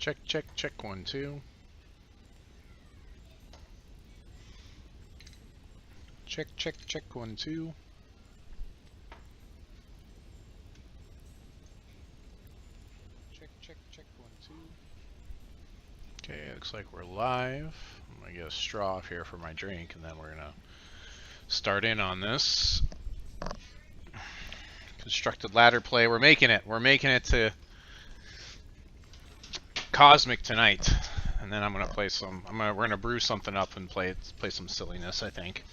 Check, check, check, 1, 2. Check, check, check, 1, 2. Check, check, check, 1, 2. Okay, looks like we're live. I'm gonna get a straw off here for my drink, and then we're gonna start in on this constructed ladder play. We're making it. We're making it to Cosmic tonight, and then I'm gonna play some. We're gonna brew something up and play some silliness, I think.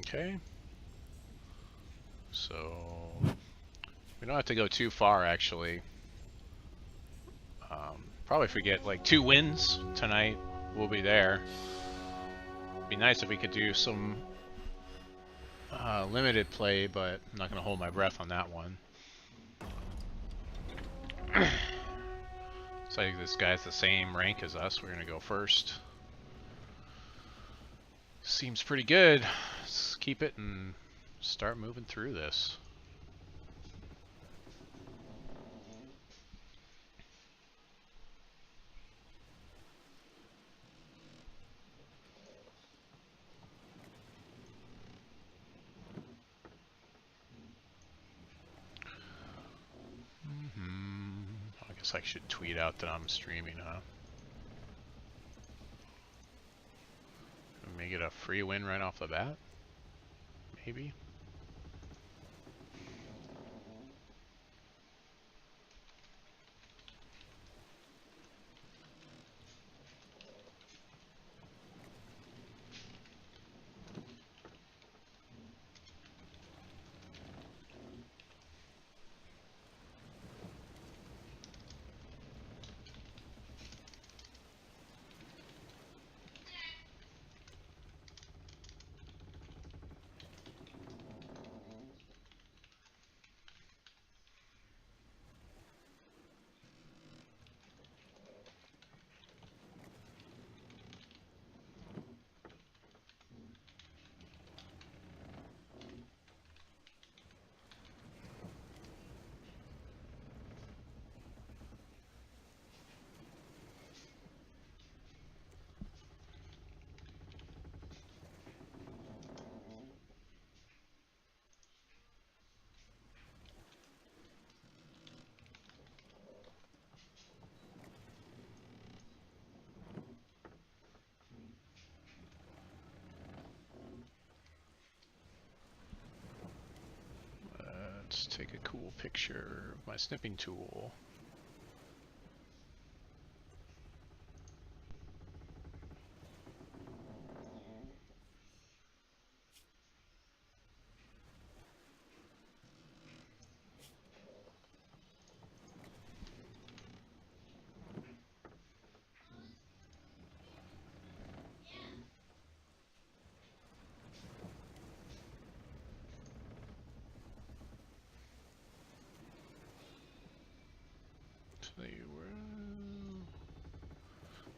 Okay. So we don't have to go too far, actually. Probably if we get like 2 wins tonight, we'll be there. It'd be nice if we could do some limited play, but I'm not going to hold my breath on that one. Looks like this guy's the same rank as us. We're going to go first. Seems pretty good. Let's keep it and start moving through this. I guess I should tweet out that I'm streaming, huh? May get a free win right off the bat? Maybe? Let's take a cool picture of my snipping tool.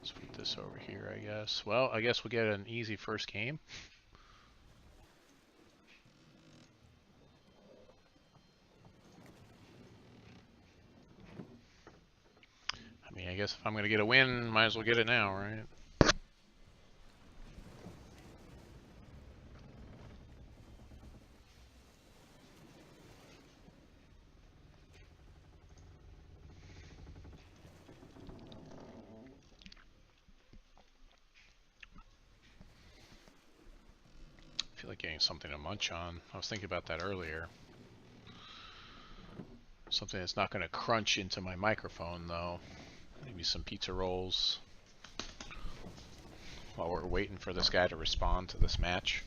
Let's put this over here, I guess. Well, I guess we'll get an easy first game. I mean, I guess if I'm going to get a win, might as well get it now, right? I feel like getting something to munch on. I was thinking about that earlier. Something that's not going to crunch into my microphone, though. Maybe some pizza rolls. While we're waiting for this guy to respond to this match.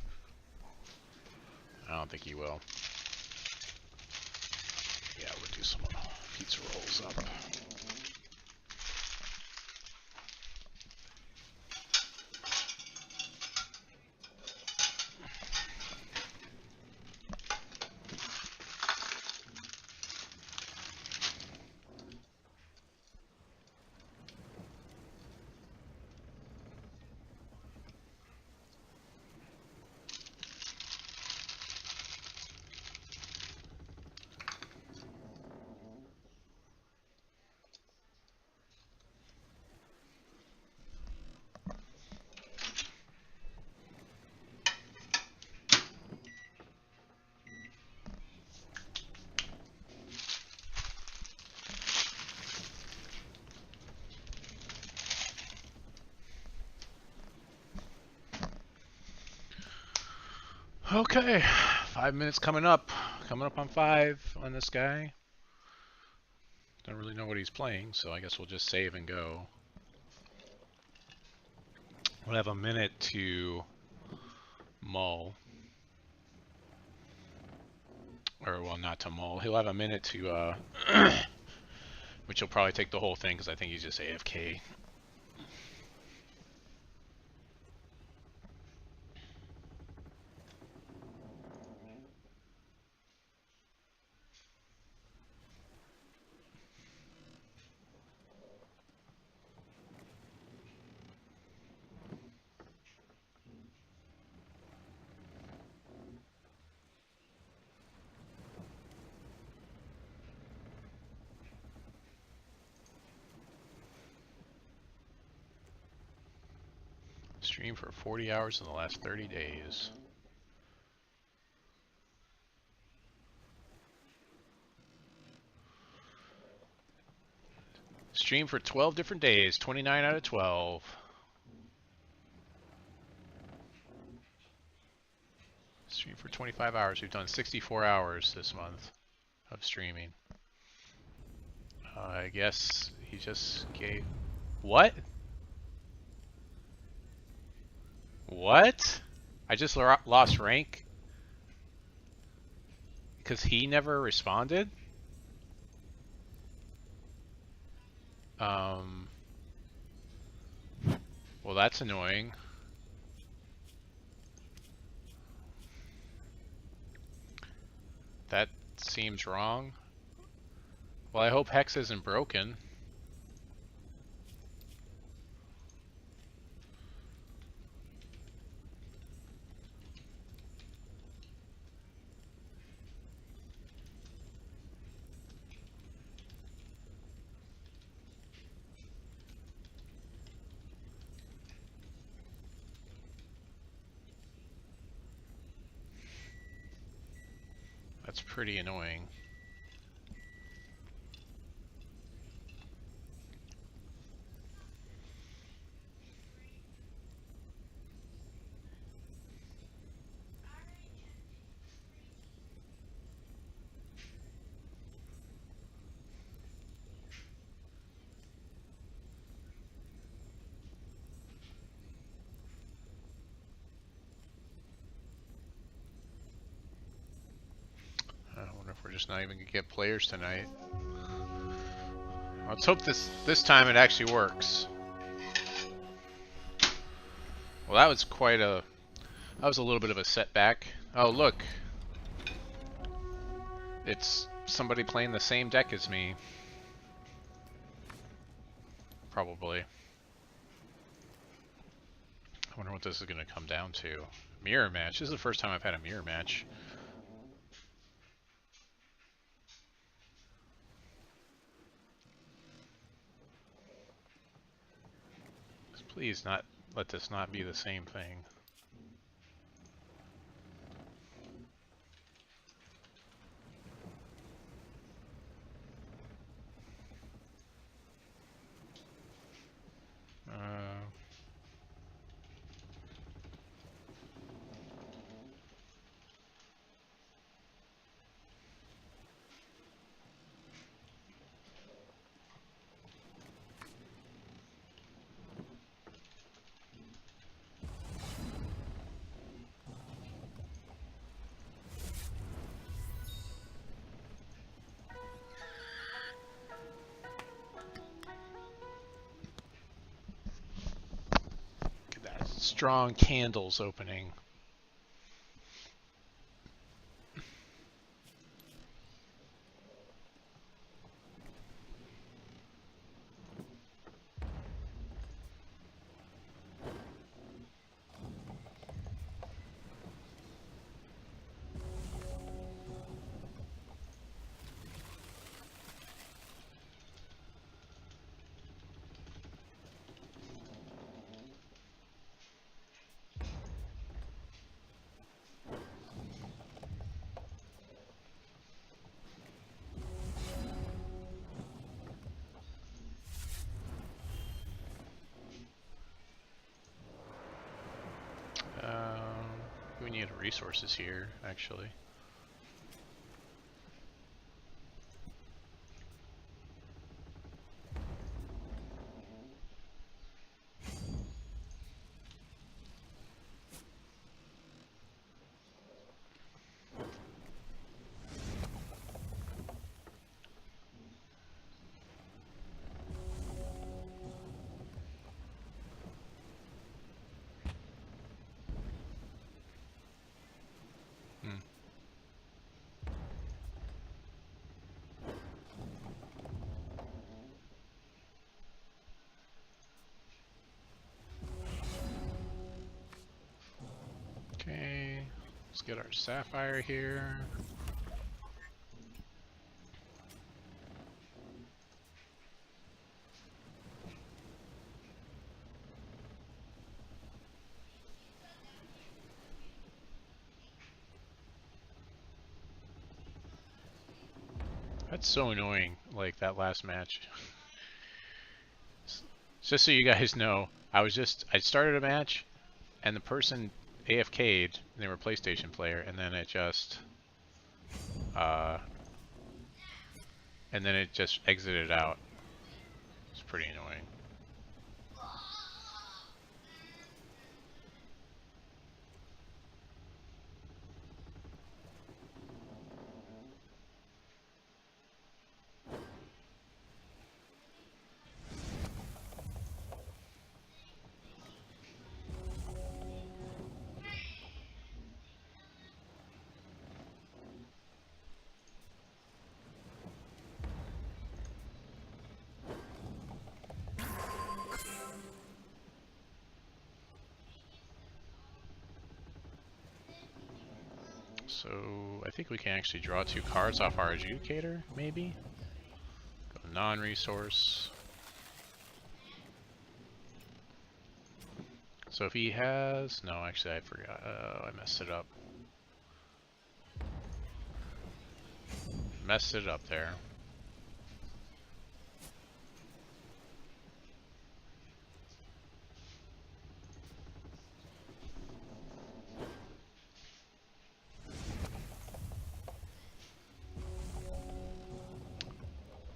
I don't think he will. Yeah, we'll do some pizza rolls up. Okay, 5 minutes coming up. Coming up on 5 on this guy. Don't really know what he's playing, so I guess we'll just save and go. We'll have a minute to mull. Or, well, not to mull. He'll have a minute to, which will probably take the whole thing, because I think he's just AFK. Stream for 40 hours in the last 30 days. Stream for 12 different days, 29 out of 12. Stream for 25 hours. We've done 64 hours this month of streaming. I guess he just gave... What? What? I just lost rank? Because he never responded? Well, that's annoying. That seems wrong. Well, I hope Hex isn't broken. That's pretty annoying. I wonder if we're just not even gonna get players tonight. Let's hope this time it actually works. Well, that was a little bit of a setback. Oh, look. It's somebody playing the same deck as me. Probably. I wonder what this is going to come down to. Mirror match. This is the first time I've had a mirror match. Please not let this not be the same thing. Strong candles opening. plenty of resources here, actually. Okay, let's get our sapphire here. That's so annoying, like that last match. Just so you guys know, I started a match and the person AFK'd, and they were a PlayStation player, and then it just exited out. It's pretty annoying. So I think we can actually draw 2 cards off our adjudicator, maybe? Go non-resource. So if he has... No, actually I forgot. I messed it up. Messed it up there.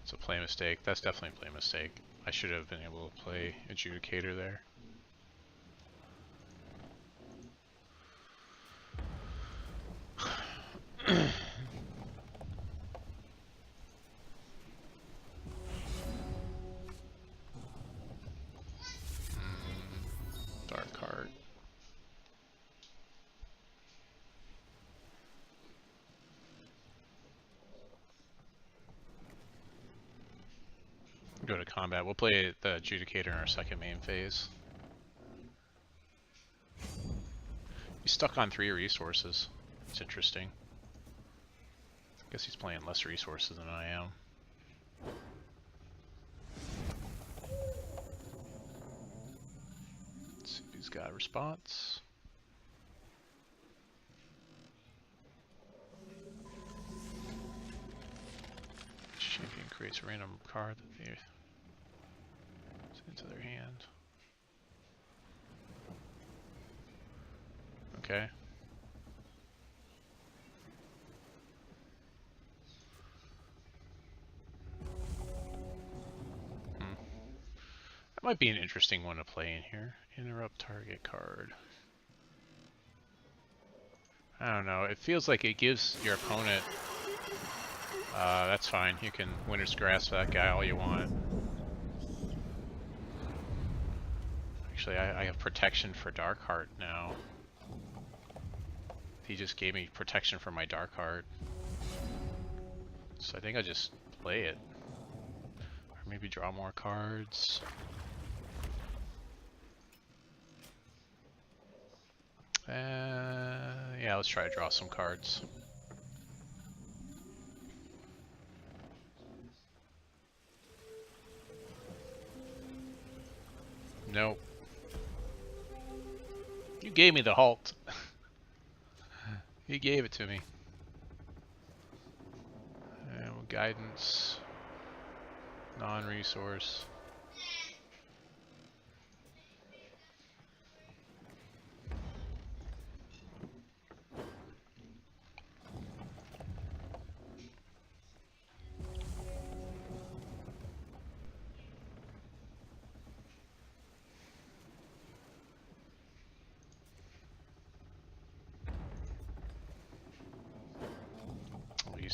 It's a play mistake. That's definitely a play mistake. I should have been able to play adjudicator there. Dark card. Go to combat. We'll play the adjudicator in our second main phase. He's stuck on 3 resources. It's interesting. Guess he's playing less resources than I am. Let's see if he's got a response. Champion creates a random card that they send to their hand. Okay. That might be an interesting one to play in here. Interrupt target card. I don't know. It feels like it gives your opponent... that's fine. You can Winter's Grasp that guy all you want. Actually, I have protection for Darkheart now. He just gave me protection for my Darkheart. So I think I'll just play it. Or maybe draw more cards. Yeah, let's try to draw some cards. Nope. You gave me the halt. You gave it to me. And guidance. Non-resource.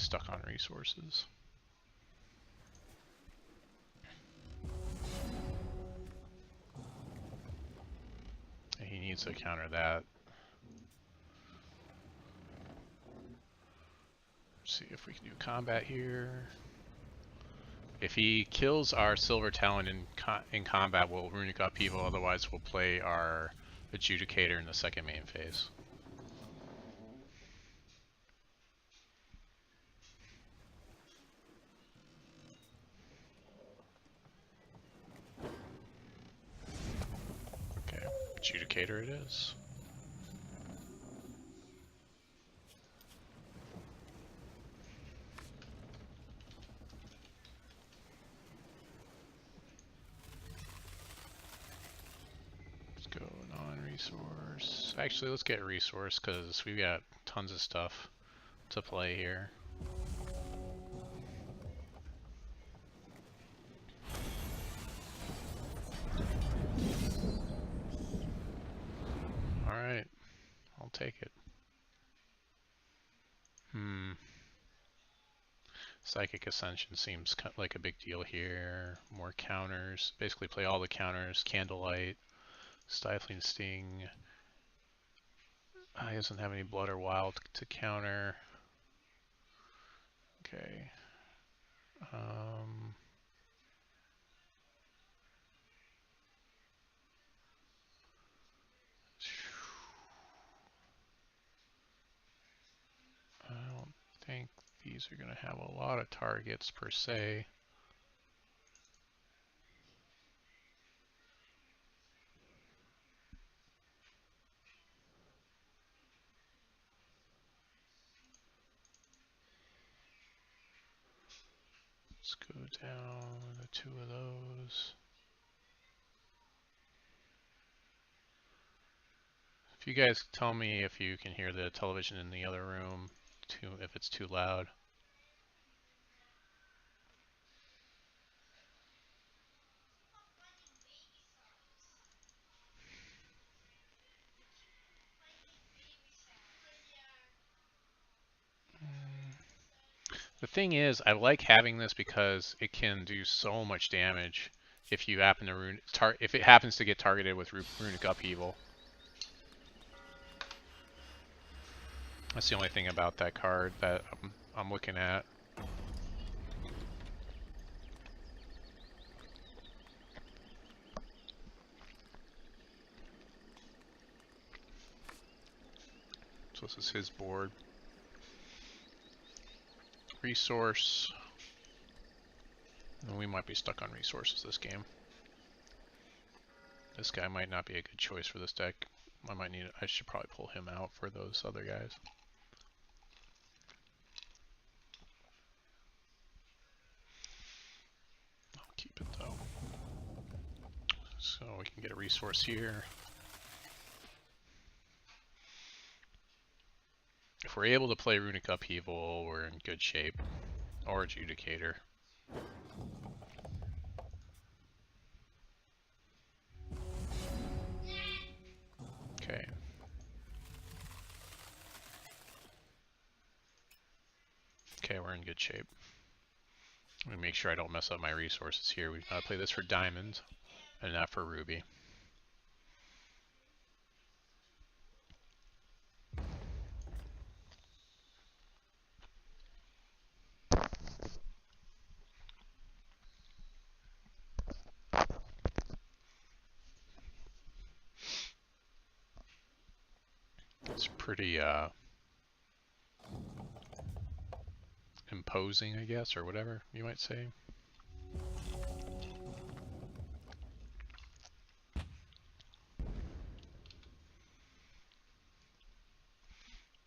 stuck on resources. He needs to counter that. Let's see if we can do combat here. If he kills our Silver Talon in combat, we'll Runic Upheaval, otherwise we'll play our Adjudicator in the second main phase. Okay, Adjudicator it is. Resource. Actually, let's get resource because we've got tons of stuff to play here. Alright, I'll take it. Psychic Ascension seems like a big deal here. More counters. Basically play all the counters. Candlelight. Stifling Sting. He doesn't have any Blood or Wild to counter. Okay. I don't think these are going to have a lot of targets per se. Let's go down to 2 of those. If you guys tell me if you can hear the television in the other room, if it's too loud. The thing is, I like having this because it can do so much damage if you happen to if it happens to get targeted with Runic Upheaval. That's the only thing about that card that I'm looking at. So this is his board. Resource. And we might be stuck on resources this game. This guy might not be a good choice for this deck. I should probably pull him out for those other guys. I'll keep it though. So we can get a resource here. If we're able to play Runic Upheaval, we're in good shape. Or Adjudicator. Okay. Okay, we're in good shape. Let me make sure I don't mess up my resources here. We've got to play this for Diamond and not for Ruby. It's pretty imposing, I guess, or whatever you might say.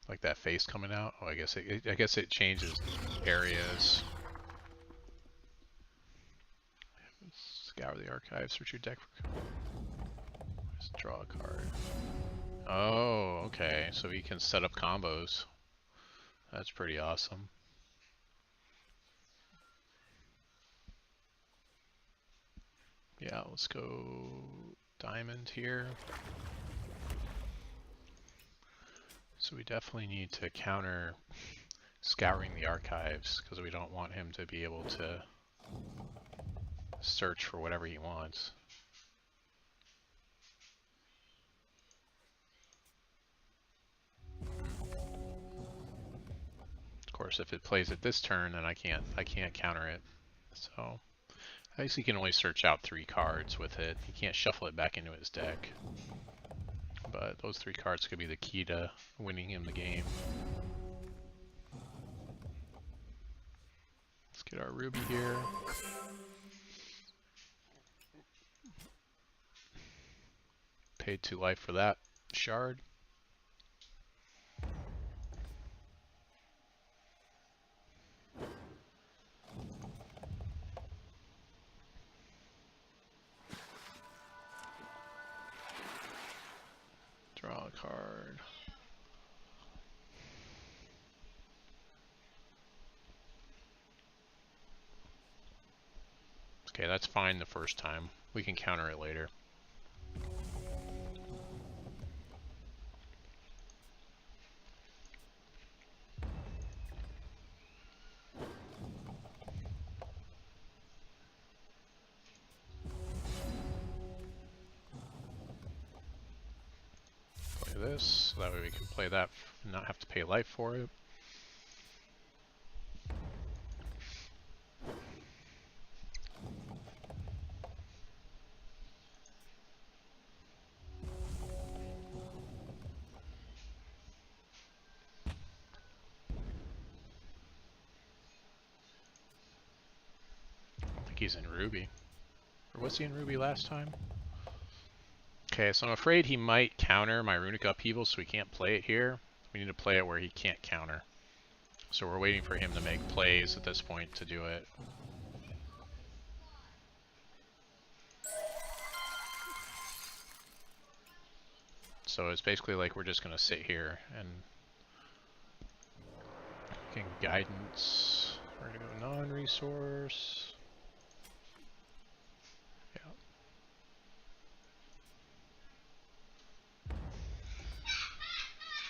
Like that face coming out. Oh, I guess it changes areas. Scour the archive, search your deck for. Just draw a card. Oh, okay. So he can set up combos. That's pretty awesome. Yeah, let's go Diamond here. So we definitely need to counter scouring the archives because we don't want him to be able to search for whatever he wants. Of course, if it plays it this turn, then I can't counter it. So I guess he can only search out 3 cards with it. He can't shuffle it back into his deck. But those 3 cards could be the key to winning him the game. Let's get our ruby here. Paid 2 life for that shard. Draw a card. Okay, that's fine the first time. We can counter it later. Play this, so that way we can play that and not have to pay life for it. He's in Ruby. Or was he in Ruby last time? Okay, so I'm afraid he might counter my Runic Upheaval, so we can't play it here. We need to play it where he can't counter. So we're waiting for him to make plays at this point to do it. So it's basically like we're just going to sit here and get guidance. We're going to go non-resource.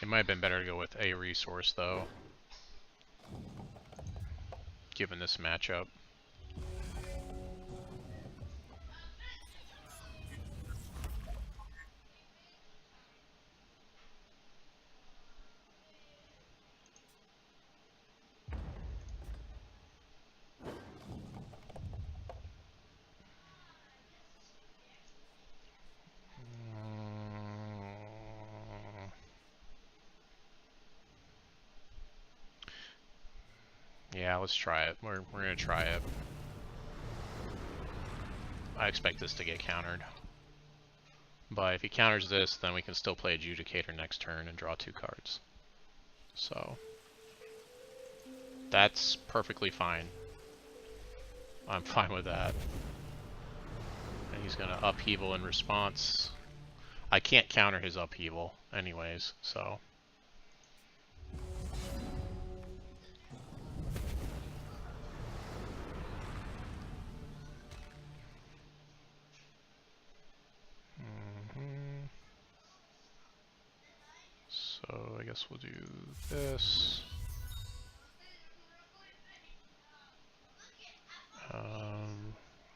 It might have been better to go with a resource, though, given this matchup. Yeah, let's try it. We're gonna try it. I expect this to get countered. But if he counters this, then we can still play Adjudicator next turn and draw 2 cards. So that's perfectly fine. I'm fine with that. And he's gonna upheaval in response. I can't counter his upheaval anyways, so. So I guess we'll do this.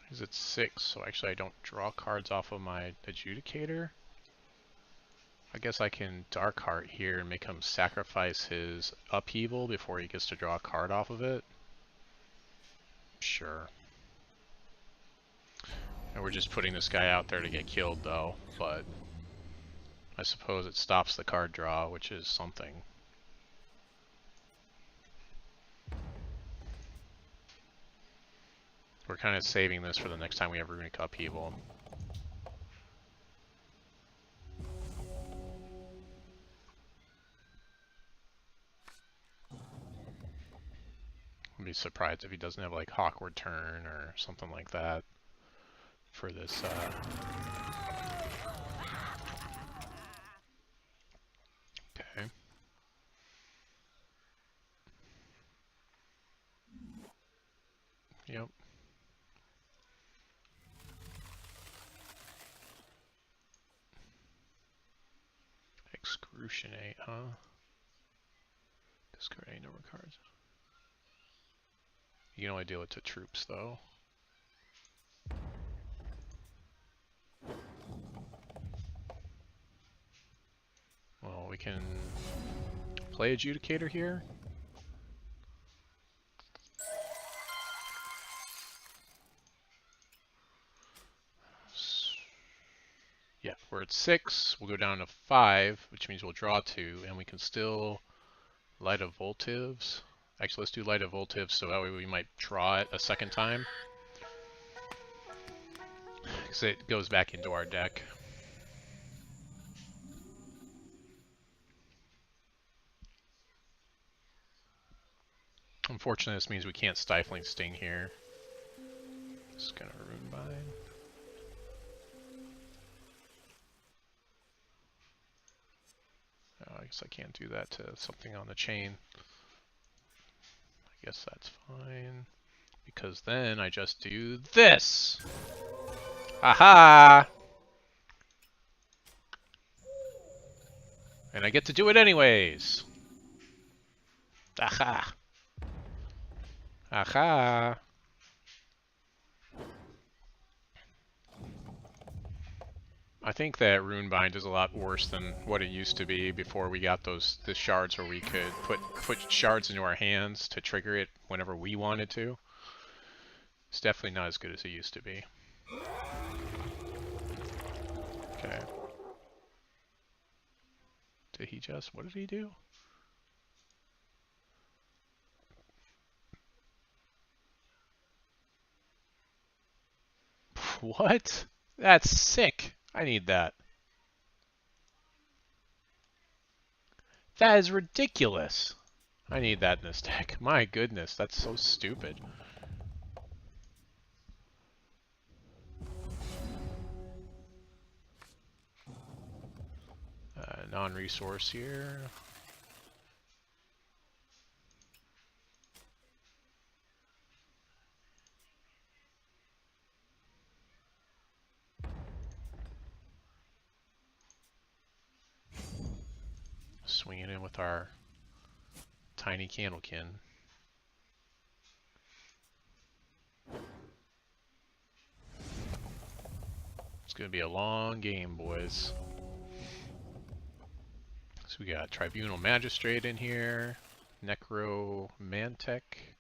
He's at 6, so actually I don't draw cards off of my Adjudicator. I guess I can Dark Heart here and make him sacrifice his upheaval before he gets to draw a card off of it. Sure. And we're just putting this guy out there to get killed though, but I suppose it stops the card draw, which is something. We're kind of saving this for the next time we have Runic Upheaval. I'd be surprised if he doesn't have like Hawkward Turn or something like that for this. Okay. Yep. Excruciate, huh? Discard any number of cards. You can only deal it to troops, though. Well, we can play Adjudicator here. Yeah, we're at 6. We'll go down to 5, which means we'll draw 2, and we can still Light of Voltives. Actually, let's do Light of Voltives, so that way we might draw it a second time. Because it goes back into our deck. Unfortunately, this means we can't Stifling Sting here. Just gonna Rune Bind. Oh, I guess I can't do that to something on the chain. I guess that's fine. Because then I just do this! Aha! And I get to do it anyways! Aha! Aha! I think that Runebind is a lot worse than what it used to be before we got the shards where we could put shards into our hands to trigger it whenever we wanted to. It's definitely not as good as it used to be. Okay. Did he just... what did he do? What? That's sick. I need that. That is ridiculous. I need that in this deck. My goodness, that's so stupid. Non-resource here. Swing it in with our tiny Candlekin. It's going to be a long game, boys. So we got Tribunal Magistrate in here, Necromantic,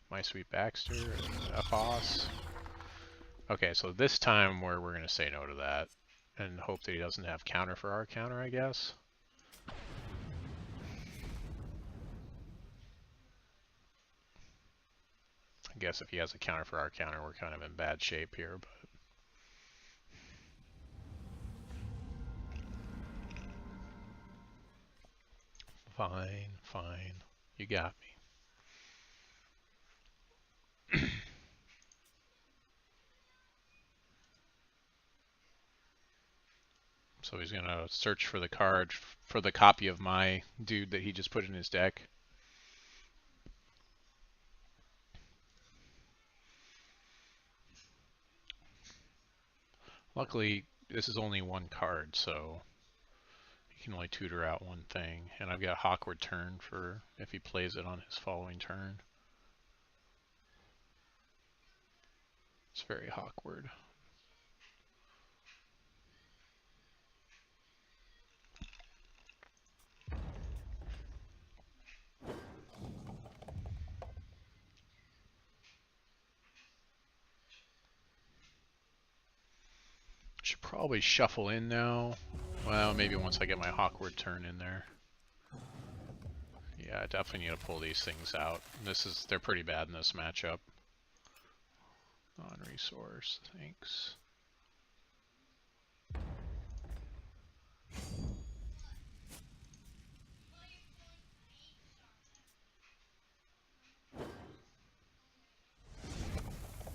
My Sweet Baxter, Aphos. Okay, so this time we're going to say no to that and hope that he doesn't have counter for our counter, I guess. I guess if he has a counter for our counter, we're kind of in bad shape here, but... Fine, fine. You got me. So he's going to search for the card for the copy of my dude that he just put in his deck. Luckily, this is only one card, so he can only tutor out one thing. And I've got Hawkward Turn for if he plays it on his following turn. It's very Hawkward. Should probably shuffle in now. Well, maybe once I get my Hawkward Turn in there. Yeah, I definitely need to pull these things out. They're pretty bad in this matchup. Non-resource, thanks.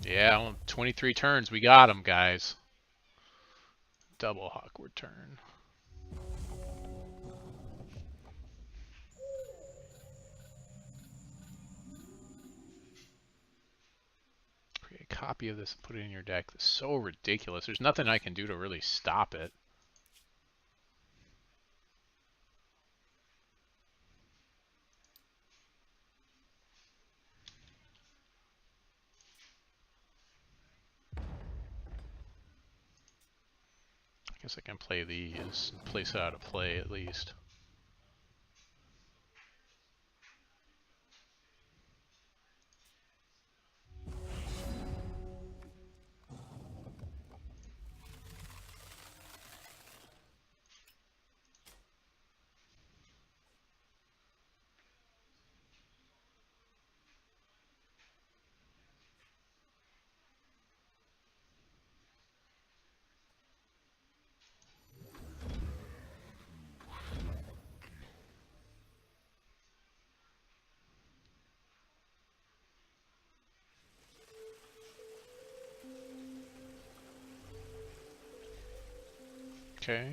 Yeah, 23 turns. We got him, guys. Double Hawkward Turn. Create a copy of this and put it in your deck. This is so ridiculous. There's nothing I can do to really stop it. Guess I can play these and place it out of play at least. Okay.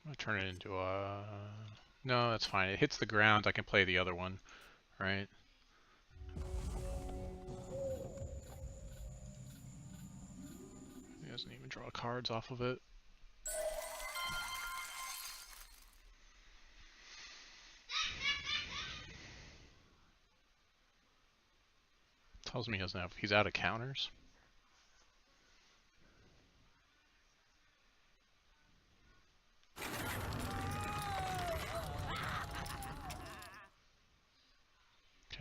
I'll turn it into a... No, that's fine. It hits the ground. I can play the other one, right? He doesn't even draw cards off of it. Tells me he doesn't have... He's out of counters.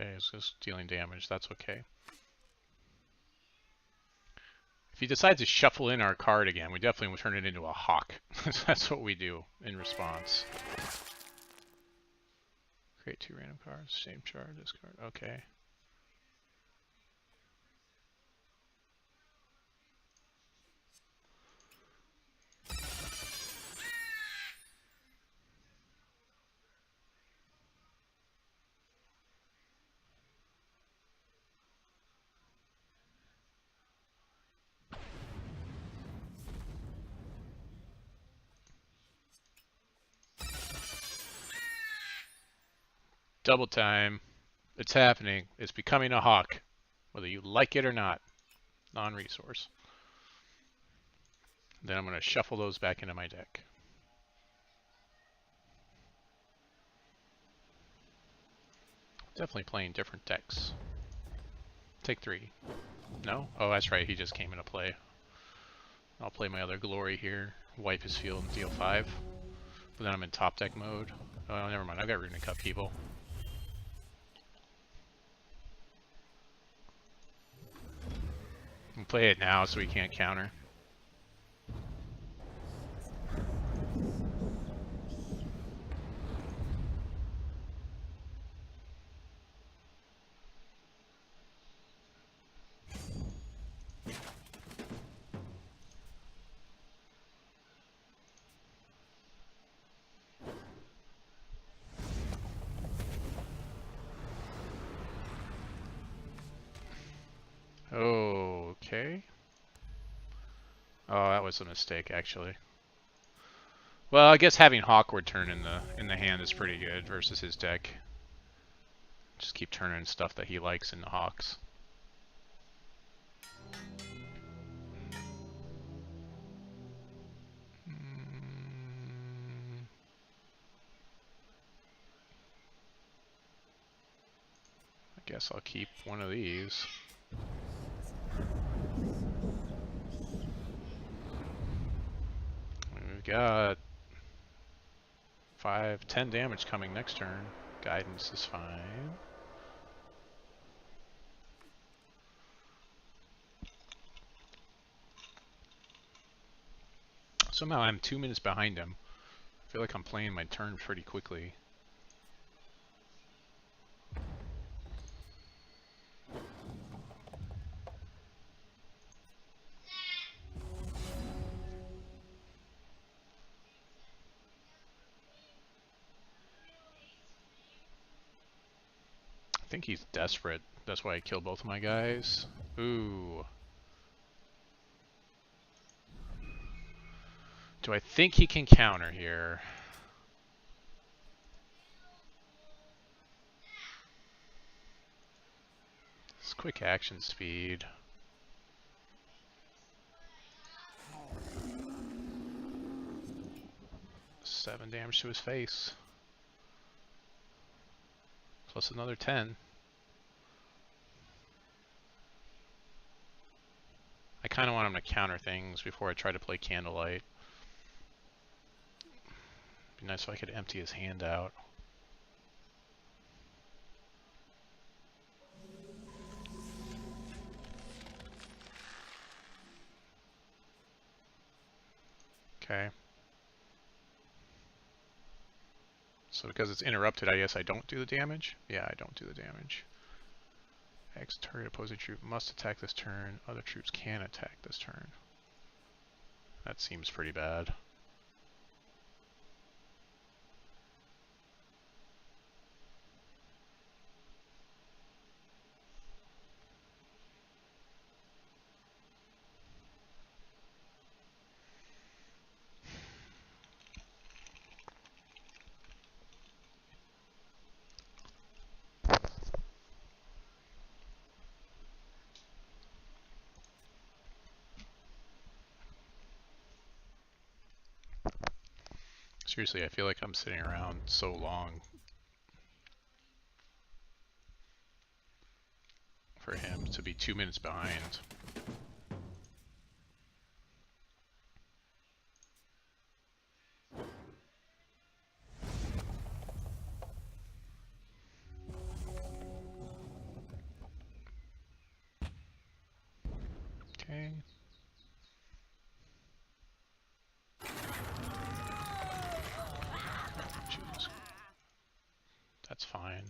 Okay, it's just dealing damage. That's okay. If he decides to shuffle in our card again, we definitely will turn it into a hawk. That's what we do in response. Create 2 random cards, same chart, discard. Okay. Double time. It's happening. It's becoming a hawk, whether you like it or not. Non-resource. Then I'm going to shuffle those back into my deck. Definitely playing different decks. Take 3. No? Oh, that's right. He just came into play. I'll play my other glory here. Wipe his field and deal 5. But then I'm in top deck mode. Oh, never mind. I've got Runic Upheaval. We'll play it now so we can't counter. Okay. Oh, that was a mistake, actually. Well, I guess having Hawkward turn in the hand is pretty good versus his deck. Just keep turning stuff that he likes into Hawks. I guess I'll keep one of these. We've got 10 damage coming next turn. Guidance is fine. Somehow I'm 2 minutes behind him. I feel like I'm playing my turn pretty quickly. I think he's desperate. That's why I killed both of my guys. Ooh. Do I think he can counter here? It's quick action speed. 7 damage to his face. Plus another 10. I kind of want him to counter things before I try to play Candlelight. Be nice if I could empty his hand out. Okay. So because it's interrupted, I guess I don't do the damage? Yeah, I don't do the damage. X target opposing troop must attack this turn. Other troops can attack this turn. That seems pretty bad. Seriously, I feel like I'm sitting around so long for him to be 2 minutes behind. Okay. Jesus. That's fine.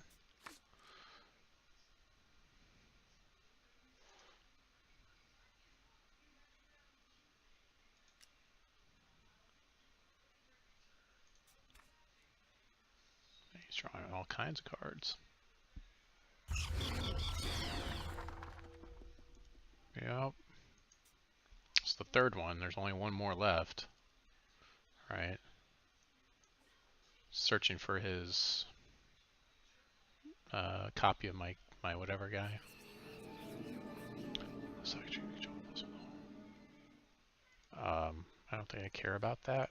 He's drawing all kinds of cards. Yep. It's the third one. There's only one more left. Right. Searching for his copy of my whatever guy. I don't think I care about that.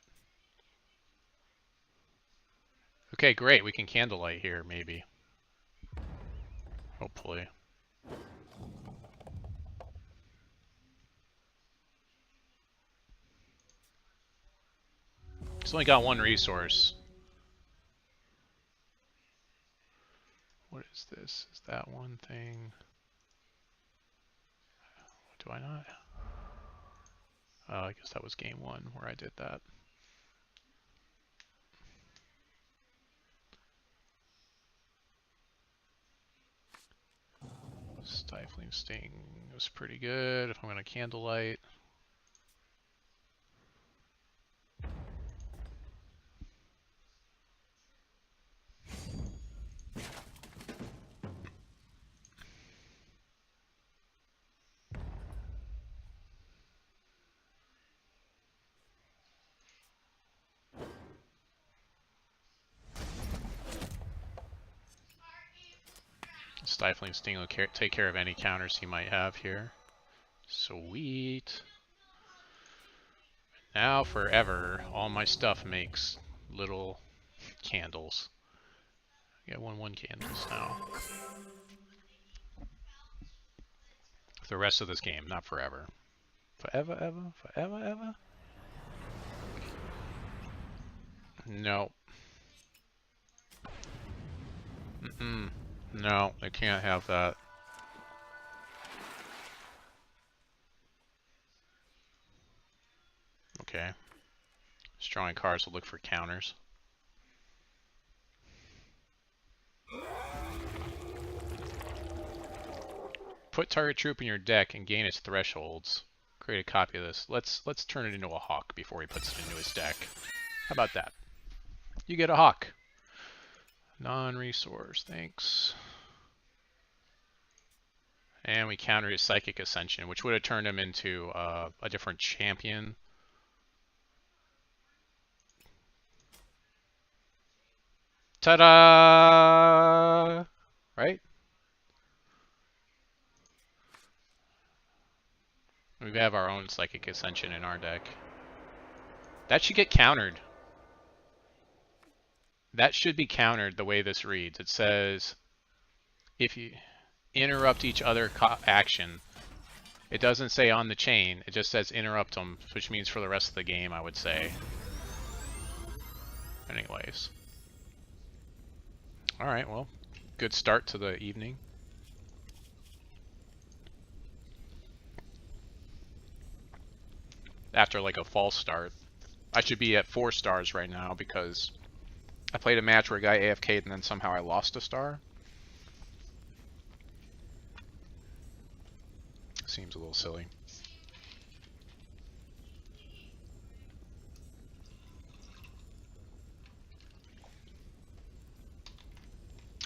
Okay, great. We can Candlelight here, maybe. Hopefully. He's only got one resource. What is this? Is that one thing? Do I not? Oh, I guess that was game one where I did that. Stifling Sting was pretty good. If I'm going to Candlelight. Stifling Sting will take care of any counters he might have here. Sweet. Now forever, all my stuff makes little candles. I get 1/1 candles now. For the rest of this game, not forever. Forever, ever? Forever, ever? No. No, I can't have that. Okay. Just drawing cards to look for counters. Put target troop in your deck and gain its thresholds. Create a copy of this. Let's turn it into a hawk before he puts it into his deck. How about that? You get a hawk. Non-resource, thanks. And we counter his Psychic Ascension, which would have turned him into a different champion. Ta-da! Right? We have our own Psychic Ascension in our deck. That should get countered. That should be countered the way this reads. It says if you interrupt each other action. It doesn't say on the chain. It just says interrupt them, which means for the rest of the game, I would say. Anyways. Alright, well, good start to the evening. After like a false start. I should be at 4 stars right now because I played a match where a guy AFK'd and then somehow I lost a star. Seems a little silly.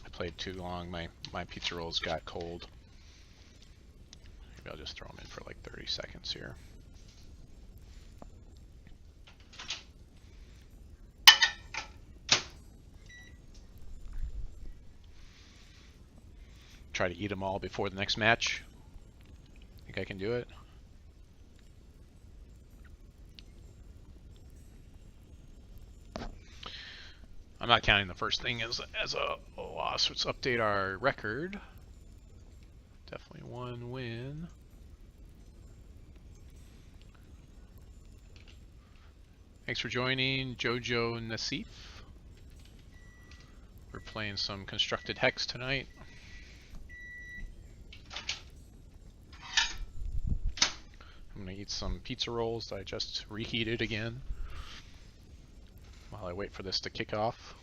I played too long. My pizza rolls got cold. Maybe I'll just throw them in for like 30 seconds here. Try to eat them all before the next match. Think I can do it? I'm not counting the first thing as a loss. Let's update our record. Definitely 1 win. Thanks for joining, Jojo Nassif. We're playing some Constructed Hex tonight. I'm gonna eat some pizza rolls that I just reheated again while I wait for this to kick off.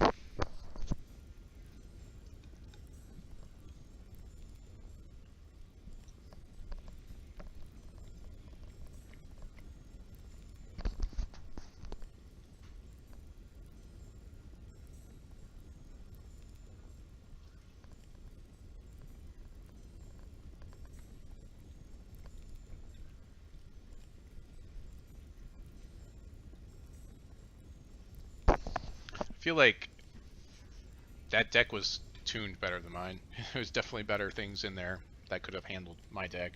I feel like that deck was tuned better than mine. There's definitely better things in there that could have handled my deck.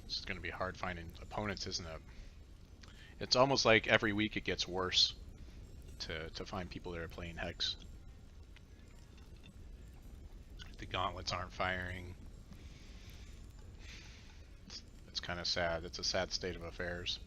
It's going to be hard finding opponents, isn't it? It's almost like every week it gets worse to find people that are playing Hex. The gauntlets aren't firing. It's kind of sad. It's a sad state of affairs.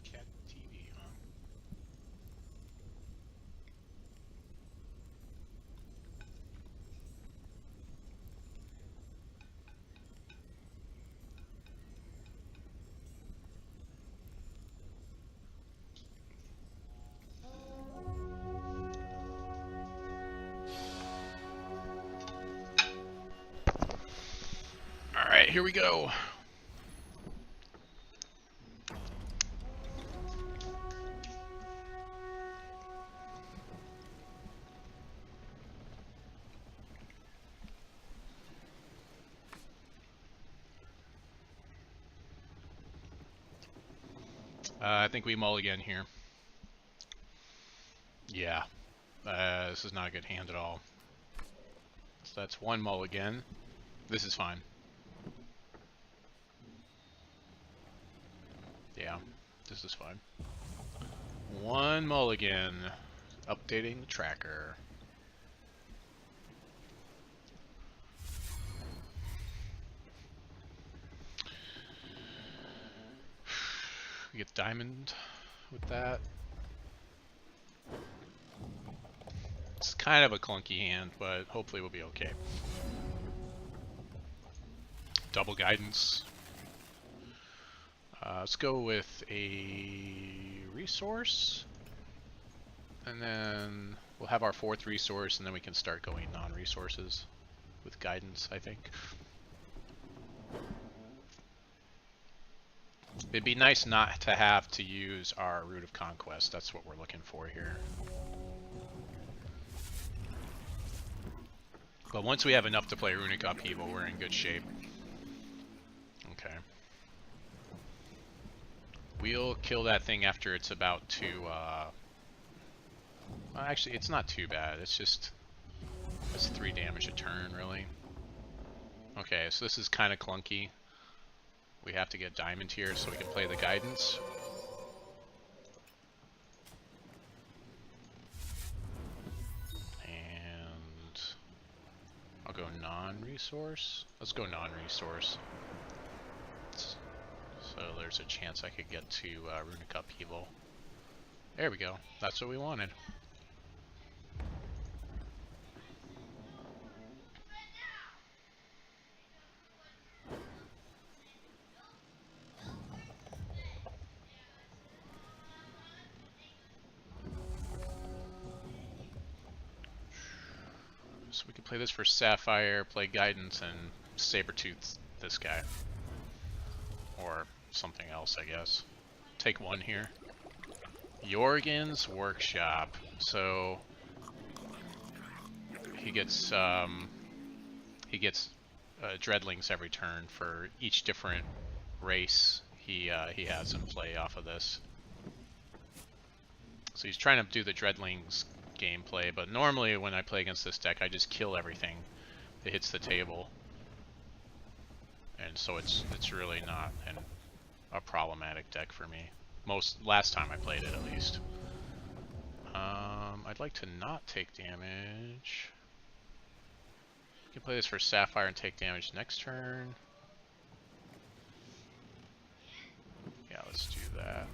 Cat TV, huh? All right, here we go. I think we mulligan here. Yeah. This is not a good hand at all. So that's one mulligan. This is fine. Yeah, this is fine. One mulligan. Updating the tracker. We get diamond with that. It's kind of a clunky hand, but hopefully we'll be okay. Double guidance. Let's go with a resource. And then we'll have our fourth resource, and then we can start going non-resources with guidance, I think. It'd be nice not to have to use our Root of Conquest. That's what we're looking for here. But once we have enough to play Runic Upheaval, we're in good shape. Okay. We'll kill that thing after it's about to... actually, it's not too bad. It's just... It's 3 damage a turn, really. Okay, so this is kind of clunky. We have to get diamond here so we can play the guidance. And I'll go non-resource. Let's go non-resource. So there's a chance I could get to Runic Upheaval. There we go. That's what we wanted. So we can play this for Sapphire, play Guidance, and Sabertooth this guy. Or something else, I guess. Take one here. Jorgen's Workshop. So he gets dreadlings every turn for each different race he has in play off of this. So he's trying to do the dreadlings gameplay, but normally when I play against this deck, I just kill everything that hits the table, and so it's really not a problematic deck for me. Last time I played it, at least. I'd like to not take damage. You can play this for Sapphire and take damage next turn. Yeah, let's do that.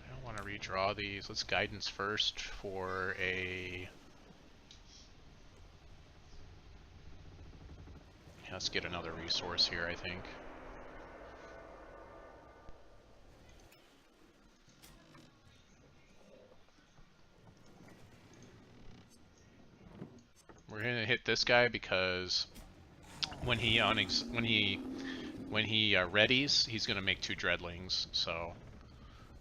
I don't want to redraw these. Let's Guidance first for a... Yeah, let's get another resource here, I think. We're gonna hit this guy because when he readies, he's gonna make 2 dreadlings. So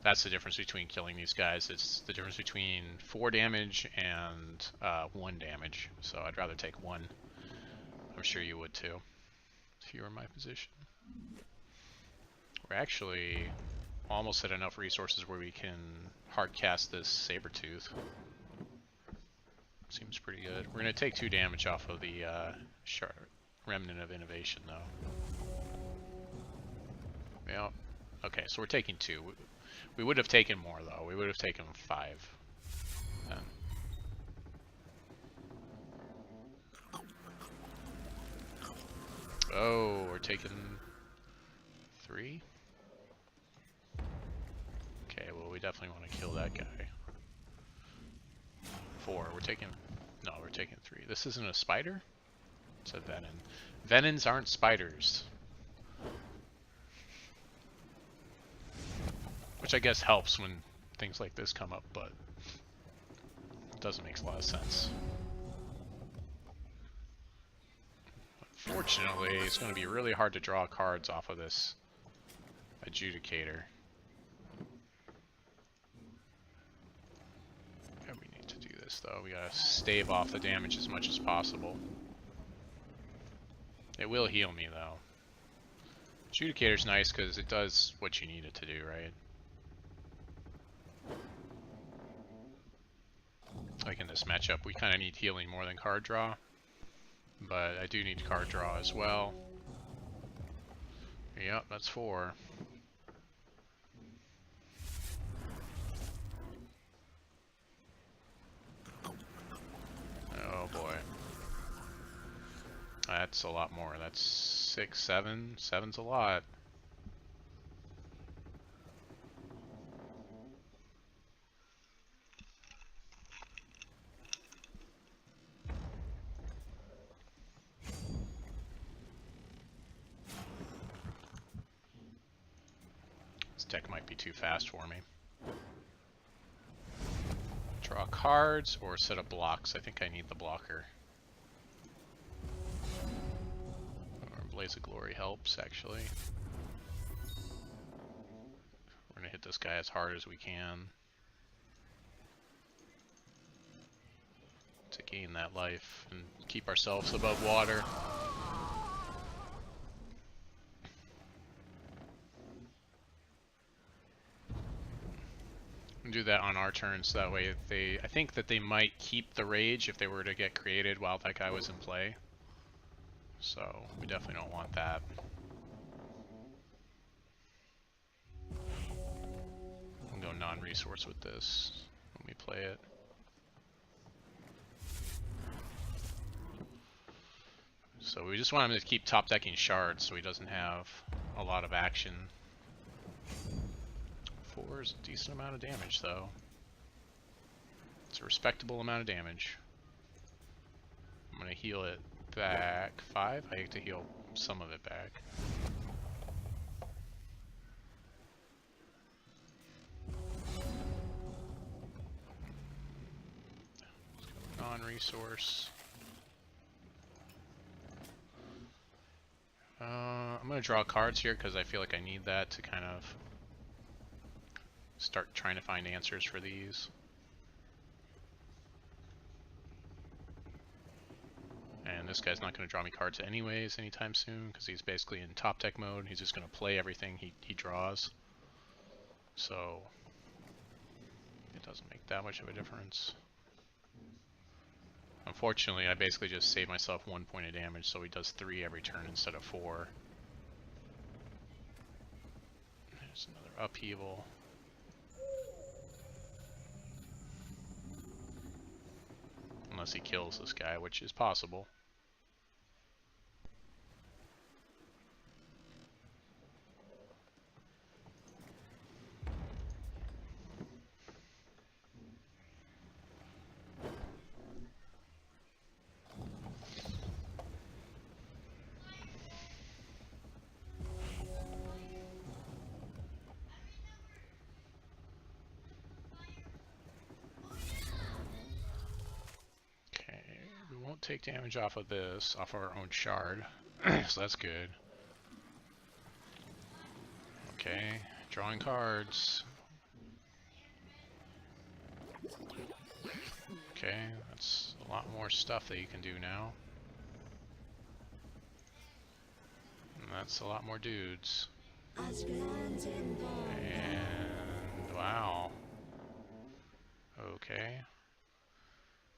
that's the difference between killing these guys. It's the difference between 4 damage and 1 damage. So I'd rather take 1. I'm sure you would too, if you were in my position. We're actually almost at enough resources where we can hard cast this Sabertooth. Seems pretty good. We're going to take 2 damage off of the Remnant of Innovation, though. Yeah. Okay, so we're taking 2. We would have taken more, though. We would have taken 5. Then. Oh, we're taking 3? Okay, well, we definitely want to kill that guy. 4. We're taking... No, we're taking 3. This isn't a spider? It's a venin. Venins aren't spiders. Which I guess helps when things like this come up, but it doesn't make a lot of sense. Unfortunately, it's going to be really hard to draw cards off of this Adjudicator. Though we gotta stave off the damage as much as possible. It will heal me though, Adjudicator's nice because it does what you need it to do, right? Like in this matchup, we kind of need healing more than card draw, but I do need card draw as well. Yep, that's 4. Oh boy. That's a lot more. That's 6, 7. 7's a lot. This deck might be too fast for me. Draw cards or set up blocks. I think I need the blocker. Or Blaze of Glory helps, actually. We're gonna hit this guy as hard as we can to gain that life and keep ourselves above water. Do that on our turns, so that way I think that they might keep the rage if they were to get created while that guy was in play. So we definitely don't want that. I'll go non-resource with this when we play it. So we just want him to keep top decking shards so he doesn't have a lot of action. 4 is a decent amount of damage though. It's a respectable amount of damage. I'm gonna heal it back 5. I have to heal some of it back. Non-resource. I'm gonna draw cards here because I feel like I need that to kind of start trying to find answers for these. And this guy's not going to draw me cards anyways anytime soon because he's basically in top deck mode. He's just going to play everything he draws. So it doesn't make that much of a difference. Unfortunately, I basically just saved myself 1 point of damage, so he does 3 every turn instead of 4. There's another upheaval. Unless he kills this guy, which is possible. Take damage off of this, off our own shard, so that's good. Okay, drawing cards. Okay, that's a lot more stuff that you can do now. And that's a lot more dudes. And wow. Okay.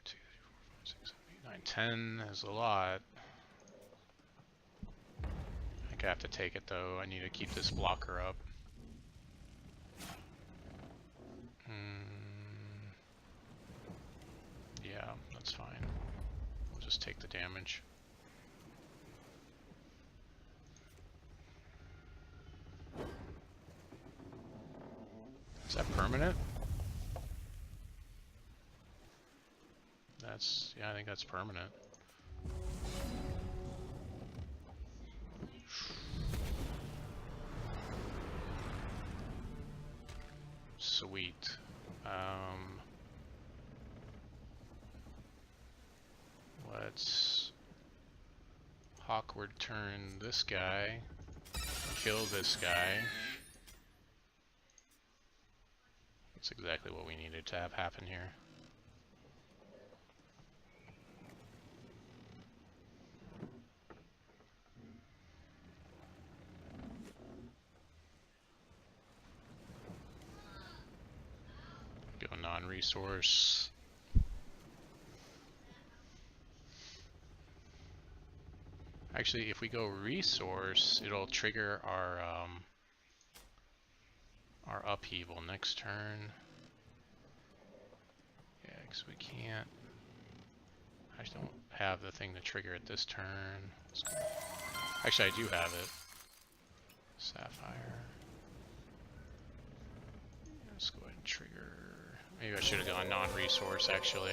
2, 3, 4, 5, 6, 7, 8, 9, 10 is a lot. I think I have to take it though. I need to keep this blocker up. Yeah, that's fine. We'll just take the damage. Is that permanent? Yeah, I think that's permanent. Sweet. Let's Hawkward turn this guy, kill this guy. That's exactly what we needed to have happen here. non-resource. Actually, if we go resource, it'll trigger our upheaval next turn. Yeah, because we can't. I don't have the thing to trigger it this turn. Actually, I do have it. Sapphire. Let's go ahead and trigger. Maybe I should have gone non-resource, actually.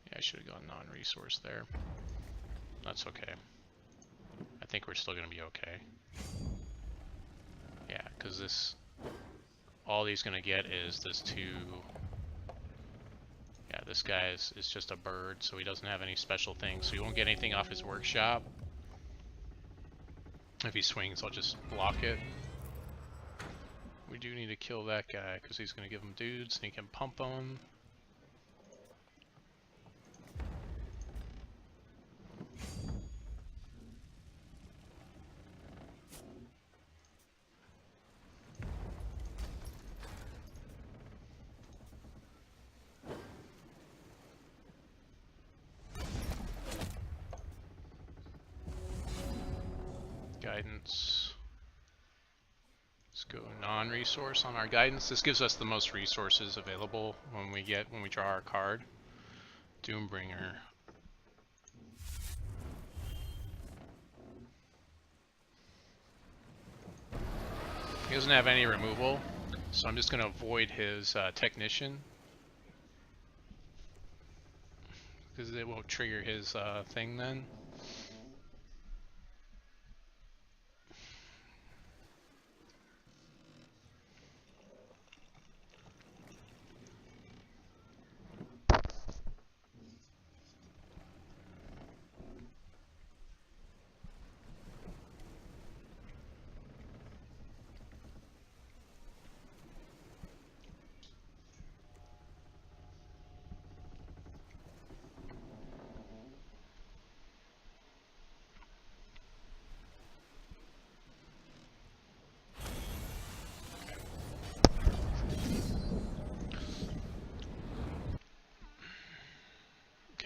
Yeah, I should have gone non-resource there. That's okay. I think we're still going to be okay. Yeah, because this... all he's going to get is this 2... Yeah, this guy is just a bird, so he doesn't have any special things, so he won't get anything off his workshop. If he swings, I'll just block it. We do need to kill that guy, because he's going to give him dudes, and he can pump them. Guidance. Let's go non-resource on our guidance. This gives us the most resources available when we draw our card. Doombringer. He doesn't have any removal, so I'm just going to avoid his technician, because it won't trigger his thing then.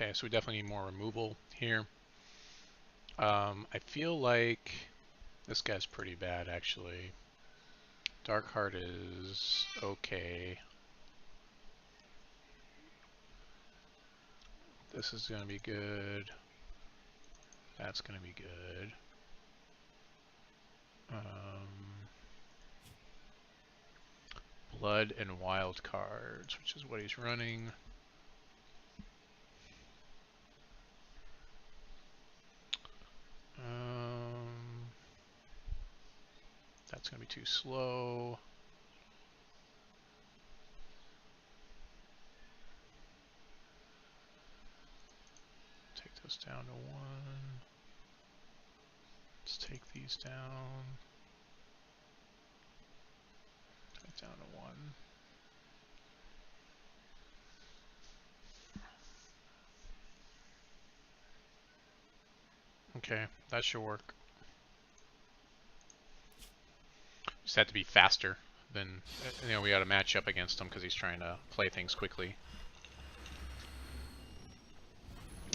Okay, so we definitely need more removal here. I feel like this guy's pretty bad, actually. Darkheart is okay. This is going to be good. That's going to be good. Blood and wild cards, which is what he's running. That's going to be too slow. Take those down to 1. Let's take these down. Take down to 1. Okay, that should work. Just have to be faster than, you know, we got to match up against him because he's trying to play things quickly.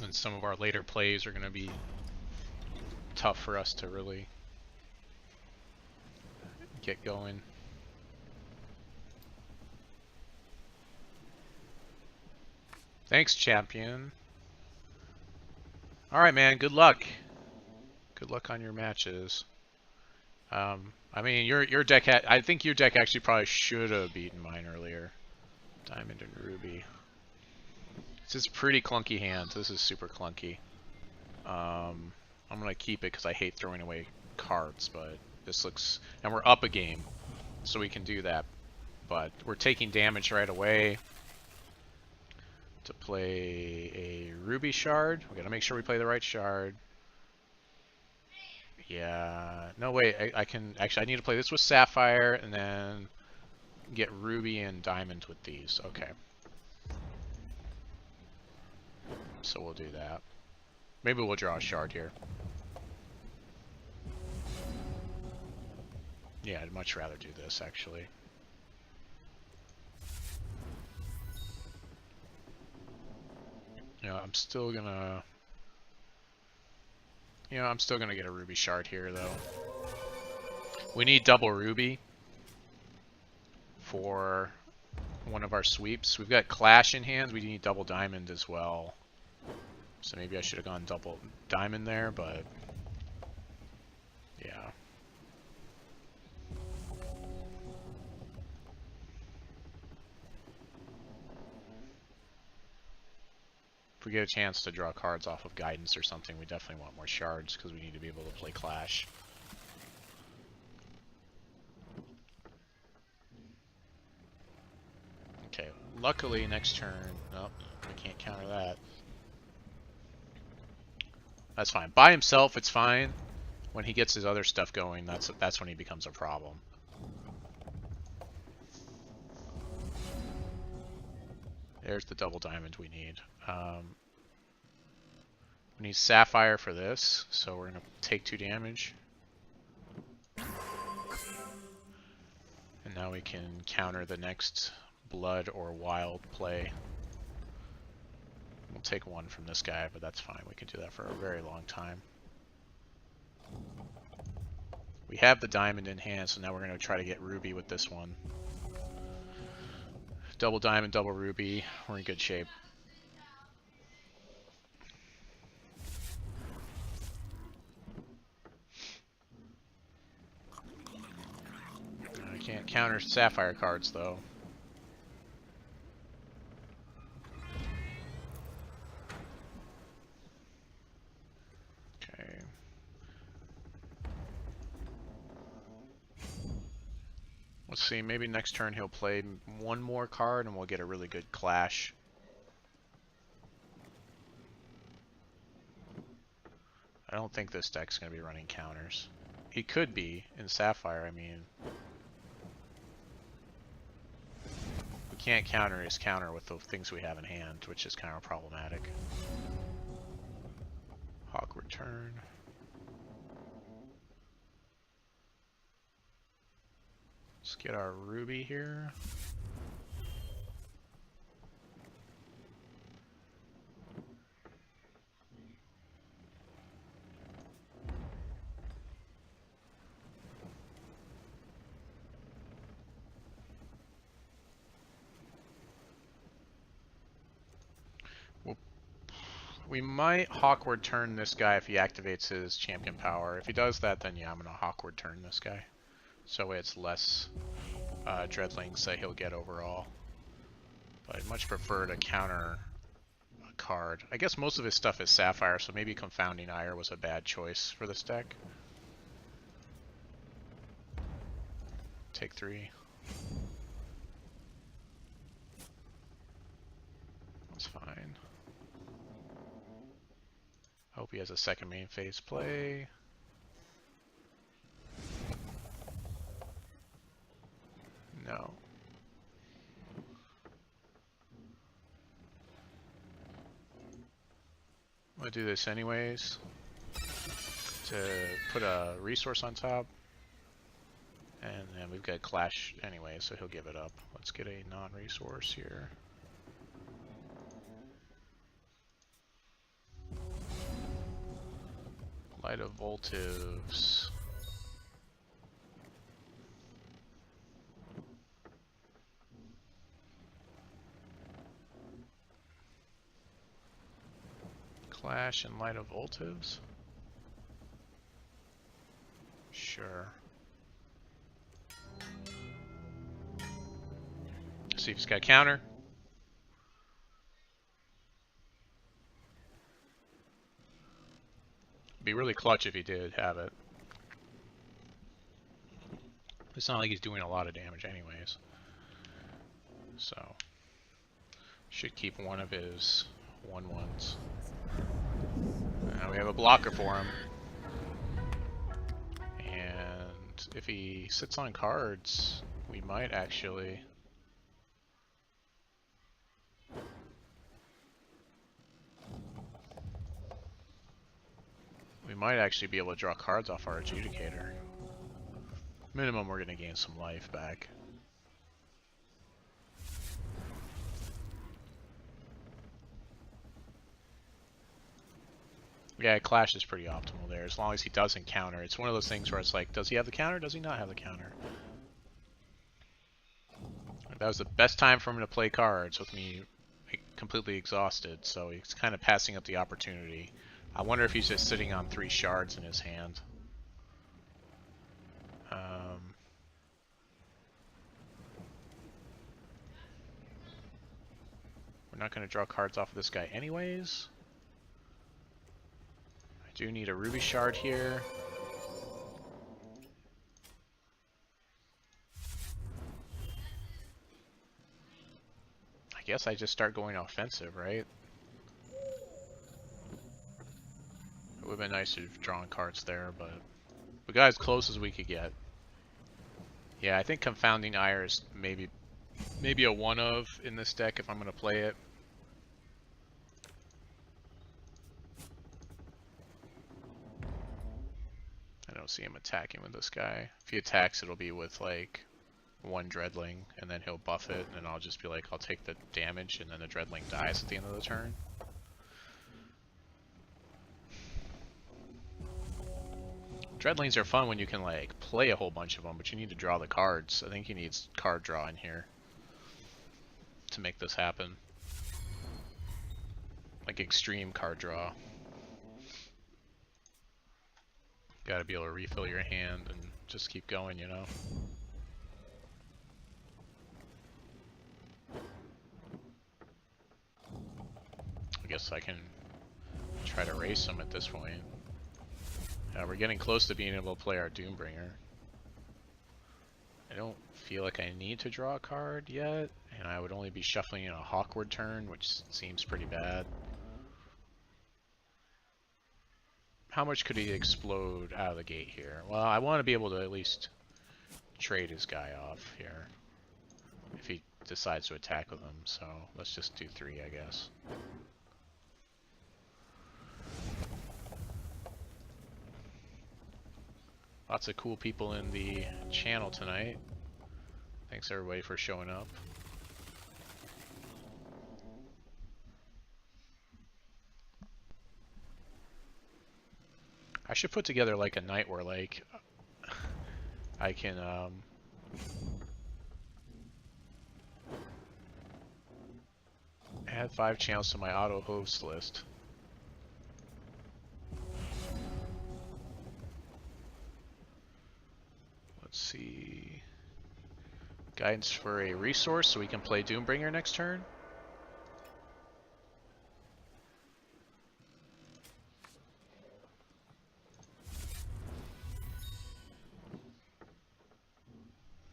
And some of our later plays are going to be tough for us to really get going. Thanks, champion. Alright, man, good luck. Good luck on your matches. I mean, your deck I think your deck actually probably should have beaten mine earlier. Diamond and Ruby. This is a pretty clunky hand. This is super clunky. I'm gonna keep it because I hate throwing away cards, but this looks, and we're up a game, so we can do that. But we're taking damage right away. To play a Ruby shard, we gotta make sure we play the right shard. Yeah, no way. I can actually. I need to play this with Sapphire and then get Ruby and Diamond with these. Okay. So we'll do that. Maybe we'll draw a shard here. Yeah, I'd much rather do this, actually. I'm still gonna... I'm still gonna get a ruby shard here, though. We need double ruby for one of our sweeps. We've got clash in hand. We need double diamond as well. So maybe I should have gone double diamond there, but... yeah. If we get a chance to draw cards off of guidance or something, we definitely want more shards because we need to be able to play clash. Okay, luckily next turn, nope, we can't counter that. That's fine. By himself, it's fine. When he gets his other stuff going, that's when he becomes a problem. There's the double diamond we need. We need sapphire for this, so we're gonna take 2 damage. And now we can counter the next blood or wild play. We'll take 1 from this guy, but that's fine. We can do that for a very long time. We have the diamond in hand, so now we're going to try to get ruby with this one. Double diamond, double ruby. We're in good shape. I can't counter sapphire cards, though. Okay. Let's see, maybe next turn he'll play 1 more card and we'll get a really good clash. I don't think this deck's going to be running counters. He could be in Sapphire, I mean. We can't counter his counter with the things we have in hand, which is kind of problematic. Awkward turn. Let's get our ruby here. We might Hawkward turn this guy if he activates his champion power. If he does that, then yeah, I'm going to Hawkward turn this guy. So it's less dreadlings that he'll get overall. But I'd much prefer to counter a card. I guess most of his stuff is Sapphire, so maybe Confounding Ire was a bad choice for this deck. Take 3. That's fine. Hope he has a second main phase play. No. I'm gonna do this anyways to put a resource on top. And then we've got Clash anyway, so he'll give it up. Let's get a non-resource here. Light of Voltives. Clash and Light of Voltives? Sure. See if he's got a counter. Be really clutch if he did have it. It's not like he's doing a lot of damage anyways. So, should keep one of his 1/1s. Now we have a blocker for him. And if he sits on cards, we might actually... might actually be able to draw cards off our Adjudicator. Minimum, we're going to gain some life back. Yeah, Clash is pretty optimal there, as long as he doesn't counter. It's one of those things where it's like, does he have the counter? Does he not have the counter? That was the best time for him to play cards with me completely exhausted, so he's kind of passing up the opportunity. I wonder if he's just sitting on 3 shards in his hand. We're not going to draw cards off of this guy anyways. I do need a Ruby Shard here. I guess I just start going offensive, right? It would have been nice to have drawn cards there, but we got as close as we could get. Yeah, I think Confounding Ire is maybe a one of in this deck if I'm going to play it. I don't see him attacking with this guy. If he attacks, it'll be with like 1 Dreadling, and then he'll buff it, and I'll just be like, I'll take the damage, and then the Dreadling dies at the end of the turn. Dreadlings are fun when you can like play a whole bunch of them, but you need to draw the cards. I think he needs card draw in here to make this happen. Like extreme card draw. Gotta be able to refill your hand and just keep going, you know? I guess I can try to race him at this point. We're getting close to being able to play our Doombringer. I don't feel like I need to draw a card yet, and I would only be shuffling in a Hawkward turn, which seems pretty bad. How much could he explode out of the gate here? Well, I want to be able to at least trade his guy off here if he decides to attack with him, so let's just do 3, I guess. Lots of cool people in the channel tonight. Thanks everybody for showing up. I should put together like a night where like I can add 5 channels to my auto host list. Let's see. Guidance for a resource so we can play Doombringer next turn.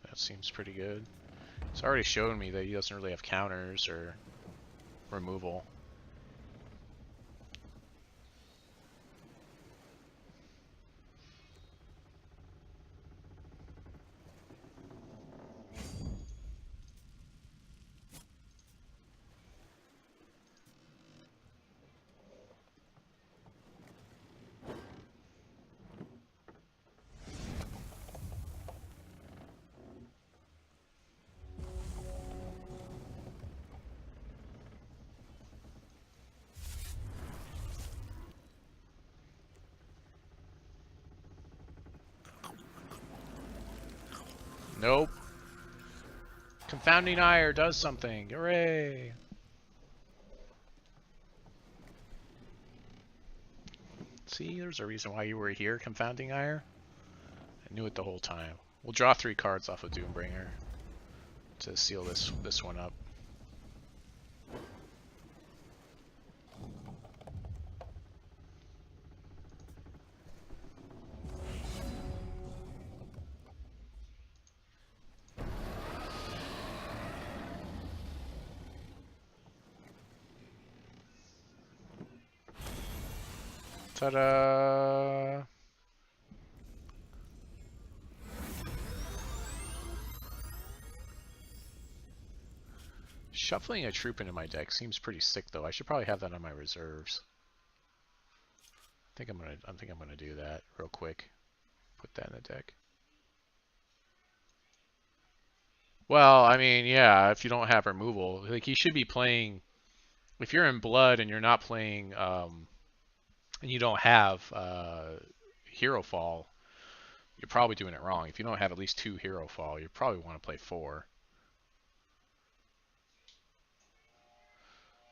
That seems pretty good. It's already shown me that he doesn't really have counters or removal. Nope. Confounding Ire does something. Hooray! See, there's a reason why you were here, Confounding Ire. I knew it the whole time. We'll draw 3 cards off of Doombringer to seal this one up. Ta-da! Shuffling a troop into my deck seems pretty sick though. I should probably have that on my reserves. I think I'm gonna do that real quick. Put that in the deck. Well, I mean, yeah, if you don't have removal, like you should be playing. If you're in blood and you're not playing, and you don't have hero fall, you're probably doing it wrong. If you don't have at least 2 hero fall, you probably want to play 4.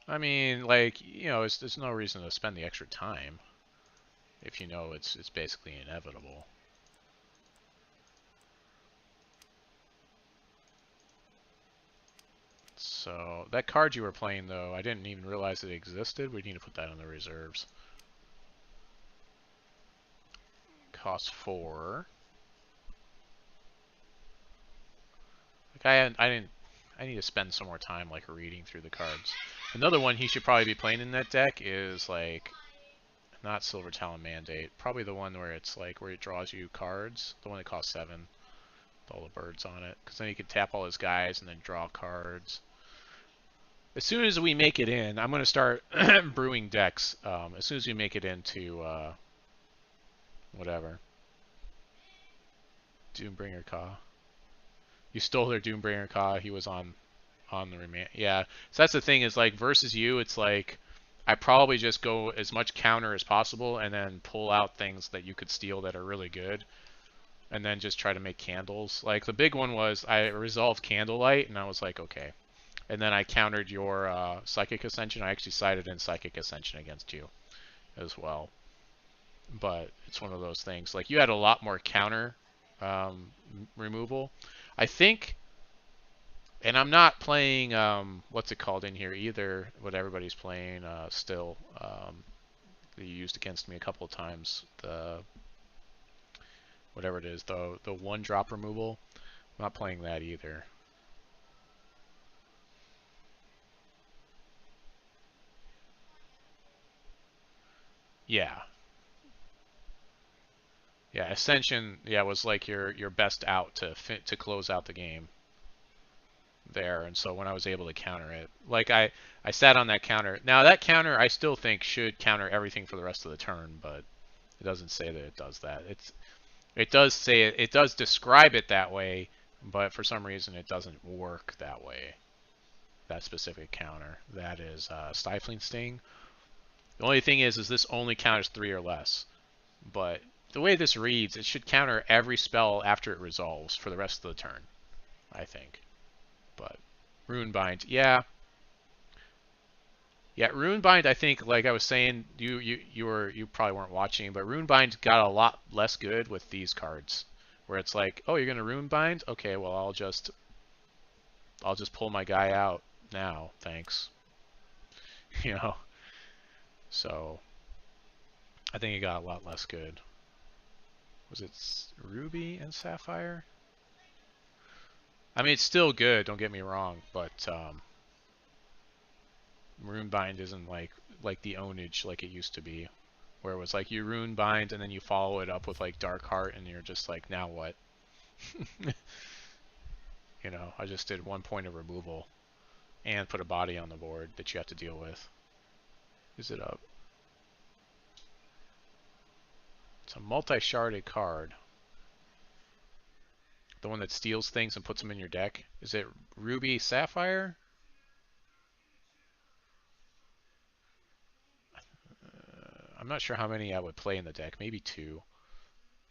I mean, like, you know, there's no reason to spend the extra time if you know it's basically inevitable. So that card you were playing, though, I didn't even realize it existed. We need to put that in the reserves. Cost 4. Like I need to spend some more time like reading through the cards. Another one he should probably be playing in that deck is like not Silver Talon Mandate. Probably the one where it's like where it draws you cards. The one that costs 7 with all the birds on it. Because then he could tap all his guys and then draw cards. As soon as we make it in, I'm going to start brewing decks. As soon as we make it into whatever. Doombringer Ka. You stole their Doombringer Ka. He was on the remand. Yeah. So that's the thing is like versus you, it's like I probably just go as much counter as possible and then pull out things that you could steal that are really good. And then just try to make candles. Like the big one was I resolved Candlelight and I was like, okay. And then I countered your Psychic Ascension. I actually sided in Psychic Ascension against you as well. But it's one of those things. Like you had a lot more counter removal. I think, and I'm not playing what's it called in here either. What everybody's playing still. That you used against me a couple of times. The whatever it is, the 1-drop removal. I'm not playing that either. Yeah. Yeah, Ascension, yeah, was like your best out to close out the game there, and so when I was able to counter it, like I sat on that counter. Now that counter I still think should counter everything for the rest of the turn, but it doesn't say that it does that. It does say it does describe it that way, but for some reason it doesn't work that way. That specific counter, that is Stifling Sting. The only thing is this only counters 3 or less, but the way this reads, it should counter every spell after it resolves for the rest of the turn, I think. But Runebind, yeah. Yeah, Runebind, I think, like I was saying, you probably weren't watching, but Runebind got a lot less good with these cards. Where it's like, oh, you're gonna Runebind? Okay, well I'll just pull my guy out now, thanks. You know? So I think it got a lot less good. Was it Ruby and Sapphire? I mean, it's still good, don't get me wrong, but Runebind isn't like the ownage like it used to be, where it was like you Runebind and then you follow it up with like Dark Heart and you're just like, now what? You know, I just did 1 point of removal and put a body on the board that you have to deal with. Is it up? It's a multi-sharded card. The one that steals things and puts them in your deck. Is it Ruby Sapphire? I'm not sure how many I would play in the deck. Maybe 2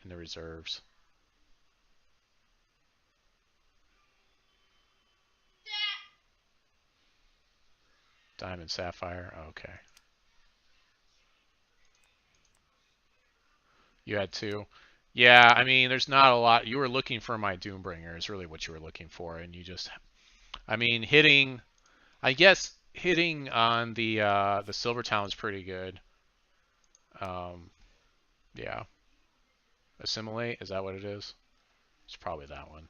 in the reserves. Diamond Sapphire. Oh, okay. You had 2. Yeah, I mean, there's not a lot. You were looking for my Doombringer is really what you were looking for, and you just, I mean, hitting, I guess hitting on the Silver Talon's pretty good. Yeah. Assimilate, is that what it is? It's probably that one.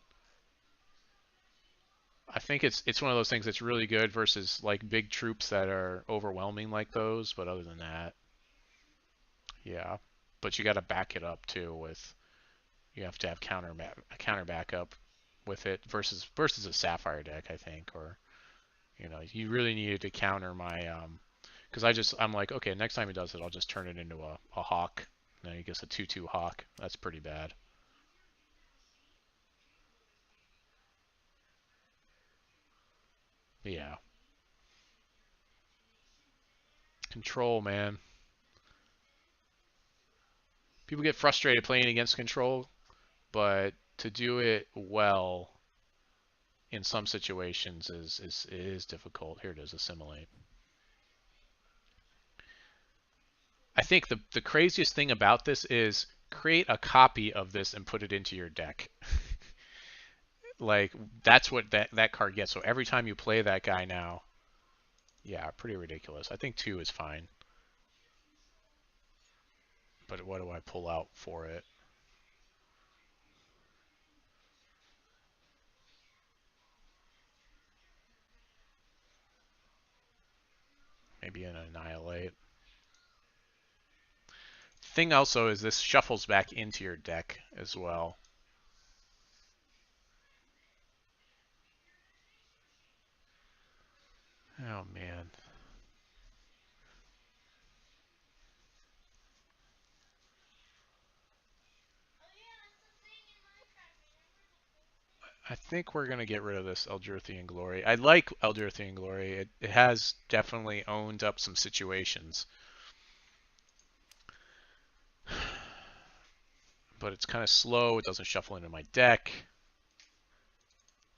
I think it's one of those things that's really good versus like big troops that are overwhelming like those, but other than that, yeah. But you got to back it up too with you have to have counter backup with it versus a Sapphire deck, I think, or you know, you really needed to counter my Because I'm like, okay, next time he does it, I'll just turn it into a hawk. And then he gets a 2/2 hawk. That's pretty bad. Yeah. Control, man. People get frustrated playing against control, but to do it well in some situations is difficult. Here it is, assimilate. I think the craziest thing about this is create a copy of this and put it into your deck. Like that's what that card gets. So every time you play that guy now, yeah, pretty ridiculous. I think 2 is fine. But what do I pull out for it? Maybe an annihilate. Thing also is this shuffles back into your deck as well. Oh man. I think we're going to get rid of this Eldrithian Glory. I like Eldrithian Glory. It has definitely owned up some situations. But it's kind of slow. It doesn't shuffle into my deck.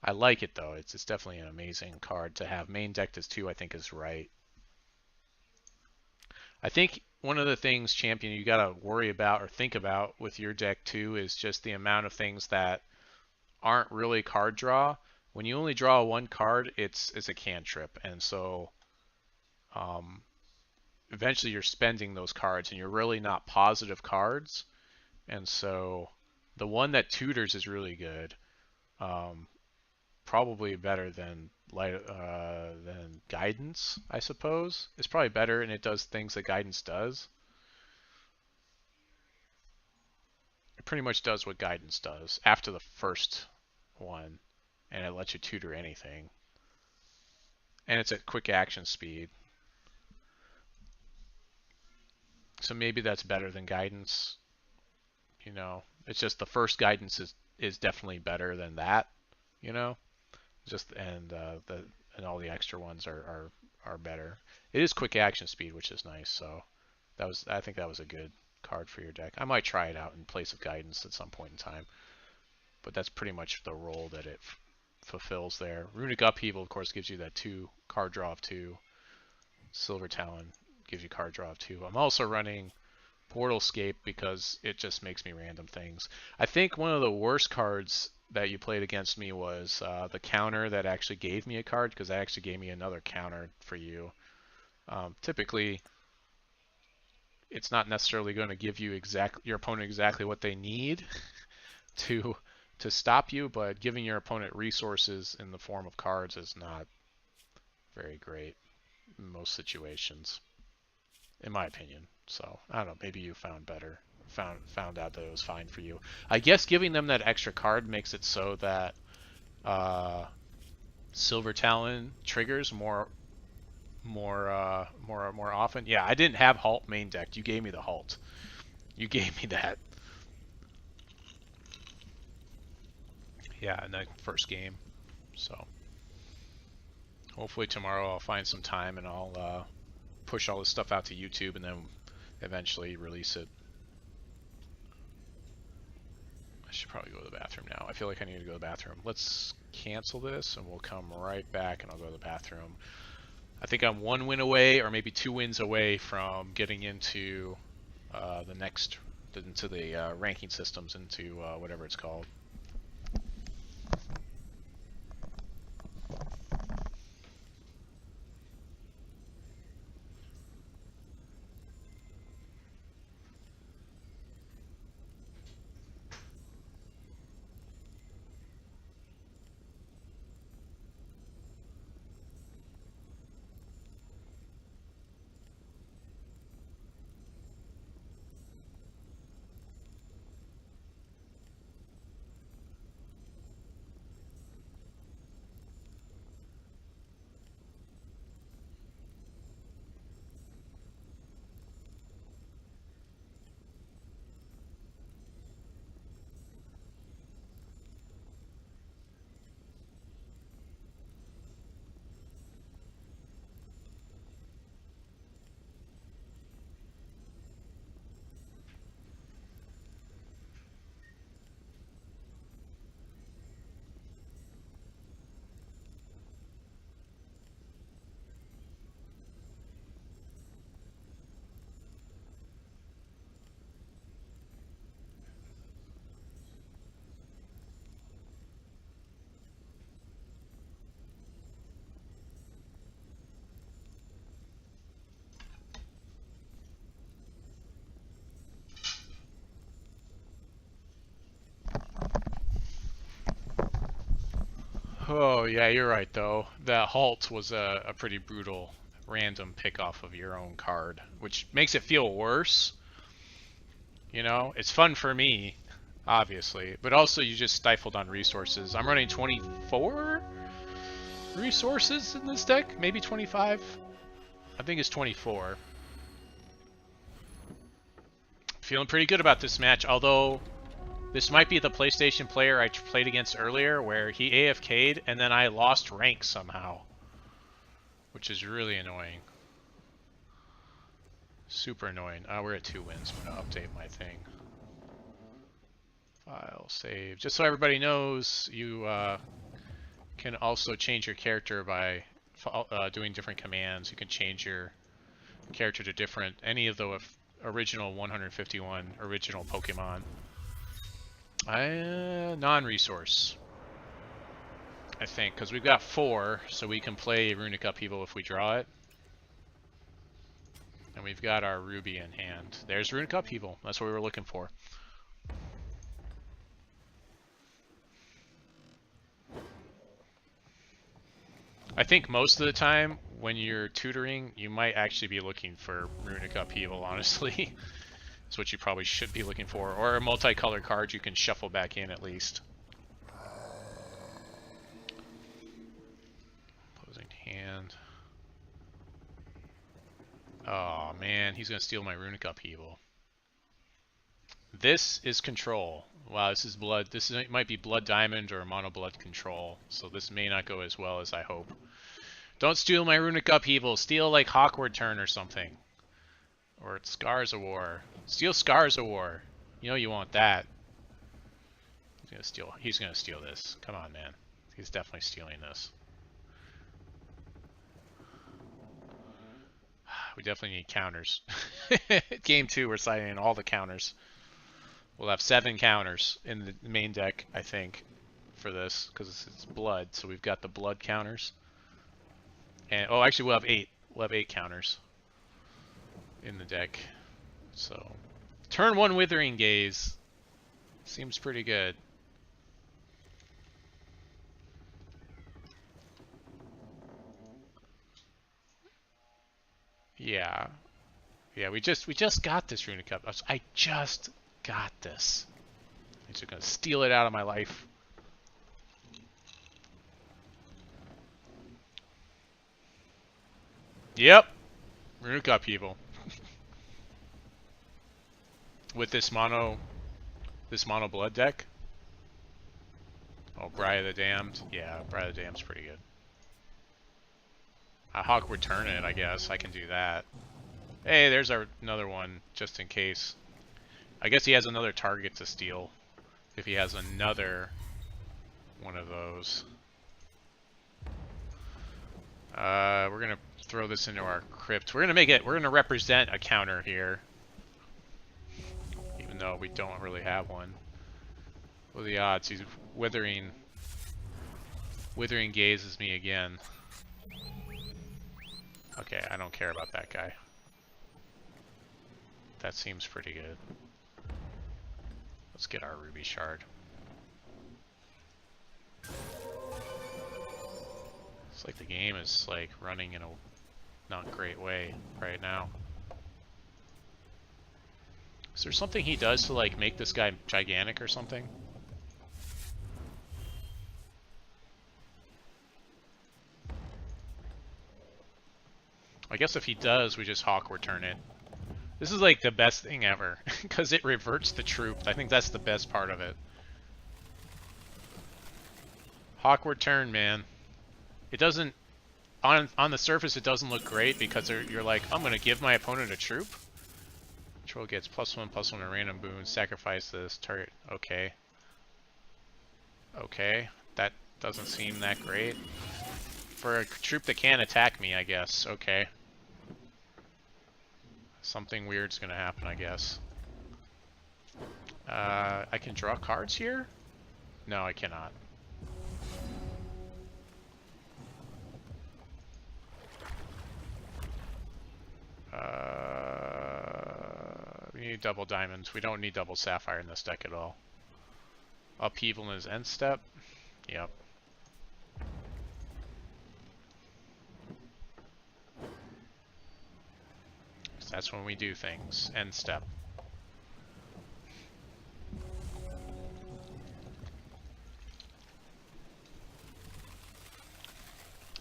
I like it, though. It's definitely an amazing card to have. Main decked as 2, I think, is right. I think one of the things, Champion, you got to worry about or think about with your deck, too, is just the amount of things that aren't really card draw. When you only draw one card, it's a cantrip. And so eventually you're spending those cards, and you're really not positive cards. And so the one that tutors is really good. Probably better than guidance, I suppose. It's probably better, and it does things that guidance does. It pretty much does what guidance does after the first one, and it lets you tutor anything. And it's at quick action speed. So maybe that's better than guidance. You know, it's just the first guidance is definitely better than that. You know, just and all the extra ones are better. It is quick action speed, which is nice. So I think that was a good card for your deck. I might try it out in place of guidance at some point in time, but that's pretty much the role that it fulfills there. Runic Upheaval, of course, gives you that 2 card draw of 2. Silver Talon gives you card draw of 2. I'm also running Portalscape because it just makes me random things. I think one of the worst cards that you played against me was the counter that actually gave me a card, because that actually gave me another counter for you. Typically, it's not necessarily going to give you your opponent exactly what they need to stop you, but giving your opponent resources in the form of cards is not very great in most situations, in my opinion. So I don't know. Maybe you found out that it was fine for you. I guess giving them that extra card makes it so that Silver Talon triggers more often. Yeah, I didn't have Halt main decked. You gave me the Halt. You gave me that. Yeah, in that first game. So hopefully tomorrow I'll find some time and I'll push all this stuff out to YouTube and then eventually release it. I should probably go to the bathroom now. I feel like I need to go to the bathroom. Let's cancel this and we'll come right back and I'll go to the bathroom. I think I'm 1 win away or maybe 2 wins away from getting into into the ranking systems, into whatever it's called. Oh, yeah, you're right, though. That halt was a pretty brutal random pick off of your own card, which makes it feel worse. You know, it's fun for me, obviously, but also you just stifled on resources. I'm running 24 resources in this deck, maybe 25. I think it's 24. Feeling pretty good about this match, although this might be the PlayStation player I played against earlier where he AFK'd and then I lost rank somehow, which is really annoying. Super annoying. We're at 2 wins. I'm gonna update my thing. File, save. Just so everybody knows, you can also change your character by doing different commands. You can change your character to different, any of the original 151 original Pokemon. Non-resource, I think, because we've got 4, so we can play Runic Upheaval if we draw it. And we've got our Ruby in hand. There's Runic Upheaval. That's what we were looking for. I think most of the time when you're tutoring, you might actually be looking for Runic Upheaval, honestly. That's what you probably should be looking for. Or a multicolored card you can shuffle back in at least. Opposing hand. Oh man, he's gonna steal my Runic Upheaval. This is control. Wow, this is blood. Might be blood diamond or mono blood control. So this may not go as well as I hope. Don't steal my Runic Upheaval. Steal like Hawkward Turn or something. Or it's Scars of War. Steal Scars of War. You know you want that. He's gonna steal this. Come on, man. He's definitely stealing this. We definitely need counters. Game 2, we're citing all the counters. We'll have 7 counters in the main deck, I think, for this, because it's blood. So we've got the blood counters. And oh, actually, we'll have 8. We'll have 8 counters in the deck. So, turn 1 Withering Gaze seems pretty good. Yeah, we just got this Runic Up. I just got this. I'm just gonna steal it out of my life. Yep, Runic Upheaval. With this mono blood deck. Oh, Briar the Damned. Yeah, Briar the Damned's pretty good. Hawk return it, I guess. I can do that. Hey, there's another one, just in case. I guess he has another target to steal. If he has another one of those. We're gonna throw this into our crypt. We're gonna represent a counter here. Even though we don't really have one. What are the odds? He's Withering Gazes me again. Okay, I don't care about that guy. That seems pretty good. Let's get our Ruby Shard. It's like the game is like running in a not great way right now. Is there something he does to like make this guy gigantic or something? I guess if he does, we just Hawkward Turn it. This is like the best thing ever, because it reverts the troop. I think that's the best part of it. Hawkward Turn, man. It doesn't, on the surface it doesn't look great because you're like, I'm going to give my opponent a troop? Control gets +1/+1 a random boon, sacrifice this, target, okay. Okay, that doesn't seem that great. For a troop that can't attack me, I guess, okay. Something weird's gonna happen, I guess. I can draw cards here? No, I cannot. We need double diamonds. We don't need double sapphire in this deck at all. Upheaval in his end step. Yep. That's when we do things. End step.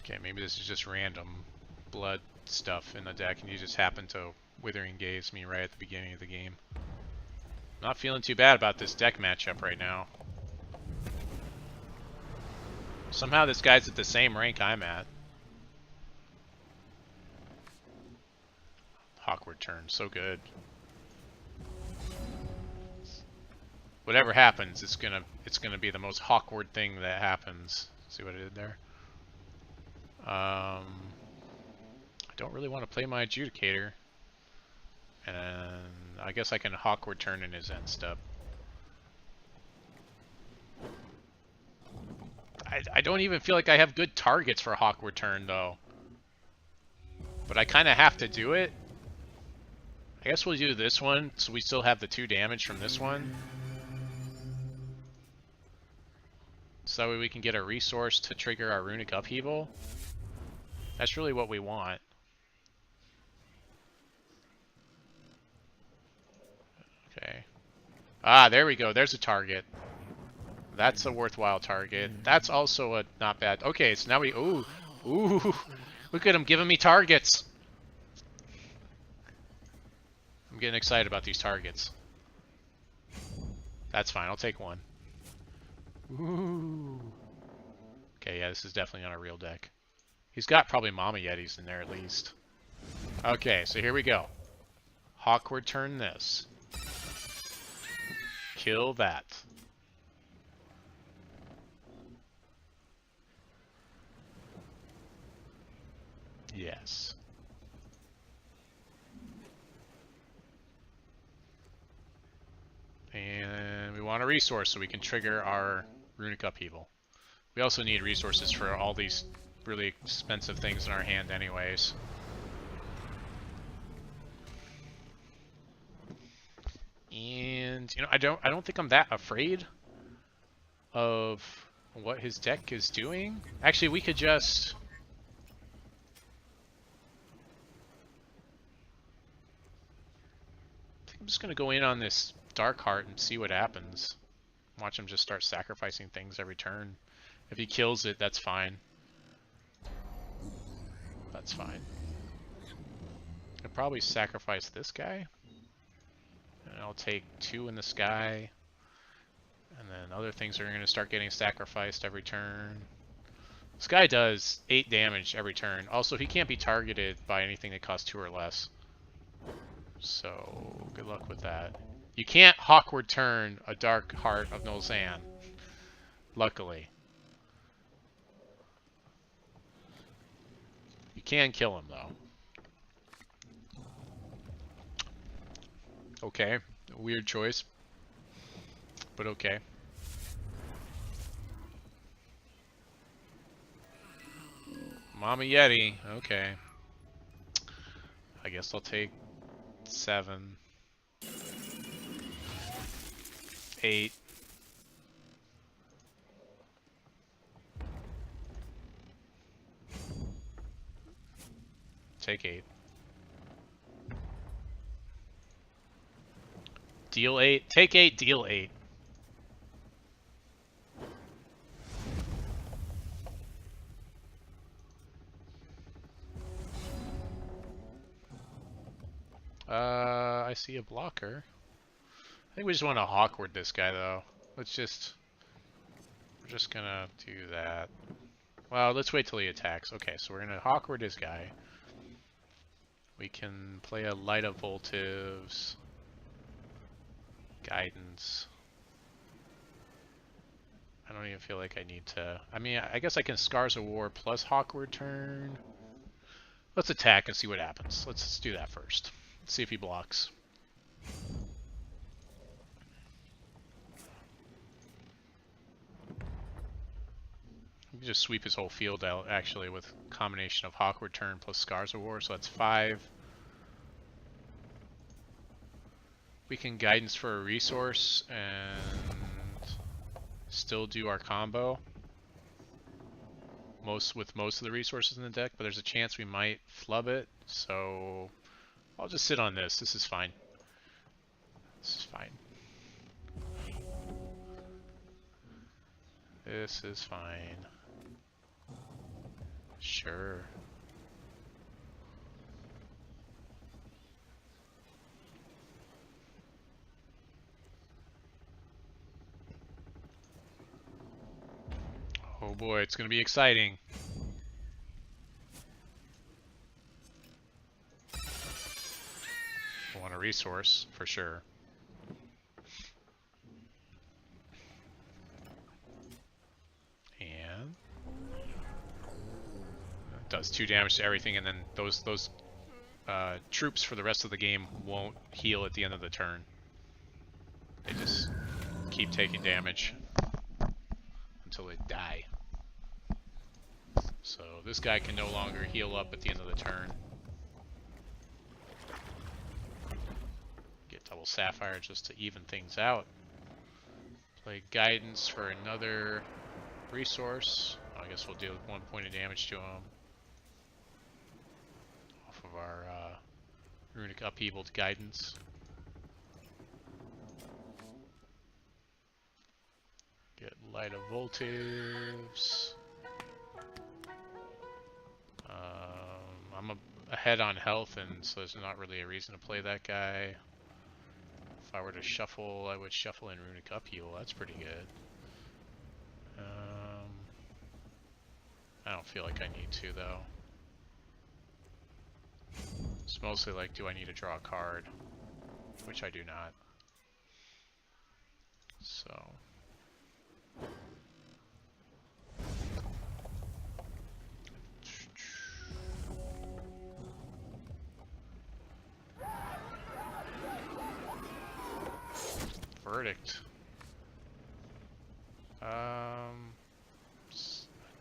Okay, maybe this is just random blood stuff in the deck and you just happen to Withering Gaze me right at the beginning of the game. Not feeling too bad about this deck matchup right now. Somehow this guy's at the same rank I'm at. Awkward turn, so good. Whatever happens, it's gonna be the most awkward thing that happens. See what I did there? I don't really want to play my Adjudicator. And I guess I can awkward turn in his end step. I don't even feel like I have good targets for awkward turn though. But I kind of have to do it. I guess we'll do this one, so we still have the 2 damage from this one. So that way we can get a resource to trigger our Runic Upheaval. That's really what we want. Okay. Ah, there we go. There's a target. That's a worthwhile target. That's also a not bad. Okay, so now we... Ooh. Ooh. Look at him giving me targets. I'm getting excited about these targets. That's fine. I'll take one. Ooh. Okay, yeah, this is definitely on a real deck. He's got probably Mama Yetis in there at least. Okay, so here we go. Awkward turn this. Kill that. Yes. And we want a resource so we can trigger our Runic Upheaval. We also need resources for all these really expensive things in our hand anyways. And you know, I don't think I'm that afraid of what his deck is doing. Actually, we could just I'm just gonna go in on this Dark Heart and see what happens. Watch him just start sacrificing things every turn. If he kills it, that's fine. That's fine. I'll probably sacrifice this guy. And I'll take 2 in the sky. And then other things are going to start getting sacrificed every turn. This guy does 8 damage every turn. Also, he can't be targeted by anything that costs 2 or less. So, good luck with that. You can't awkward turn a Dark Heart of Nolzan. Luckily. You can kill him, though. Okay. Weird choice. But okay. Mama Yeti. Okay. I guess I'll take 7. 8. Take 8. Deal 8. Take 8, deal 8. I see a blocker. I think we just want to awkward this guy though. We're just gonna do that. Well, let's wait till he attacks. Okay, so we're gonna awkward his guy. We can play a Light of Voltives. Guidance. I don't even feel like I need to... I mean, I guess I can Scars of War plus awkward turn. Let's attack and see what happens. Let's do that first. Let's see if he blocks. We can just sweep his whole field out, actually, with a combination of awkward turn plus Scars of War, so that's 5. We can Guidance for a resource and still do our combo. With most of the resources in the deck, but there's a chance we might flub it, so I'll just sit on this. This is fine. This is fine. This is fine. Sure. Oh boy, it's gonna be exciting. Want a resource, for sure. And it does 2 damage to everything, and then those troops for the rest of the game won't heal at the end of the turn. They just keep taking damage until they die. So this guy can no longer heal up at the end of the turn. Get double sapphire just to even things out. Play guidance for another resource. I guess we'll deal with 1 point of damage to him off of our runic upheavaled guidance. Get light of voltives. I'm ahead on health, and so there's not really a reason to play that guy. If I were to shuffle, I would shuffle in runic upheaval. That's pretty good. I don't feel like I need to, though. It's mostly like, do I need to draw a card? Which I do not. So. Verdict.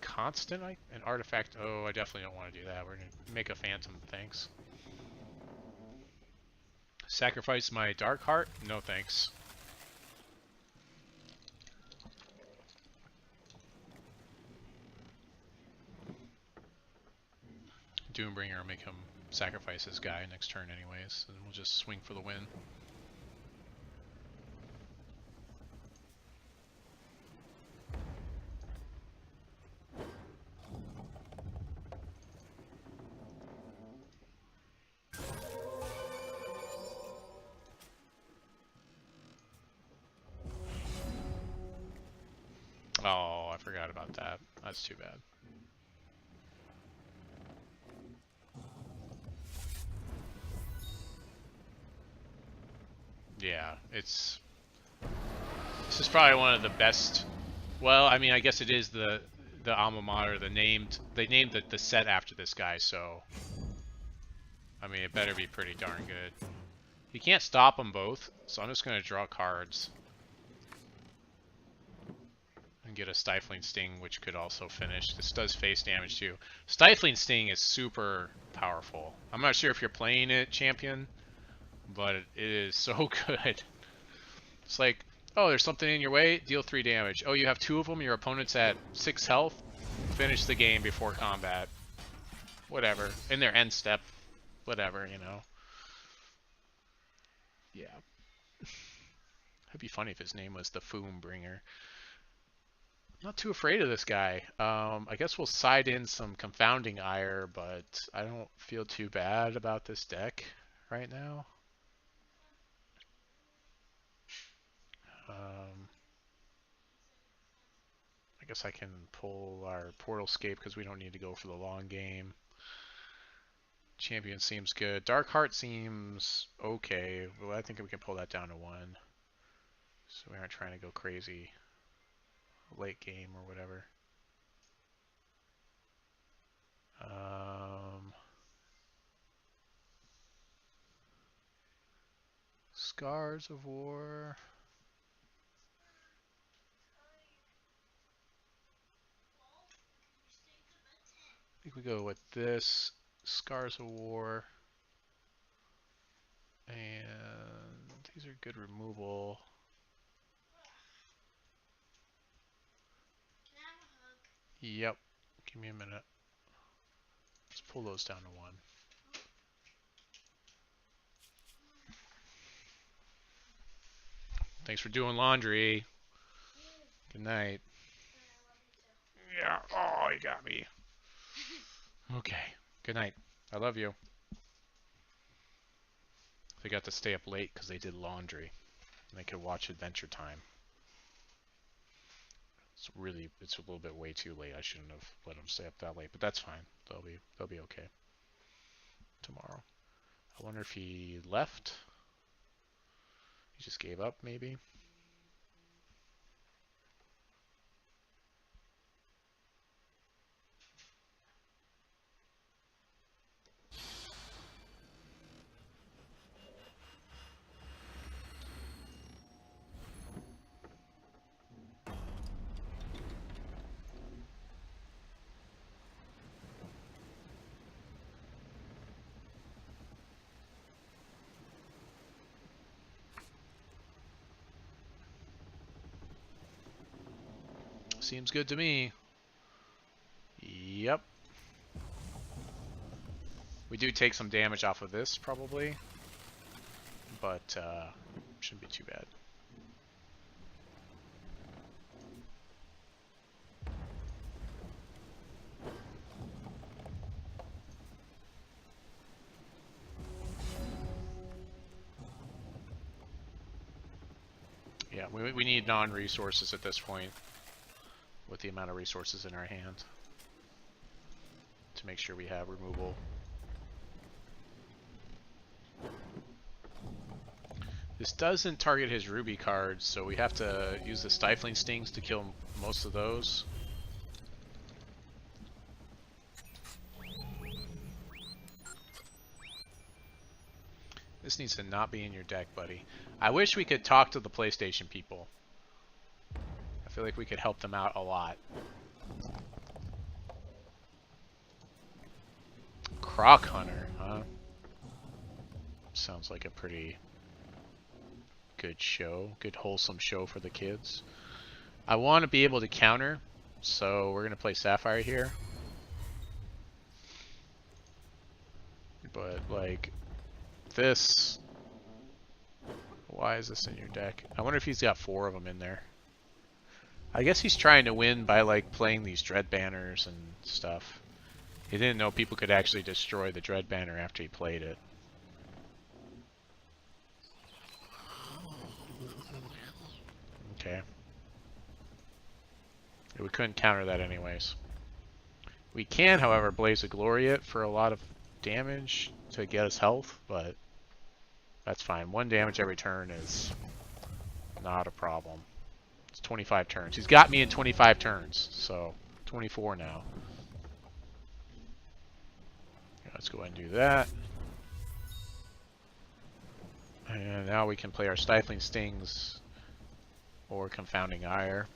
Constant, an artifact. Oh, I definitely don't want to do that. We're gonna make a phantom, thanks. Sacrifice my dark heart? No thanks. Doombringer will make him sacrifice his guy next turn anyways, and we'll just swing for the win. Oh, I forgot about that. That's too bad. Yeah, this is probably one of the best. Well, I mean, I guess it is the alma mater. They named the set after this guy, so I mean, it better be pretty darn good. You can't stop them both, so I'm just gonna draw cards and get a Stifling Sting, which could also finish. This does face damage too. Stifling Sting is super powerful. I'm not sure if you're playing it, champion, but it is so good. It's like, oh, there's something in your way, deal 3 damage. Oh, you have 2 of them, your opponent's at 6 health, finish the game before combat. Whatever. In their end step. Whatever, you know. Yeah. It'd be funny if his name was the Foombringer. Not too afraid of this guy. I guess we'll side in some Confounding Ire, but I don't feel too bad about this deck right now. I guess I can pull our Portalscape because we don't need to go for the long game. Champion seems good. Darkheart seems okay. Well, I think we can pull that down to 1. So we aren't trying to go crazy late game or whatever. Scars of War. I think we go with this. Scars of War. And these are good removal. Yep. Give me a minute. Let's pull those down to 1. Thanks for doing laundry. Good night. Yeah. Oh, you got me. Okay. Good night. I love you. They got to stay up late because they did laundry. And they could watch Adventure Time. It's a little bit way too late. I shouldn't have let them stay up that late, but that's fine. They'll be okay tomorrow. I wonder if he left. He just gave up, maybe. Seems good to me. Yep. We do take some damage off of this, probably. But, shouldn't be too bad. Yeah, we need non-resources at this point. With the amount of resources in our hand. To make sure we have removal. This doesn't target his ruby cards, so we have to use the stifling stings to kill most of those. This needs to not be in your deck, buddy. I wish we could talk to the PlayStation people. I feel like we could help them out a lot. Croc Hunter, huh? Sounds like a pretty good show. Good wholesome show for the kids. I want to be able to counter, so we're going to play Sapphire here. But, like, this... Why is this in your deck? I wonder if he's got 4 of them in there. I guess he's trying to win by, like, playing these Dread Banners and stuff. He didn't know people could actually destroy the Dread Banner after he played it. Okay. Yeah, we couldn't counter that anyways. We can, however, Blaze of Glory it for a lot of damage to get us health, but that's fine. 1 damage every turn is not a problem. It's 25 turns. He's got me in 25 turns, so 24 now. Let's go ahead and do that. And now we can play our Stifling Stings or Confounding Ire.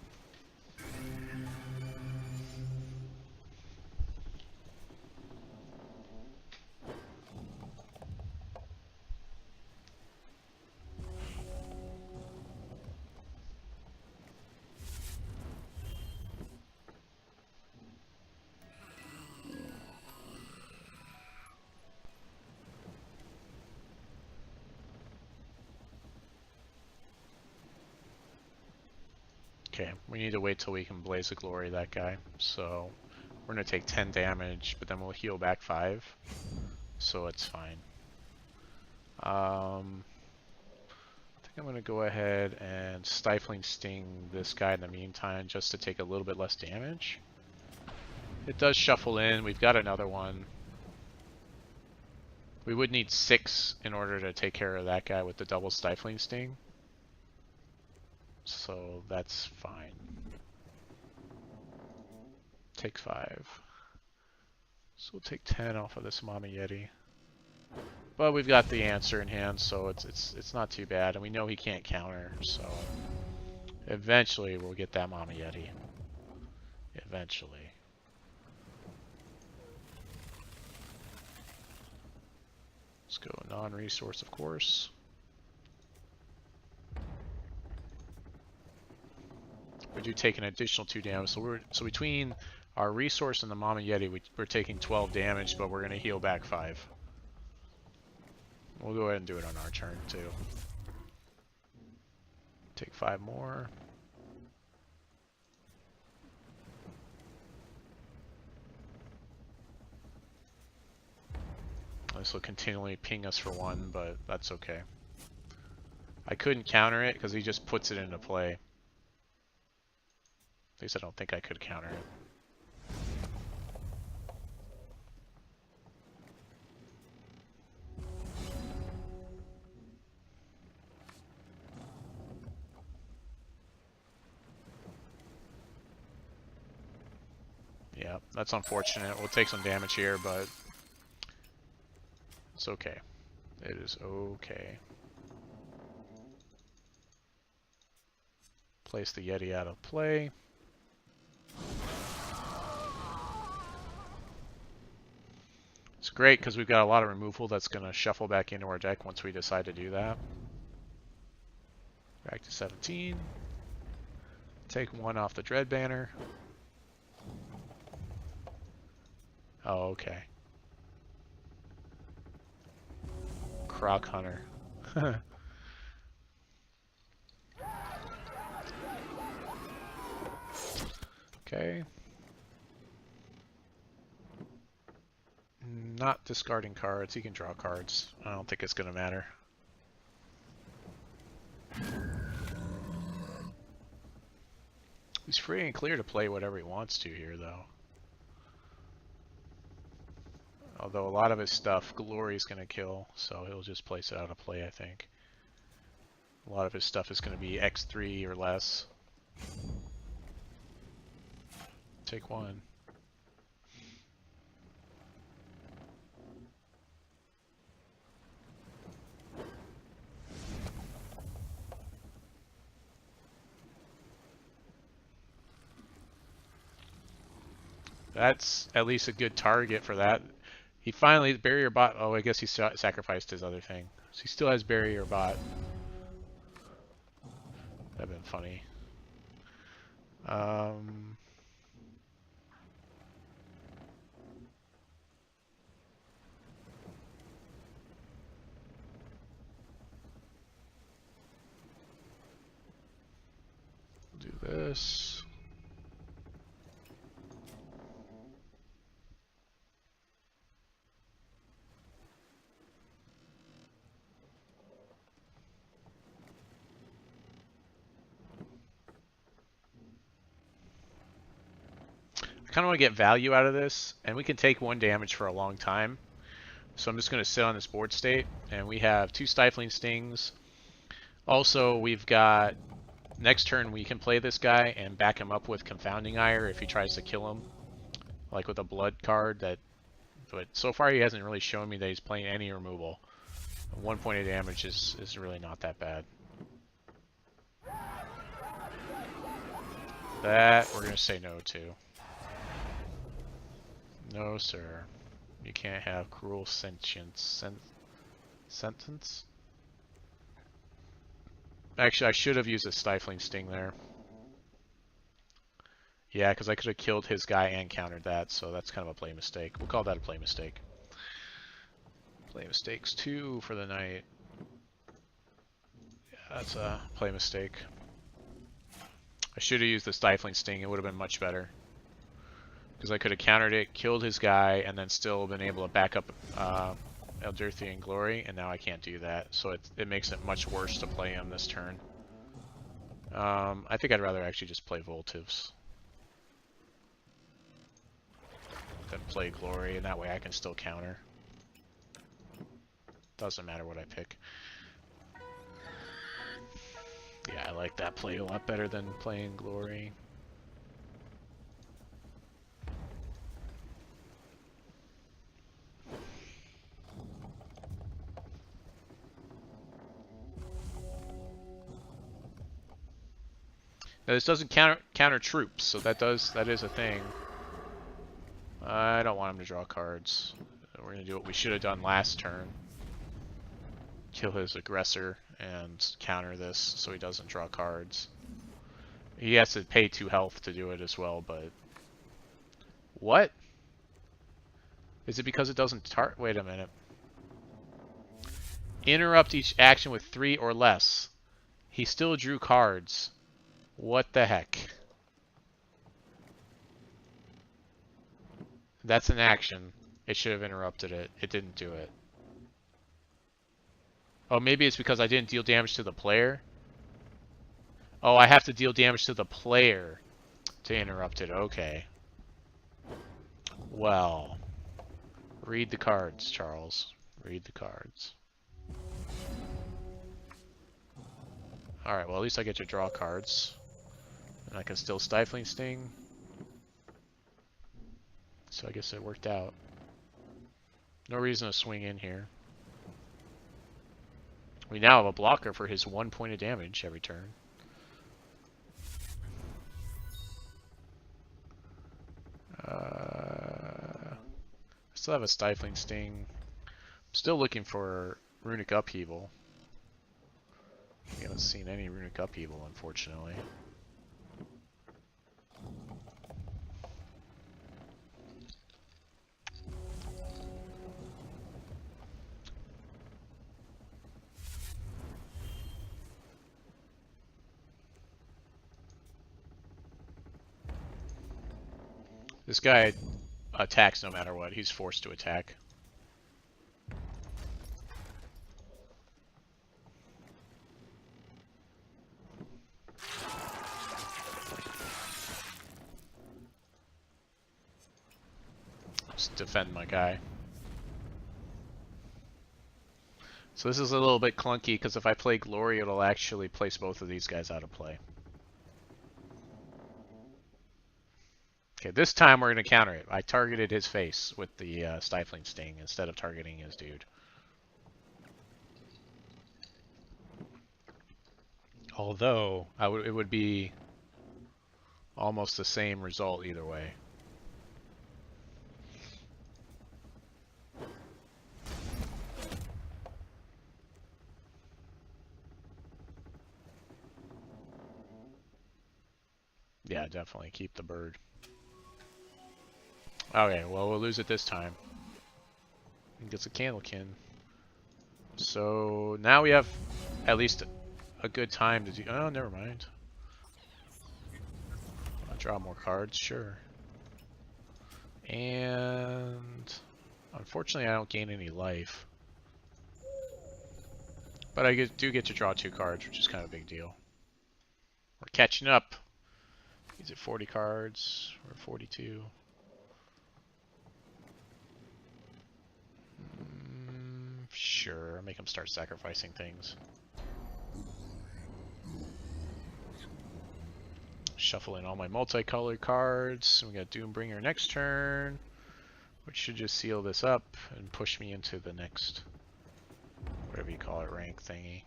Okay, we need to wait till we can Blaze of Glory that guy. So we're going to take 10 damage, but then we'll heal back 5. So it's fine. I think I'm going to go ahead and Stifling Sting this guy in the meantime just to take a little bit less damage. It does shuffle in. We've got another one. We would need 6 in order to take care of that guy with the double Stifling Sting. So that's fine. Take 5. So we'll take 10 off of this Mama Yeti. But we've got the answer in hand, so it's not too bad, and we know he can't counter, so eventually we'll get that Mama Yeti. Eventually. Let's go non-resource, of course. We do take an additional 2 damage, so between our resource and the Mama Yeti, we're taking 12 damage, but we're going to heal back 5. We'll go ahead and do it on our turn too. Take 5 more. This will continually ping us for 1, but that's okay. I couldn't counter it because he just puts it into play. At least I don't think I could counter it. Yeah, that's unfortunate. We'll take some damage here, but it's okay. It is okay. Place the Yeti out of play. It's great because we've got a lot of removal that's going to shuffle back into our deck once we decide to do that. Back to 17. Take 1 off the Dread Banner. Oh, okay. Croc Hunter. Okay. Not discarding cards. He can draw cards. I don't think it's going to matter. He's free and clear to play whatever he wants to here, though. Although a lot of his stuff, Glory's going to kill, so he'll just place it out of play, I think. A lot of his stuff is going to be X3 or less. Take 1. That's at least a good target for that. He finally, Barrier Bot, oh, I guess he sacrificed his other thing. So he still has Barrier Bot. That'd been funny. Do this. I kind of want to get value out of this, and we can take 1 damage for a long time. So I'm just going to sit on this board state, and we have 2 Stifling Stings. Also, we've got next turn we can play this guy and back him up with Confounding Ire if he tries to kill him, like with a blood card. But so far he hasn't really shown me that he's playing any removal. 1 point of damage is really not that bad. That we're going to say no to. No, sir. You can't have cruel sentience. Sentence? Actually, I should have used a Stifling Sting there. Yeah, because I could have killed his guy and countered that, so that's kind of a play mistake. We'll call that a play mistake. Play mistakes 2 for the night. Yeah, that's a play mistake. I should have used the Stifling Sting. It would have been much better. Because I could have countered it, killed his guy, and then still been able to back up Eldirthian Glory, and now I can't do that. So it makes it much worse to play him this turn. I think I'd rather actually just play Voltives than play Glory, and that way I can still counter. Doesn't matter what I pick. Yeah, I like that play a lot better than playing Glory. Now this doesn't counter troops, so that is a thing. I don't want him to draw cards. We're gonna do what we should have done last turn. Kill his aggressor and counter this so he doesn't draw cards. He has to pay 2 health to do it as well, but what? Is it because it doesn't wait a minute. Interrupt each action with 3 or less. He still drew cards. What the heck? That's an action. It should have interrupted it. It didn't do it. Oh, maybe it's because I didn't deal damage to the player? Oh, I have to deal damage to the player to interrupt it. Okay. Well, read the cards, Charles. Read the cards. Alright, well at least I get to draw cards. And I can still Stifling Sting. So I guess it worked out. No reason to swing in here. We now have a blocker for his 1 point of damage every turn. I still have a Stifling Sting. I'm still looking for Runic Upheaval. We haven't seen any Runic Upheaval, unfortunately. This guy attacks no matter what. He's forced to attack. Just defend my guy. So this is a little bit clunky because if I play Glory, it'll actually place both of these guys out of play. Okay, this time we're going to counter it. I targeted his face with the Stifling Sting instead of targeting his dude. Although, it would be almost the same result either way. Yeah, definitely keep the bird. Okay, well, we'll lose it this time. He gets a Candlekin. So now we have at least a good time to do. Oh, never mind. I'll draw more cards, sure. And unfortunately, I don't gain any life. But I do get to draw 2 cards, which is kind of a big deal. We're catching up. He's at 40 cards. We're at 42. Sure, make him start sacrificing things. Shuffle in all my multicolored cards. We got Doombringer next turn, which should just seal this up and push me into the next, whatever you call it, rank thingy.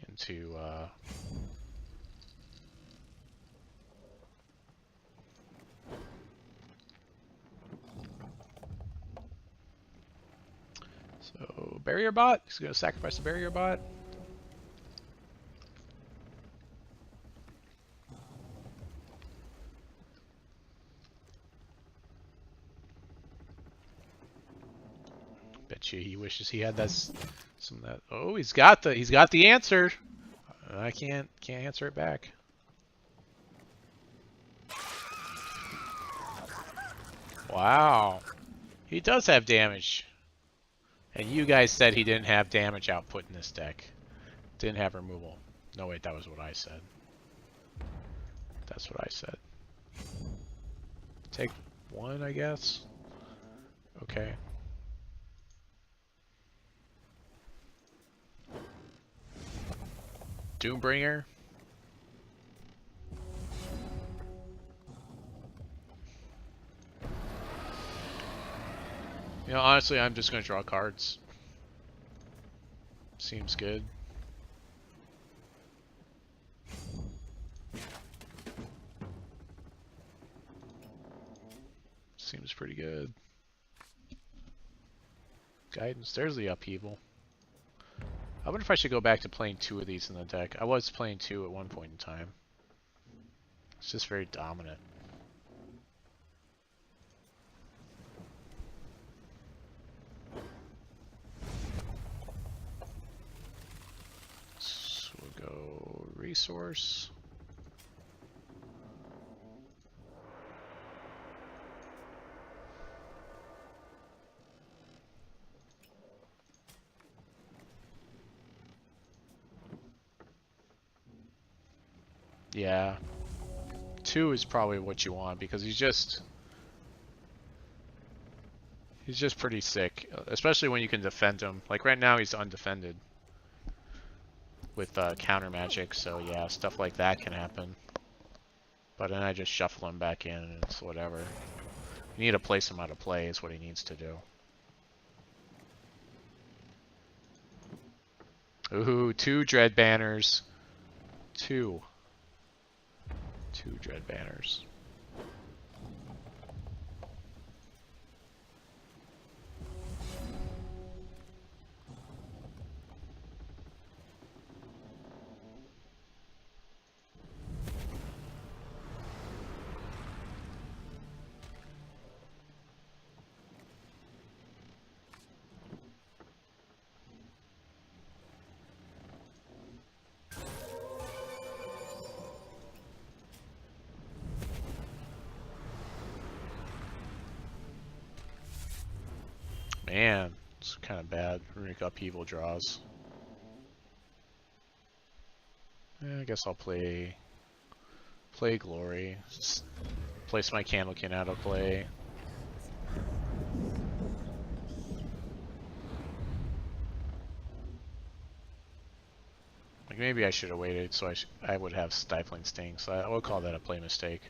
Into, so, Barrier Bot. He's going to sacrifice the Barrier Bot. Bet you he wishes he had that. Some of that. Oh, he's got the answer. I can't answer it back. Wow, he does have damage. And you guys said he didn't have damage output in this deck. Didn't have removal. No, wait, that was what I said. That's what I said. Take 1, I guess. Okay. Doombringer. You know, honestly, I'm just going to draw cards. Seems good. Seems pretty good. Guidance. There's the upheaval. I wonder if I should go back to playing 2 of these in the deck. I was playing 2 at one point in time. It's just very dominant. resource. Yeah. 2 is probably what you want because he's just pretty sick, especially when you can defend him. Like right now he's undefended with counter magic, so yeah, stuff like that can happen. But then I just shuffle him back in and it's whatever. You need to place him out of play is what he needs to do. Ooh, 2 dread banners. 2 dread banners. Man, it's kind of bad. Runic Upheaval draws. I guess I'll play Glory. Just place my Candlekin out of play. Like maybe I should have waited so I would have Stifling Sting, so I would call that a play mistake.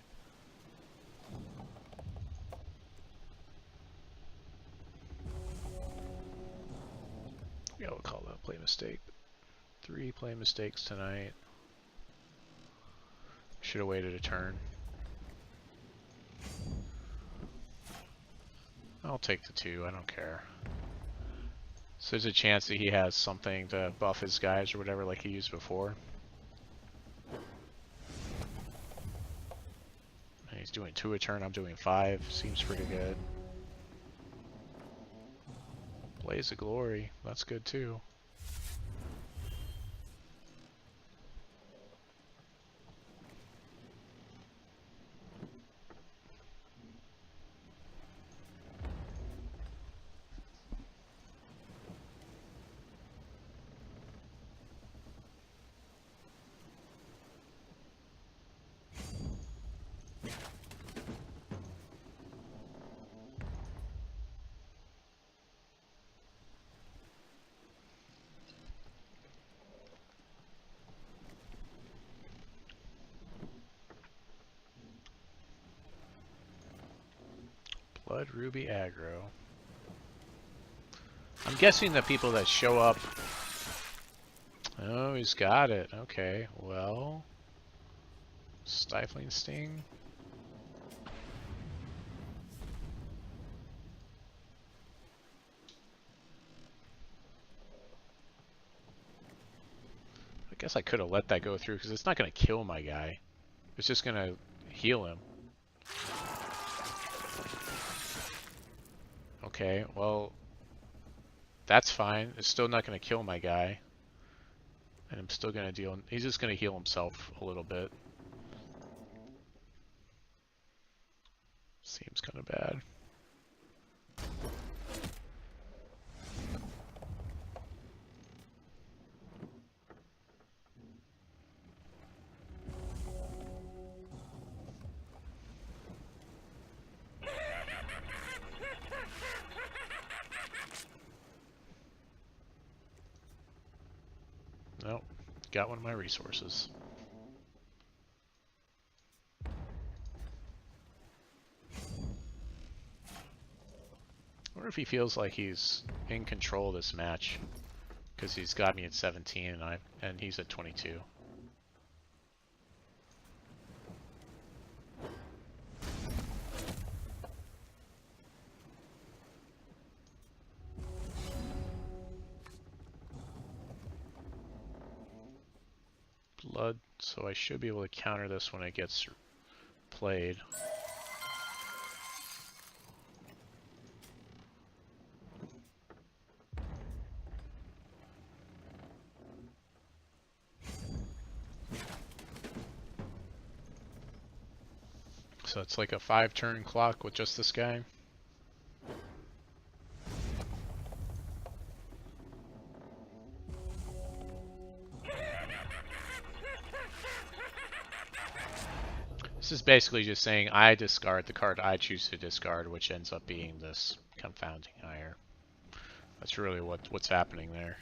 Yeah, we'll call that a play mistake. 3 play mistakes tonight. Should have waited a turn. I'll take the 2, I don't care. So there's a chance that he has something to buff his guys or whatever like he used before. And he's doing 2 a turn, I'm doing 5. Seems pretty good. Blaze of Glory, that's good too. Blood Ruby aggro. I'm guessing the people that show up... Oh, he's got it. Okay, well... Stifling Sting? I guess I could have let that go through because it's not going to kill my guy. It's just going to heal him. Okay, well... That's fine. It's still not going to kill my guy. And I'm still going to deal... He's just going to heal himself a little bit. Seems kind of bad. Nope. Got one of my resources. I wonder if he feels like he's in control of this match, because he's got me at 17 and he's at 22. Blood, so I should be able to counter this when it gets played. So it's like a 5-turn clock with just this guy. This is basically just saying I discard the card I choose to discard, which ends up being this confounding ire. That's really what's happening there.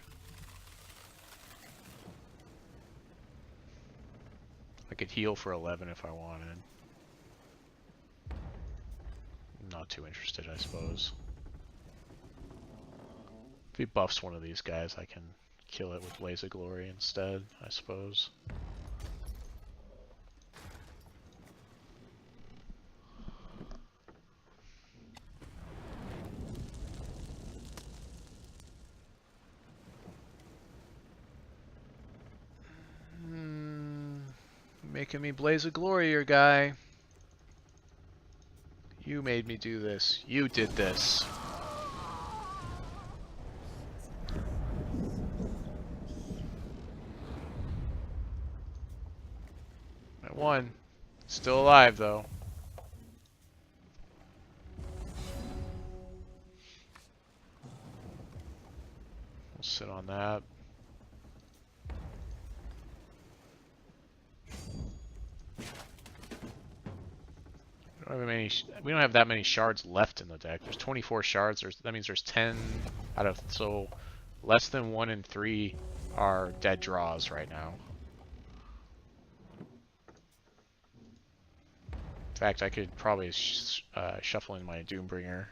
I could heal for 11 if I wanted. Not too interested, I suppose. If he buffs one of these guys, I can kill it with Blaze of Glory instead, I suppose. Making me Blaze of Glory, your guy. You made me do this. You did this. I won. Still alive, though. We'll sit on that. We don't have that many shards left in the deck. There's 24 shards. That means there's 10 out of... So less than 1 in 3 are dead draws right now. In fact, I could probably shuffle in my Doombringer.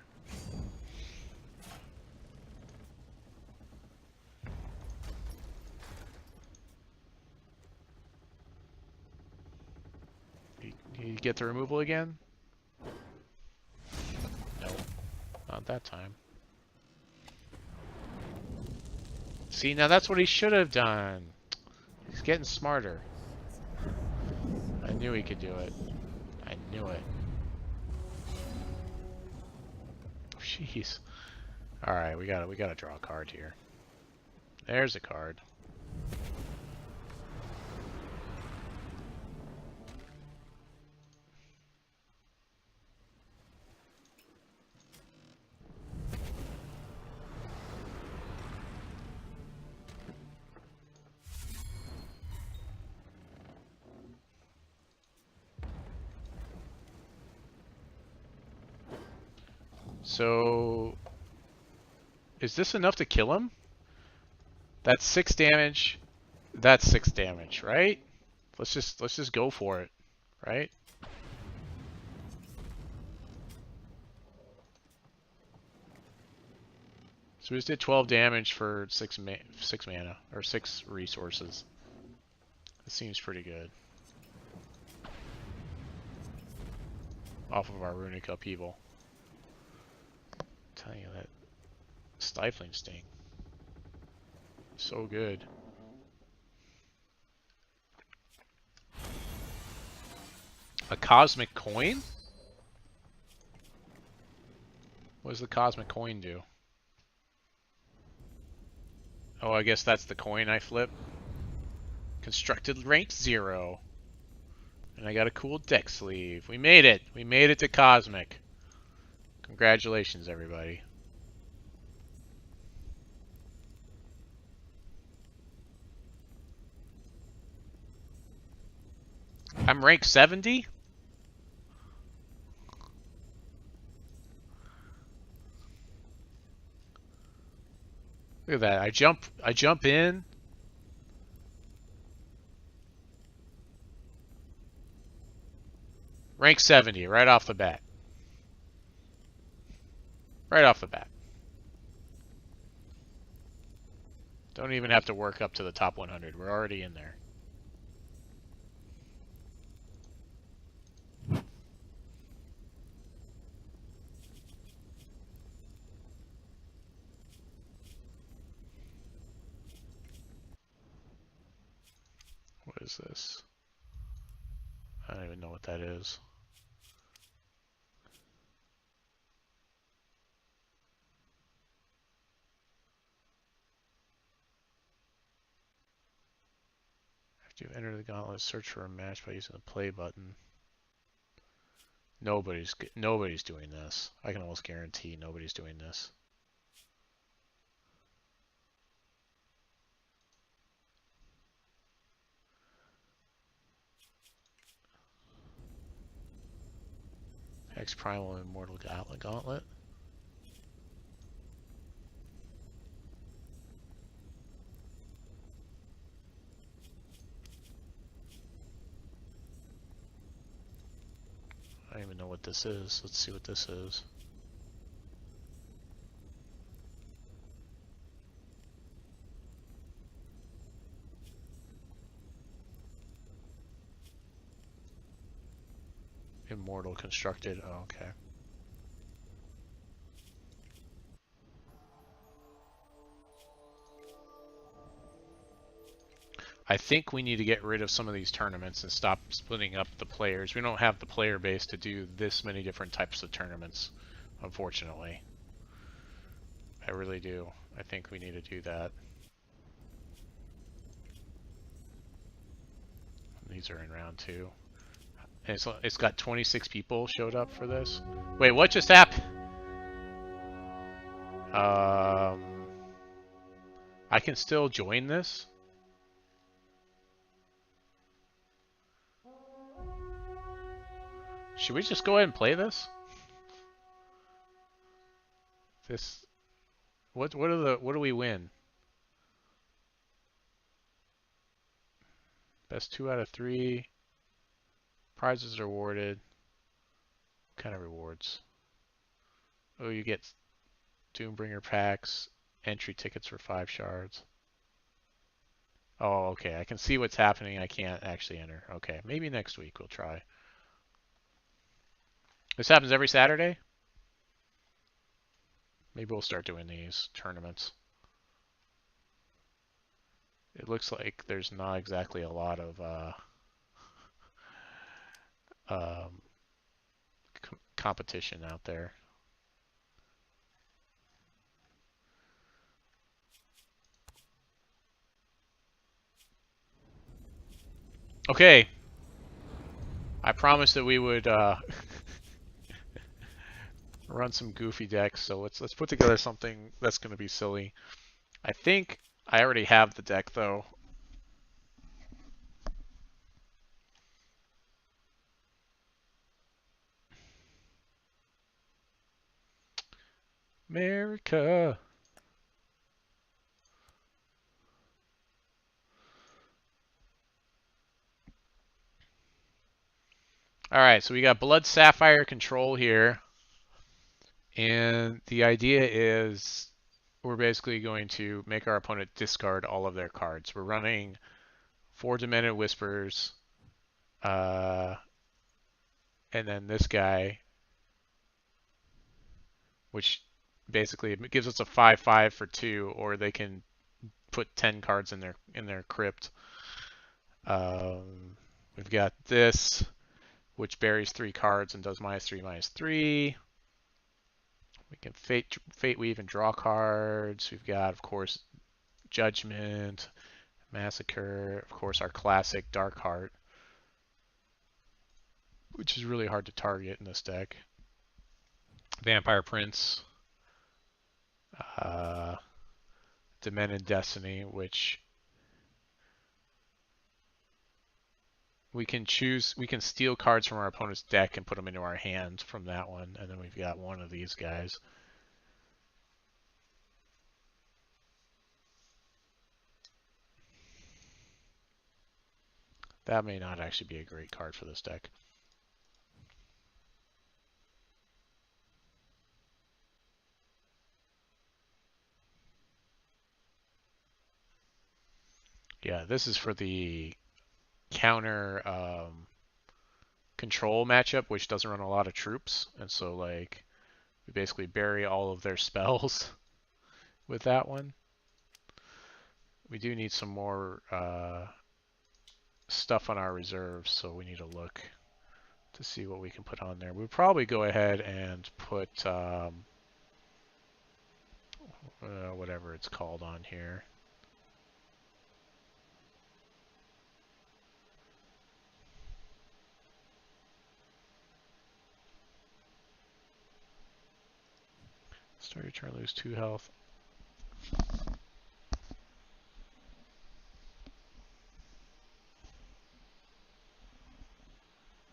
You get the removal again? No, not that time. See, now that's what he should have done. He's getting smarter. I knew he could do it. I knew it. Jeez. All right, we gotta draw a card here. There's a card. So, is this enough to kill him? That's 6 damage. That's 6 damage, right? Let's just go for it, right? So we just did 12 damage for 6 mana or 6 resources. This seems pretty good. Off of our runic upheaval. I'm telling you that stifling sting. So good. A cosmic coin? What does the cosmic coin do? Oh, I guess that's the coin I flip. Constructed rank 0. And I got a cool deck sleeve. We made it! We made it to Cosmic. Congratulations, everybody. I'm rank 70? Look at that. I jump in. Rank 70 right off the bat. Right off the bat. Don't even have to work up to the top 100. We're already in there. What is this? I don't even know what that is. After you enter the gauntlet, search for a match by using the play button. Nobody's doing this. I can almost guarantee nobody's doing this. Hex Primal Immortal Gauntlet. I don't even know what this is. Let's see what this is. Immortal Constructed. Oh, okay. I think we need to get rid of some of these tournaments and stop splitting up the players. We don't have the player base to do this many different types of tournaments, unfortunately. I really do. I think we need to do that. These are in round 2. And it's got 26 people showed up for this. Wait, what just happened? I can still join this? Should we just go ahead and play this? What do we win? Best 2 out of 3. Prizes are awarded. What kind of rewards? Oh, you get Doombringer packs, entry tickets for 5 shards. Oh, okay. I can see what's happening. I can't actually enter. Okay, maybe next week we'll try. This happens every Saturday? Maybe we'll start doing these tournaments. It looks like there's not exactly a lot of competition out there. Okay. I promised that we would run some goofy decks, so let's put together something that's going to be silly. I think I already have the deck though. America. Alright, so we got Blood Sapphire Control here. And the idea is we're basically going to make our opponent discard all of their cards. We're running 4 Demented Whispers, and then this guy, which basically gives us a 5/5 for 2, or they can put 10 cards in their crypt. We've got this, which buries 3 cards and does -3/-3. We can fate weave and draw cards. We've got, of course, Judgment, Massacre, of course, our classic Dark Heart, which is really hard to target in this deck. Vampire Prince, Demented Destiny, which we can steal cards from our opponent's deck and put them into our hand from that one, and then we've got one of these guys. That may not actually be a great card for this deck. Yeah, this is for the counter control matchup, which doesn't run a lot of troops, and so like we basically bury all of their spells with that one. We do need some more stuff on our reserves, so we need to look to see what we can put on there. We'll probably go ahead and put whatever it's called on here. Start your turn, lose 2 health.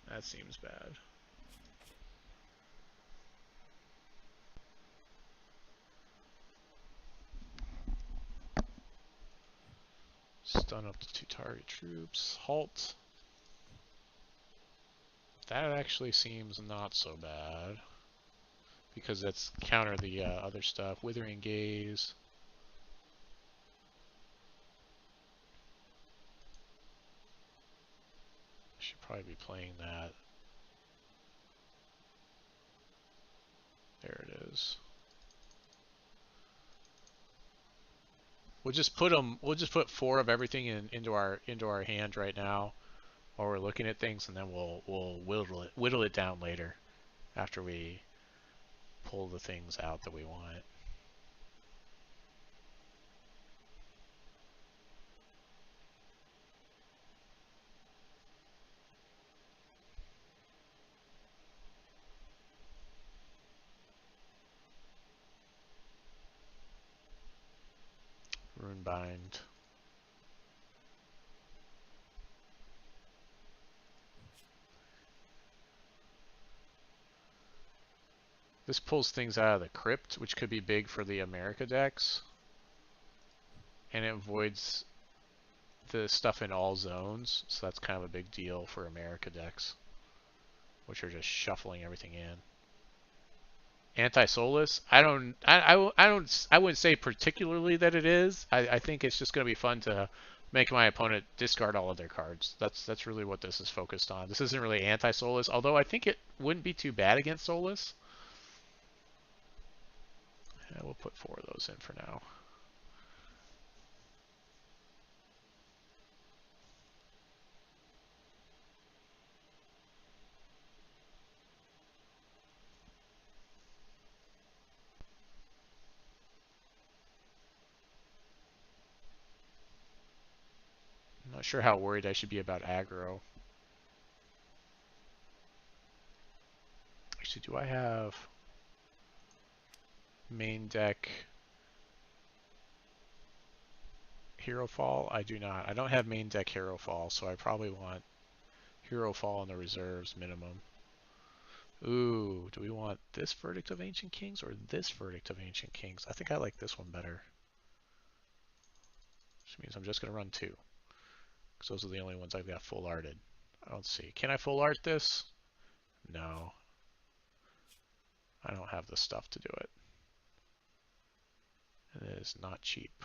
That seems bad. Stun up to 2 target troops. Halt. That actually seems not so bad. Because that's counter the other stuff. Withering Gaze. Should probably be playing that. There it is. We'll just put them. We'll just put 4 of everything into our hand right now, while we're looking at things, and then we'll whittle it down later, after we pull the things out that we want. Runebind. This pulls things out of the crypt, which could be big for the America decks. And it avoids the stuff in all zones, so that's kind of a big deal for America decks, which are just shuffling everything in. Anti-Soulless, I wouldn't say particularly that it is. I think it's just going to be fun to make my opponent discard all of their cards. That's really what this is focused on. This isn't really anti-Soulless, although I think it wouldn't be too bad against Soulless. Yeah, we'll put 4 of those in for now. I'm not sure how worried I should be about aggro. Actually, do I have main deck Hero Fall? I do not. I don't have main deck Hero Fall, so I probably want Hero Fall in the reserves minimum. Ooh, do we want this Verdict of Ancient Kings or this Verdict of Ancient Kings? I think I like this one better. Which means I'm just going to run 2. Because those are the only ones I've got full arted. Let's see. Can I full art this? No. I don't have the stuff to do it. And it is not cheap.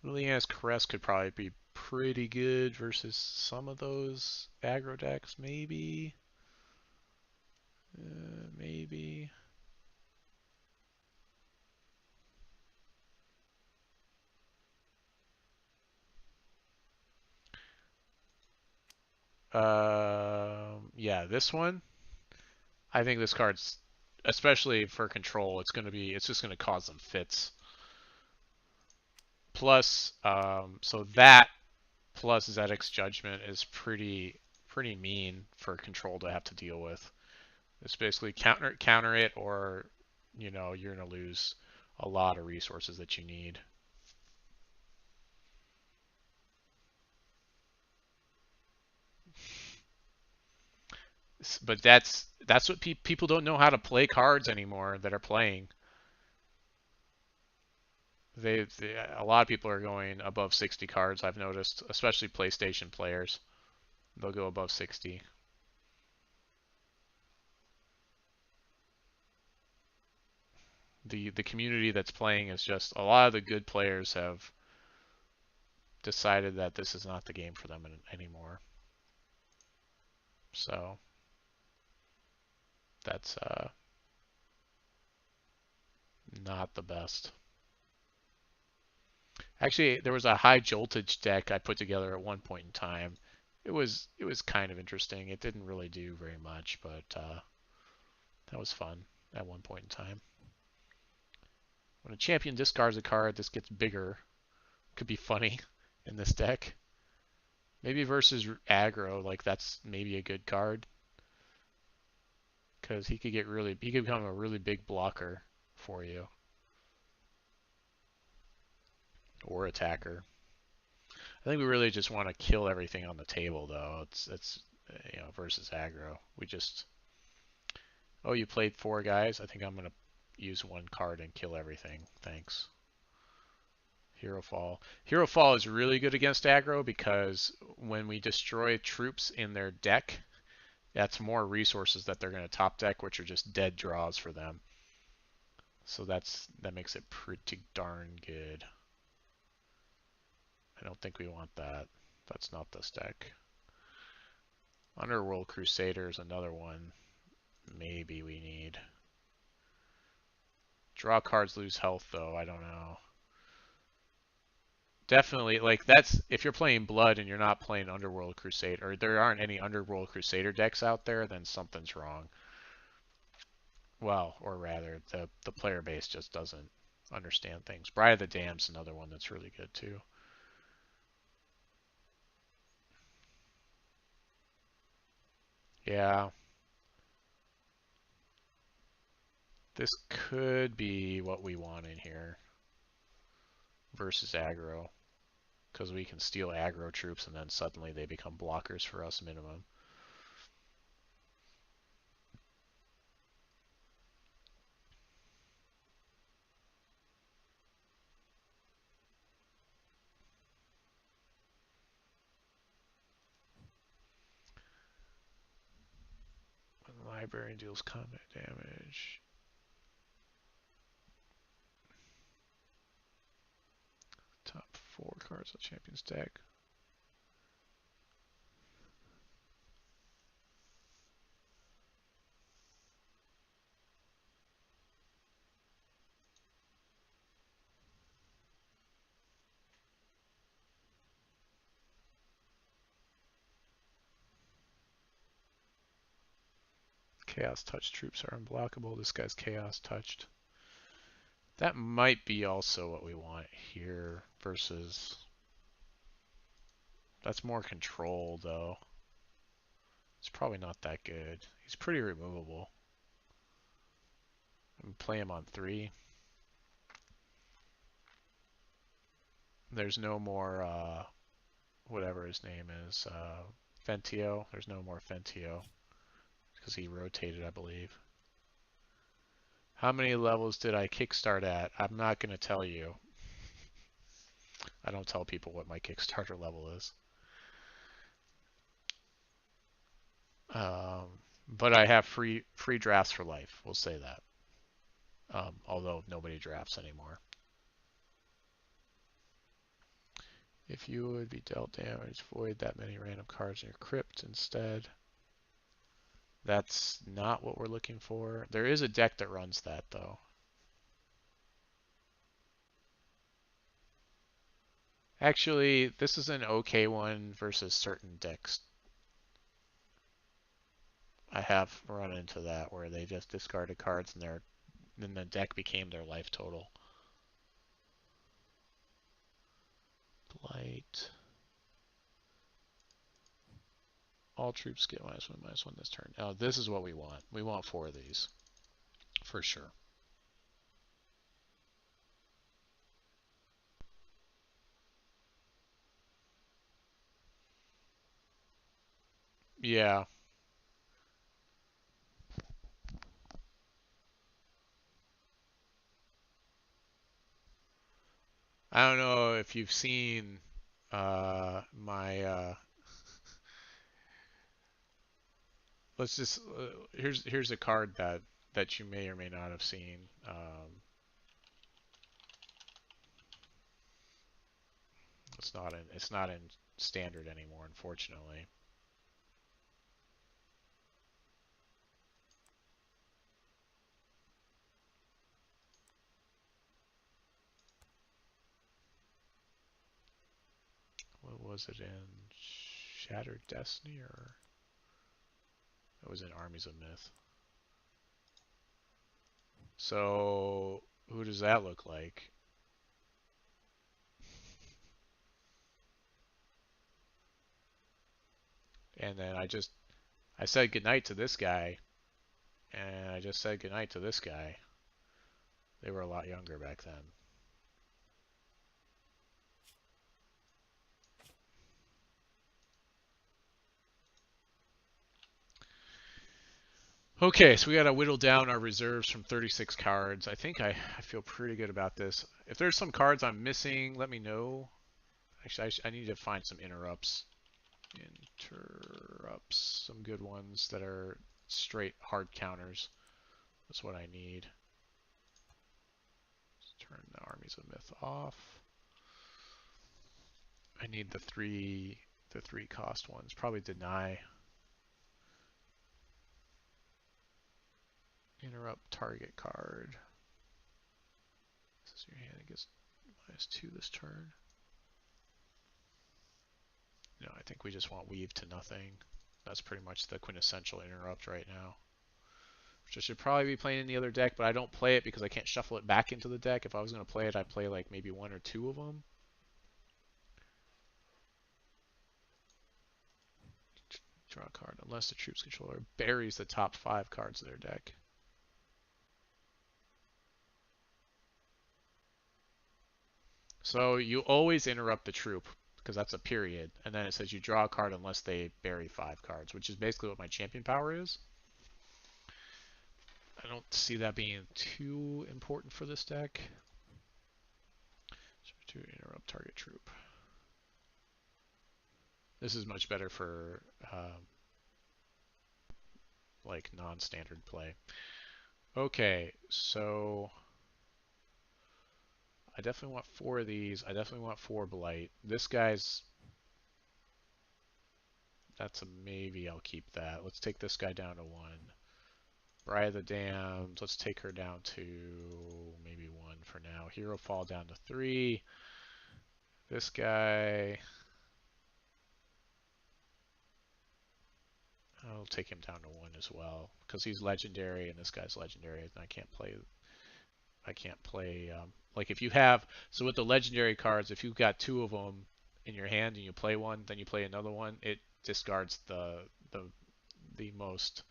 Liliana's Caress could probably be pretty good versus some of those aggro decks, maybe. Maybe. Yeah, this one. I think this card's, especially for control, it's just gonna cause them fits. Plus, so that plus Zedek's Judgment is pretty mean for control to have to deal with. It's basically counter it, or you're gonna lose a lot of resources that you need. But that's what people don't know how to play cards anymore that are playing. A lot of people are going above 60 cards, I've noticed, especially PlayStation players. They'll go above 60. The community that's playing is just, a lot of the good players have decided that this is not the game for them anymore. So that's not the best. Actually, there was a high joltage deck I put together at one point in time. It was kind of interesting. It didn't really do very much, but that was fun at one point in time. When a champion discards a card, this gets bigger. Could be funny in this deck. Maybe versus aggro, like that's maybe a good card. because he could become a really big blocker for you or attacker. I think we really just want to kill everything on the table, though. It's versus aggro. We just, oh, you played 4 guys. I think I'm gonna use 1 card and kill everything. Thanks. Hero Fall. Hero Fall is really good against aggro because when we destroy troops in their deck, that's more resources that they're going to top deck, which are just dead draws for them. So that makes it pretty darn good. I don't think we want that. That's not this deck. Underworld Crusader is another one maybe we need. Draw cards, lose health, though. I don't know. Definitely, like, that's if you're playing Blood and you're not playing Underworld Crusader, or there aren't any Underworld Crusader decks out there, then something's wrong. Well, or rather, the player base just doesn't understand things. Bride of the Damned's another one that's really good too. Yeah. This could be what we want in here versus aggro, because we can steal aggro troops and then suddenly they become blockers for us minimum. When the librarian deals combat damage. Top 4 cards of champion's deck. Chaos touch troops are unblockable. This guy's chaos touched. That might be also what we want here versus... That's more control, though. It's probably not that good. He's pretty removable. I'm play him on 3. There's no more, whatever his name is, Fentio. There's no more Fentio because he rotated, I believe. How many levels did I kickstart at? I'm not going to tell you. I don't tell people what my Kickstarter level is. But I have free drafts for life. We'll say that. Although nobody drafts anymore. If you would be dealt damage, void that many random cards in your crypt instead. That's not what we're looking for. There is a deck that runs that, though. Actually, this is an okay one versus certain decks. I have run into that where they just discarded cards and then the deck became their life total. Blight. All troops get -1/-1 this turn. Oh, this is what we want. We want 4 of these. For sure. Yeah. I don't know if you've seen my let's just here's a card that you may or may not have seen. It's not in standard anymore, unfortunately. What was it in Shattered Destiny, or it was in Armies of Myth? So who does that look like? And then I said goodnight to this guy, And I just said goodnight to this guy. They were a lot younger back then. Okay, so we got to whittle down our reserves from 36 cards. I think I feel pretty good about this. If there's some cards I'm missing, let me know. Actually, I need to find some interrupts. Interrupts, some good ones that are straight hard counters. That's what I need. Let's turn the Armies of Myth off. I need the three cost ones. Probably deny. Interrupt target card. This is your hand. It gets -2 this turn. No, I think we just want weave to nothing. That's pretty much the quintessential interrupt right now. Which I should probably be playing in the other deck, but I don't play it because I can't shuffle it back into the deck. If I was going to play it, I'd play like maybe 1 or 2 of them. Draw a card unless the troops controller buries the top 5 cards of their deck. So you always interrupt the troop because that's a period, and then it says you draw a card unless they bury 5 cards, which is basically what my champion power is. I don't see that being too important for this deck. So to interrupt target troop. This is much better for like non-standard play. Okay, so I definitely want 4 of these. I definitely want 4 blight. This guy's, that's a maybe. I'll keep that. Let's take this guy down to 1. Bride of the Damned, let's take her down to maybe 1 for now. Hero Fall down to 3. This guy, I'll take him down to 1 as well because he's legendary and this guy's legendary, and I can't play like if you have, so with the legendary cards, if you've got 2 of them in your hand and you play one, then you play another one, it discards the most.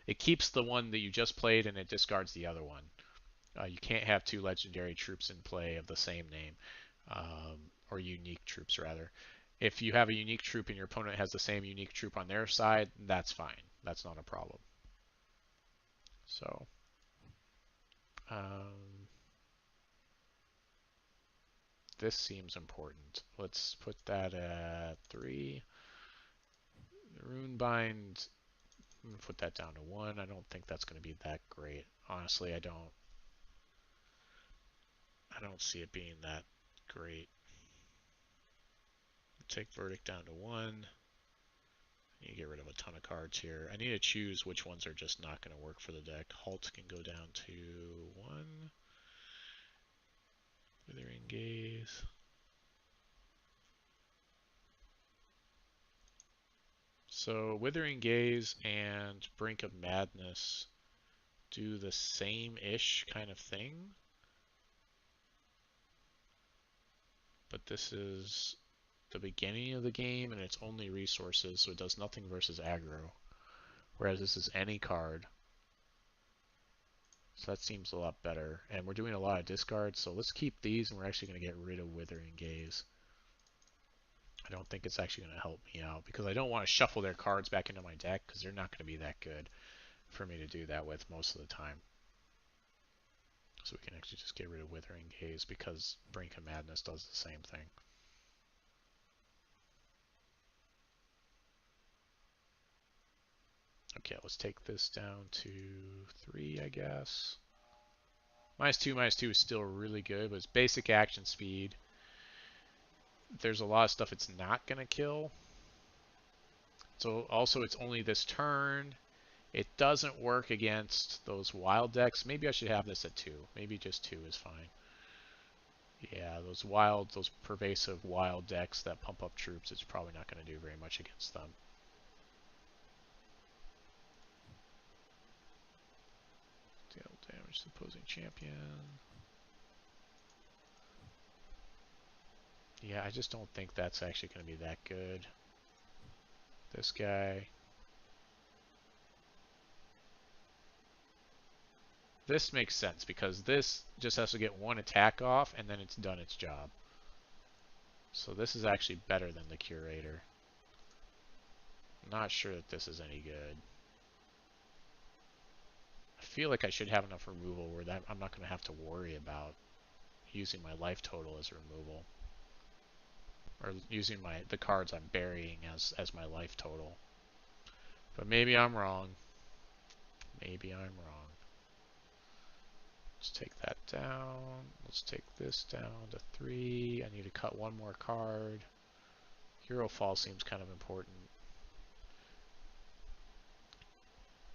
It keeps the one that you just played and it discards the other one. You can't have 2 legendary troops in play of the same name, or unique troops rather. If you have a unique troop and your opponent has the same unique troop on their side, that's fine. That's not a problem. So, this seems important. Let's put that at 3. The Runebind, I'm going to put that down to 1. I don't think that's going to be that great. Honestly, I don't see it being that great. Take Verdict down to 1. I need to get rid of a ton of cards here. I need to choose which ones are just not going to work for the deck. Halt can go down to 1. Withering Gaze. So Withering Gaze and Brink of Madness do the same-ish kind of thing. But this is the beginning of the game and it's only resources, so it does nothing versus aggro. Whereas this is any card. So that seems a lot better. And we're doing a lot of discards, so let's keep these and we're actually going to get rid of Withering Gaze. I don't think it's actually going to help me out because I don't want to shuffle their cards back into my deck because they're not going to be that good for me to do that with most of the time. So we can actually just get rid of Withering Gaze because Brink of Madness does the same thing. Okay, let's take this down to 3, I guess. -2 is still really good, but it's basic action speed. There's a lot of stuff it's not going to kill. So also it's only this turn. It doesn't work against those wild decks. Maybe I should have this at 2. Maybe just 2 is fine. Yeah, those pervasive wild decks that pump up troops, it's probably not going to do very much against them. Deal damage to the opposing champion. Yeah, I just don't think that's actually going to be that good. This guy. This makes sense because this just has to get one attack off and then it's done its job. So this is actually better than the Curator. I'm not sure that this is any good. I feel like I should have enough removal where that I'm not going to have to worry about using my life total as removal. Or using the cards I'm burying as my life total. But maybe I'm wrong. Maybe I'm wrong. Let's take that down. Let's take this down to 3. I need to cut one more card. Hero Fall seems kind of important.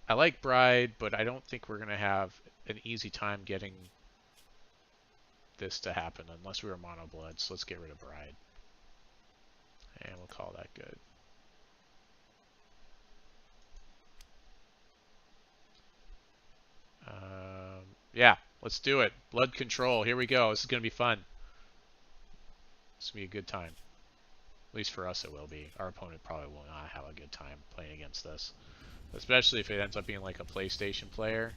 I like Bride, but I don't think we're going to have an easy time getting this to happen unless we were Mono Blood. So let's get rid of Bride. And we'll call that good. Yeah, let's do it. Blood Control. Here we go. This is going to be fun. This will be a good time. At least for us it will be. Our opponent probably will not have a good time playing against this. Especially if it ends up being like a PlayStation player.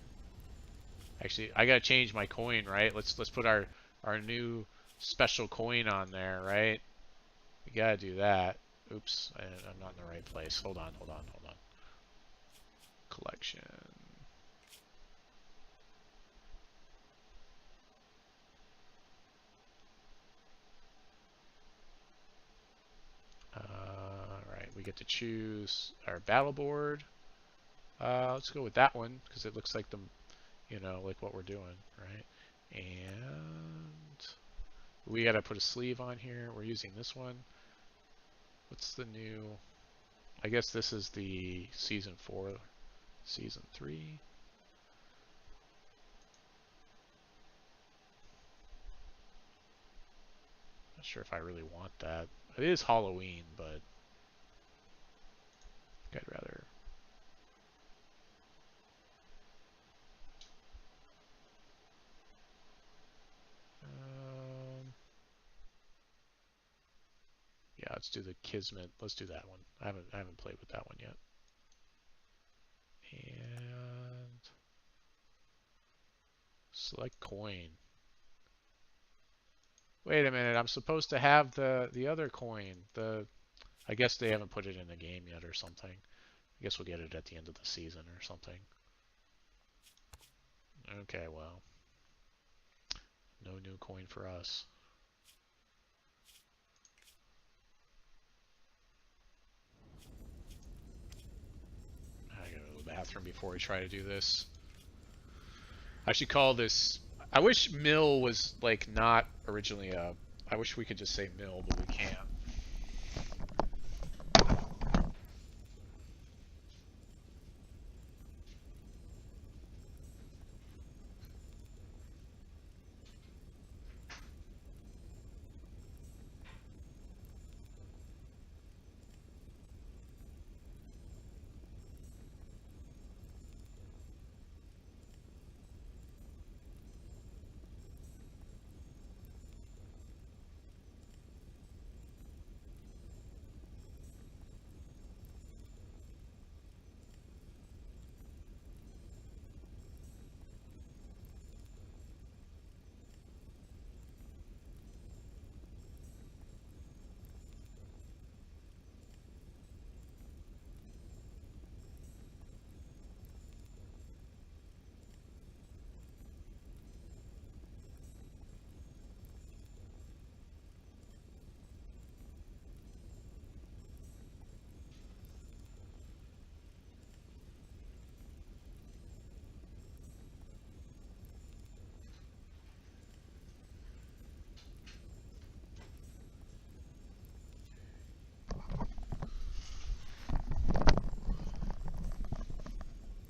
Actually, I gotta change my coin, right? Let's put our new special coin on there, right? We gotta do that. Oops, I'm not in the right place. Hold on. Collection. Alright, we get to choose our battle board. Let's go with that one because it looks like like what we're doing, right? And we gotta put a sleeve on here. We're using this one. What's the new? I guess this is the season 4, season 3. Not sure if I really want that. It is Halloween, but I'd rather. Yeah, let's do the Kismet. Let's do that one. I haven't played with that one yet. And select coin. Wait a minute, I'm supposed to have the other coin. I guess they haven't put it in the game yet or something. I guess we'll get it at the end of the season or something. Okay, well. No new coin for us. I gotta go to the bathroom before we try to do this. I should call this... I wish mill was like not originally a... I wish we could just say mill, but we can't.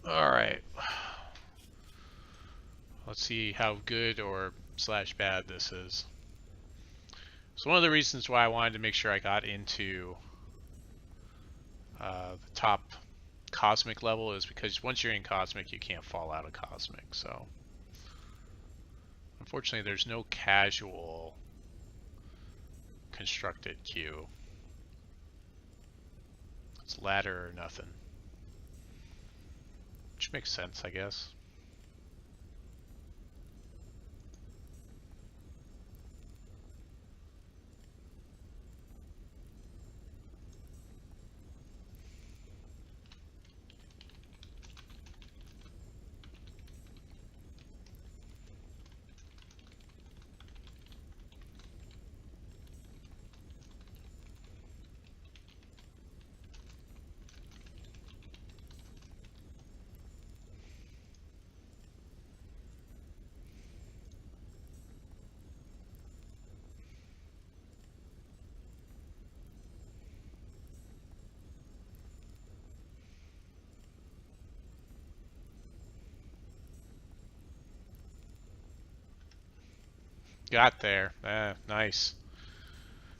Alright. Let's see how good or / bad this is. So one of the reasons why I wanted to make sure I got into the top Cosmic level is because once you're in Cosmic, you can't fall out of Cosmic. So unfortunately, there's no casual constructed queue. It's ladder or nothing. Which makes sense, I guess. Got there. Nice.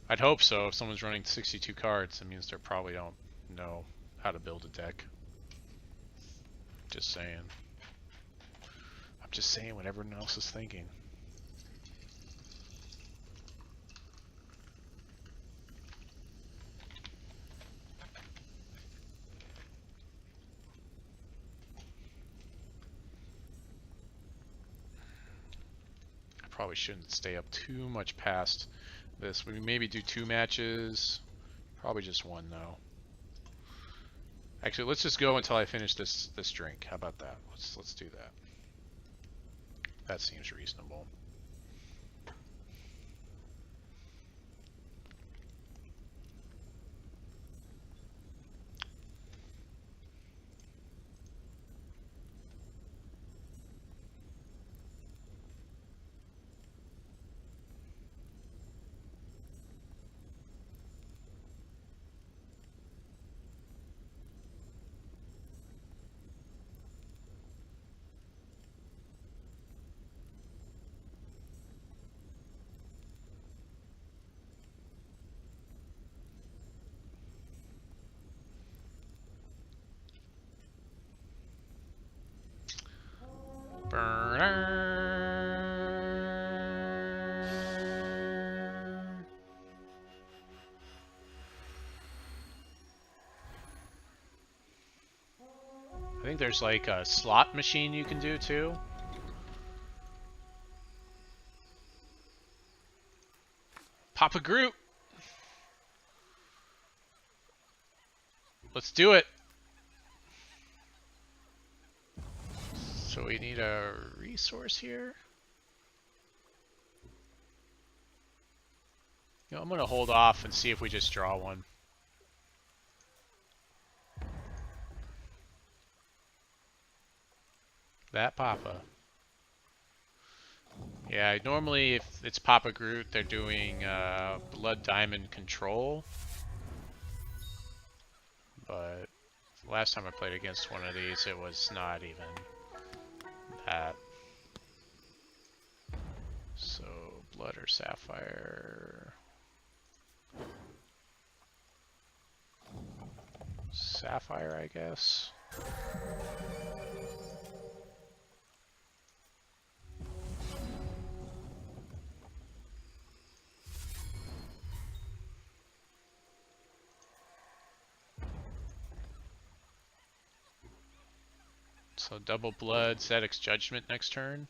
I'd hope so. If someone's running 62 cards, that means they probably don't know how to build a deck. Just saying. I'm just saying what everyone else is thinking. I probably shouldn't stay up too much past this. We maybe do 2 matches. Probably just 1 though. Actually, let's just go until I finish this drink. How about that? Let's do that. That seems reasonable. I think there's like a slot machine you can do too. Papa Groot. Let's do it. So we need a resource here. You know, I'm gonna hold off and see if we just draw one. That Papa. Yeah, normally if it's Papa Groot, they're doing Blood Diamond Control. But last time I played against one of these, it was not even that. So, Blood or Sapphire. Sapphire, I guess. So double blood, Zedek's Judgment next turn.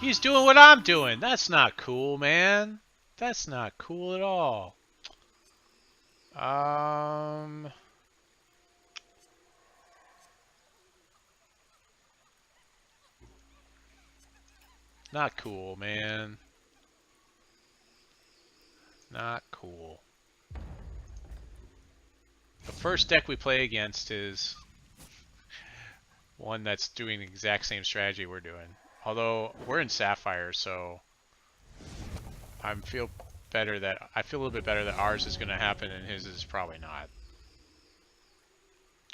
He's doing what I'm doing. That's not cool, man. That's not cool at all. Not cool, man. Not cool. The first deck we play against is one that's doing the exact same strategy we're doing. Although we're in Sapphire, so I feel a little bit better that ours is going to happen and his is probably not.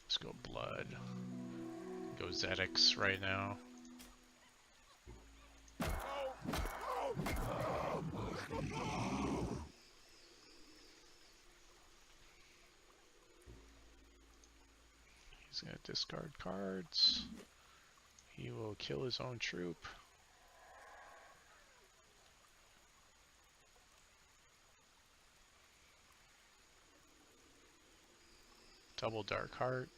Let's go Blood. Go Zedek's right now. He's going to discard cards. He will kill his own troop. Double Dark Heart.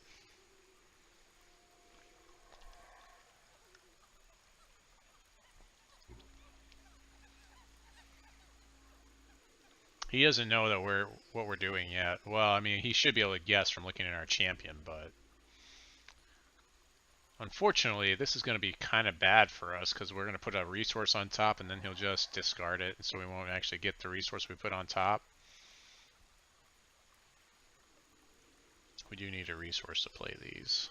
He doesn't know that what we're doing yet. Well, I mean, he should be able to guess from looking at our champion, but unfortunately, this is going to be kind of bad for us because we're going to put a resource on top and then he'll just discard it, so we won't actually get the resource we put on top. We do need a resource to play these.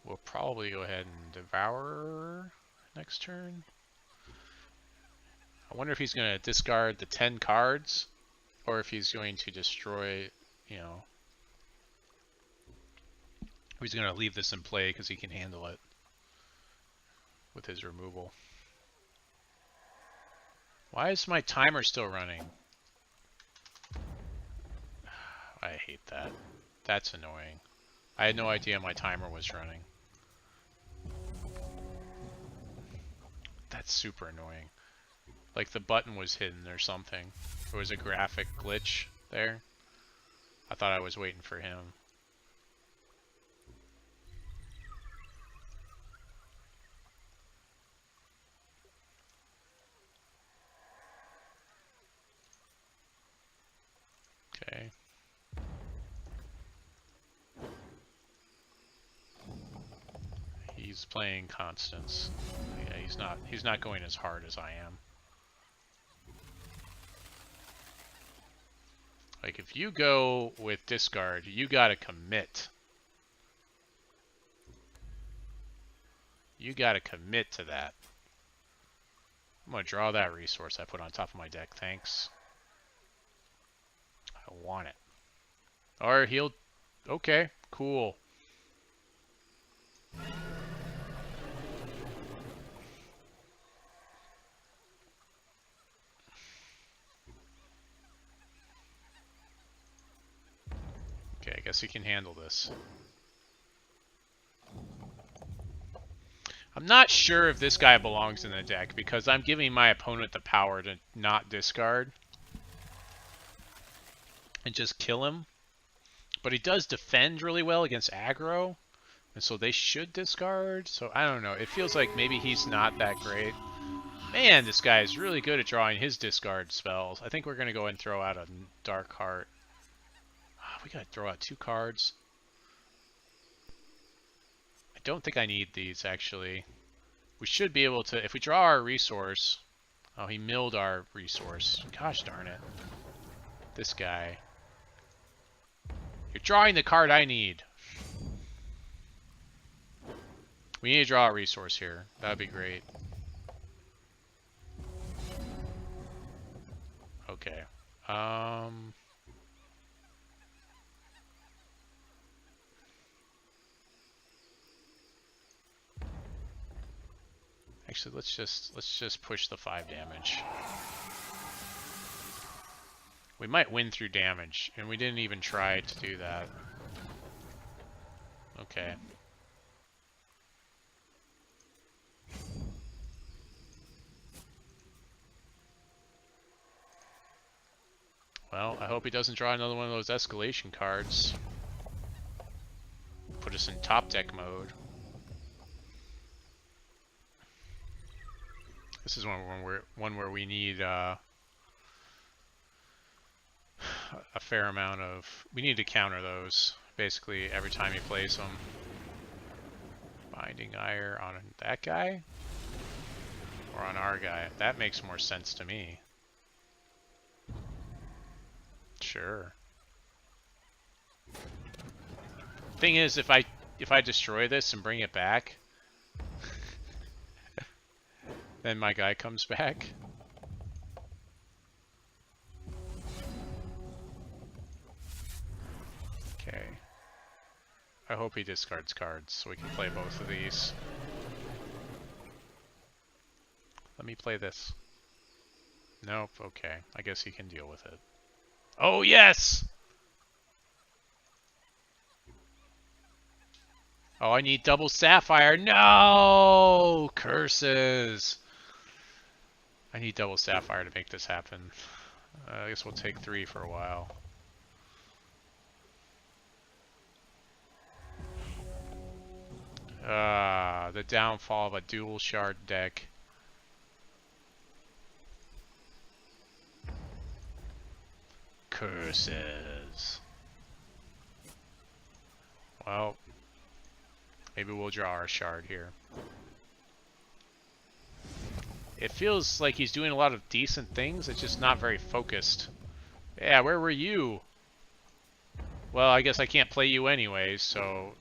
We'll probably go ahead and Devour next turn. I wonder if he's going to discard the 10 cards, or if he's going to destroy, you know, or he's going to leave this in play because he can handle it with his removal. Why is my timer still running? I hate that. That's annoying. I had no idea my timer was running. That's super annoying. Like the button was hidden or something. There was a graphic glitch there. I thought I was waiting for him. Okay. He's playing Constance. Yeah, he's not going as hard as I am. Like if you go with discard, you gotta commit. You gotta commit to that. I'm gonna draw that resource I put on top of my deck, thanks. I want it. Or he'll... Okay, cool. Okay, I guess he can handle this. I'm not sure if this guy belongs in the deck because I'm giving my opponent the power to not discard and just kill him. But he does defend really well against aggro, and so they should discard. So I don't know. It feels like maybe he's not that great. Man, this guy is really good at drawing his discard spells. I think we're going to go and throw out a Dark Heart. We got to throw out 2 cards. I don't think I need these, actually. We should be able to, if we draw our resource... Oh, he milled our resource. Gosh darn it. This guy. You're drawing the card I need. We need to draw a resource here. That would be great. Okay. Actually, let's just push the 5 damage. We might win through damage, and we didn't even try to do that. Okay. Well, I hope he doesn't draw another one of those escalation cards. Put us in top deck mode. This is one where we need a fair amount of... We need to counter those, basically, every time he plays them. Binding Ire on that guy? Or on our guy? That makes more sense to me. Sure. Thing is, if I destroy this and bring it back... Then my guy comes back. Okay. I hope he discards cards so we can play both of these. Let me play this. Nope, okay. I guess he can deal with it. Oh, yes! Oh, I need double sapphire. No! Curses! I need double sapphire to make this happen. I guess we'll take 3 for a while. The downfall of a dual shard deck. Curses. Well, maybe we'll draw our shard here. It feels like he's doing a lot of decent things, it's just not very focused. Yeah, where were you? Well, I guess I can't play you anyways, so...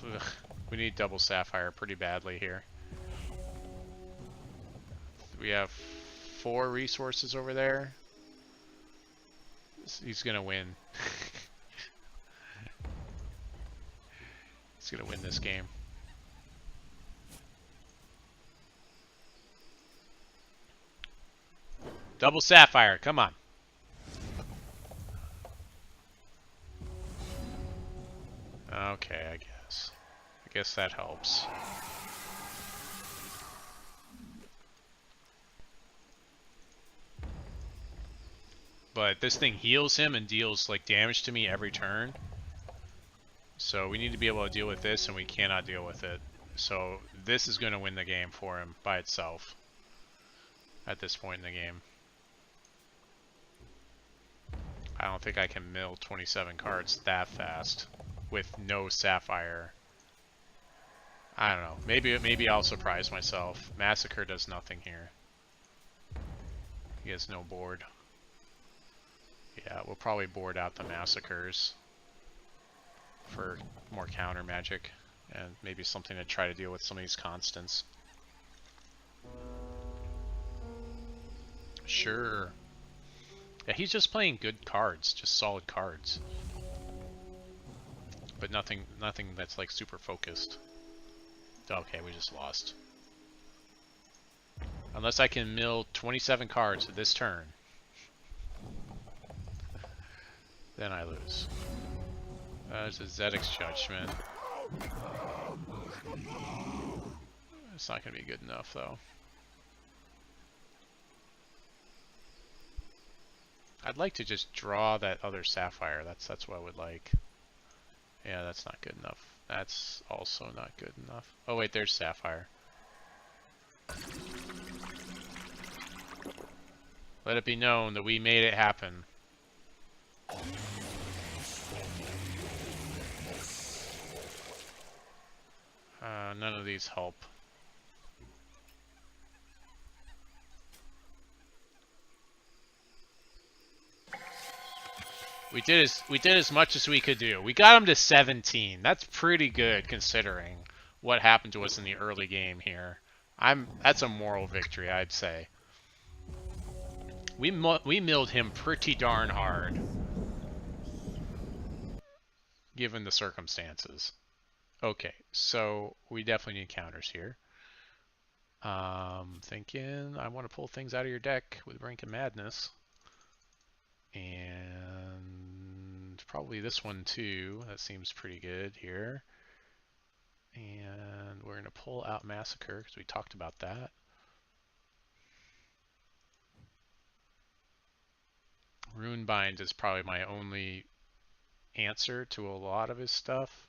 Ugh, we need double sapphire pretty badly here. We have 4 resources over there. He's gonna win. He's gonna win this game. Double sapphire, come on. Okay, I guess. I guess that helps. But this thing heals him and deals like damage to me every turn. So we need to be able to deal with this, and we cannot deal with it. So this is going to win the game for him by itself at this point in the game. I don't think I can mill 27 cards that fast with no sapphire. I don't know. Maybe I'll surprise myself. Massacre does nothing here. He has no board. Yeah, we'll probably board out the massacres for more counter magic and maybe something to try to deal with some of these constants. Sure. Yeah, he's just playing good cards, just solid cards. But nothing that's like super focused. Okay, we just lost. Unless I can mill 27 cards this turn, then I lose. There's a Zedek's Judgment. It's not going to be good enough, though. I'd like to just draw that other Sapphire. That's what I would like. Yeah, that's not good enough. That's also not good enough. Oh wait, there's Sapphire. Let it be known that we made it happen. None of these help. We did as much as we could do. We got him to 17. That's pretty good considering what happened to us in the early game here. That's a moral victory, I'd say. We milled him pretty darn hard, given the circumstances. Okay, so we definitely need counters here. Thinking I want to pull things out of your deck with Brink of Madness. And probably this one too. That seems pretty good here. And we're going to pull out Massacre because we talked about that. Runebind is probably my only answer to a lot of his stuff.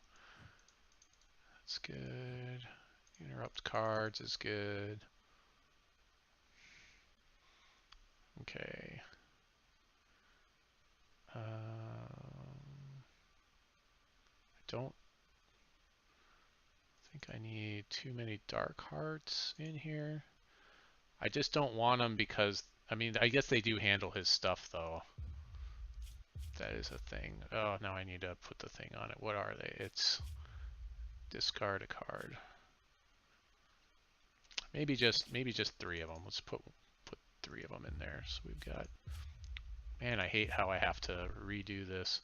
That's good. Interrupt cards is good. Okay. I don't think I need too many Dark Hearts in here. I just don't want them because, I mean, I guess they do handle his stuff though. That is a thing. Oh, now I need to put the thing on it. What are they? It's discard a card. Maybe just 3 of them. Let's put 3 of them in there. So we've got. Man, I hate how I have to redo this.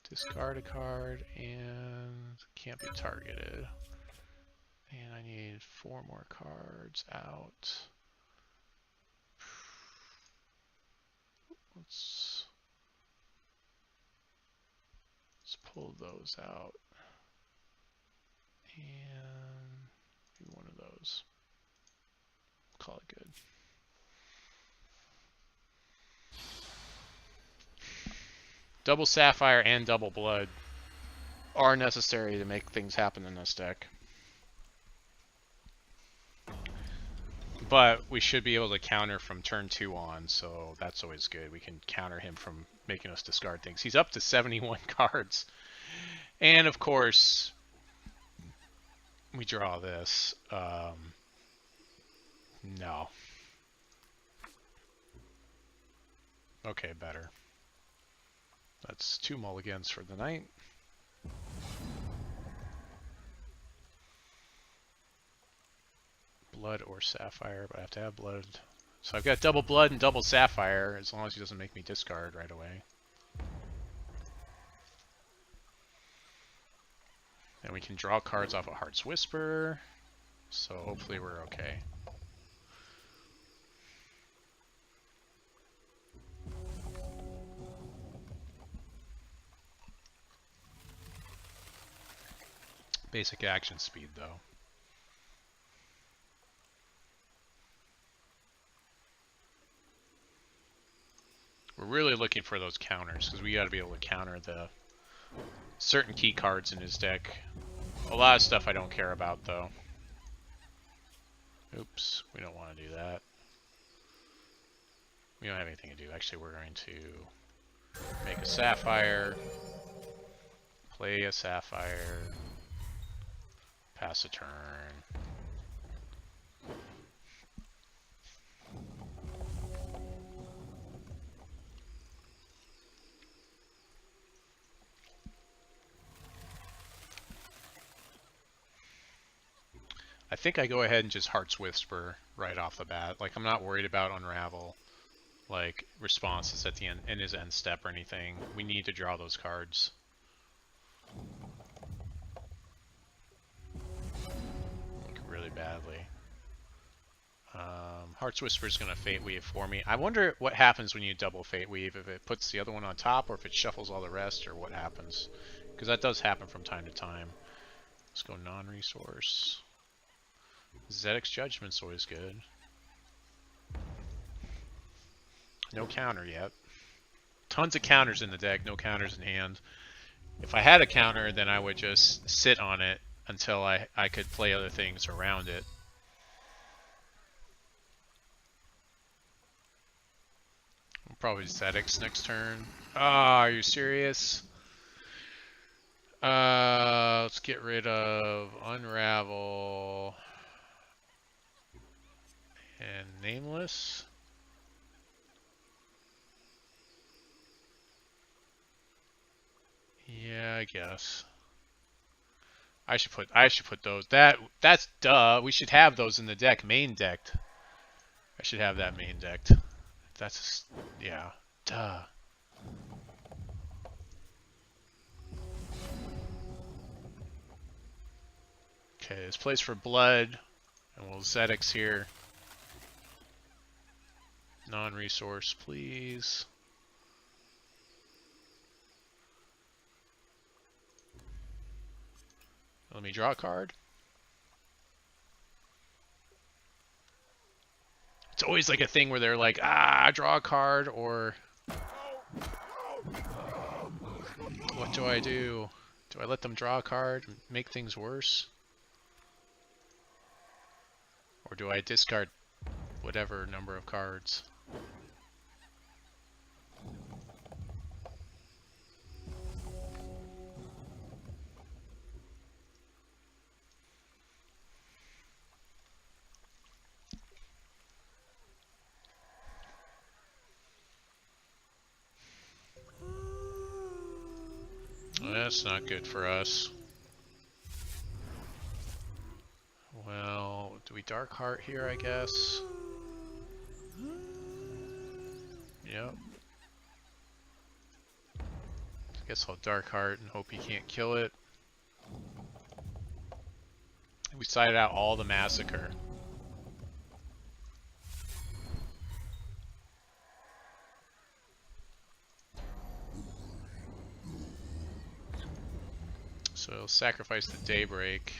Discard a card and can't be targeted. And I need 4 more cards out. Let's pull those out. And do one of those. Call it good. Double Sapphire and double Blood are necessary to make things happen in this deck. But we should be able to counter from turn 2 on, so that's always good. We can counter him from making us discard things. He's up to 71 cards. And of course, we draw this. No. Okay, better. That's 2 mulligans for the night. blood or sapphire, but I have to have blood. So I've got double blood and double sapphire, as long as he doesn't make me discard right away. And we can draw cards off of Heart's Whisper, so hopefully we're okay. Basic action speed, though. We're really looking for those counters, because we got to be able to counter the certain key cards in his deck. A lot of stuff I don't care about, though. Oops, we don't want to do that. We don't have anything to do. Actually, we're going to make a sapphire, play a sapphire, pass a turn. I think I go ahead and just Heart's Whisper right off the bat. Like, I'm not worried about Unravel, like, responses at the end, in his end step or anything. We need to draw those cards. Like, really badly. Heart's Whisper is going to Fate Weave for me. I wonder what happens when you double Fate Weave, if it puts the other one on top or if it shuffles all the rest or what happens. Because that does happen from time to time. Let's go non-resource. Zedek's Judgment's always good. No counter yet. Tons of counters in the deck, no counters in hand. If I had a counter, then I would just sit on it until I could play other things around it. Probably Zedek's next turn. Ah, are you serious? Let's get rid of Unravel and Nameless. Yeah, I guess. I should put those. That's duh. We should have those in the deck, main decked. I should have that main decked. That's yeah, duh. Okay, this plays for blood, and we'll Zedek's here. Non-resource, please. Let me draw a card. It's always like a thing where they're like, ah, draw a card, or what do I do? Do I let them draw a card and make things worse? Or do I discard whatever number of cards? That's not good for us. Well, do we Dark Heart here, I guess? Yep. I guess I'll Dark Heart and hope he can't kill it. We sided out all the Massacre. So he'll sacrifice the Daybreak.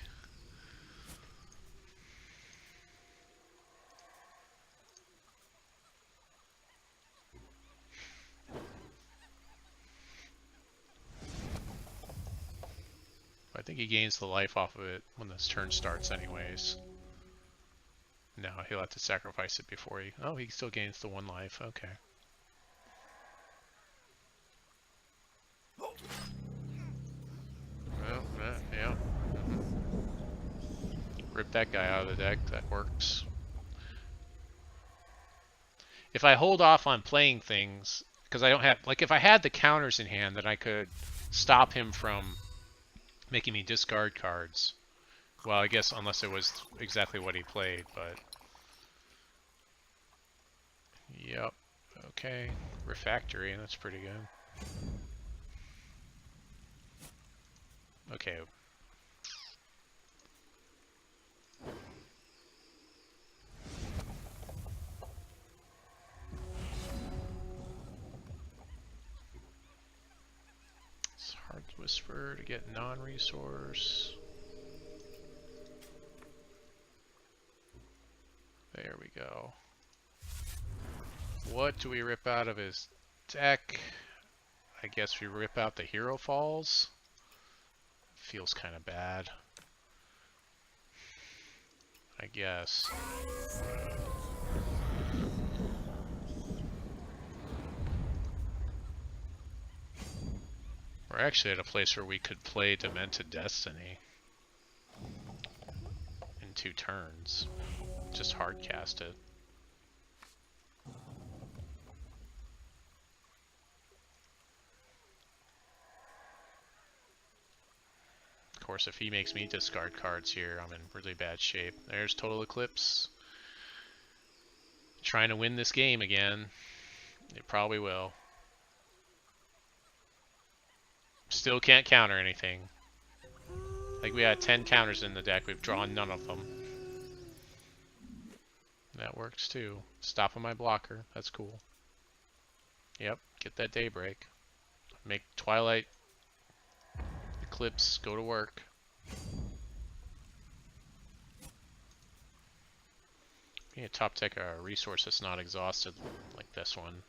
I think he gains the life off of it when this turn starts anyways. No, he'll have to sacrifice it before he... Oh, he still gains the 1 life. Okay. Well, yeah. Rip that guy out of the deck. That works. If I hold off on playing things, because I don't have... Like, if I had the counters in hand, then I could stop him from making me discard cards. Well, I guess unless it was exactly what he played, but... Yep. Okay. Refactory, that's pretty good. Okay. It's hard to whisper to get non-resource. There we go. What do we rip out of his deck? I guess we rip out the Hero Falls. Feels kind of bad. I guess. We're actually at a place where we could play Demented Destiny in 2 turns. Just hard cast it. Of course, if he makes me discard cards here, I'm in really bad shape. There's Total Eclipse. Trying to win this game again. It probably will. Still can't counter anything. Like, we had 10 counters in the deck. We've drawn none of them. That works too. Stopping my blocker. That's cool. Yep. Get that Daybreak. Make Twilight Eclipse go to work. You need to top deck a resource that's not exhausted like this one.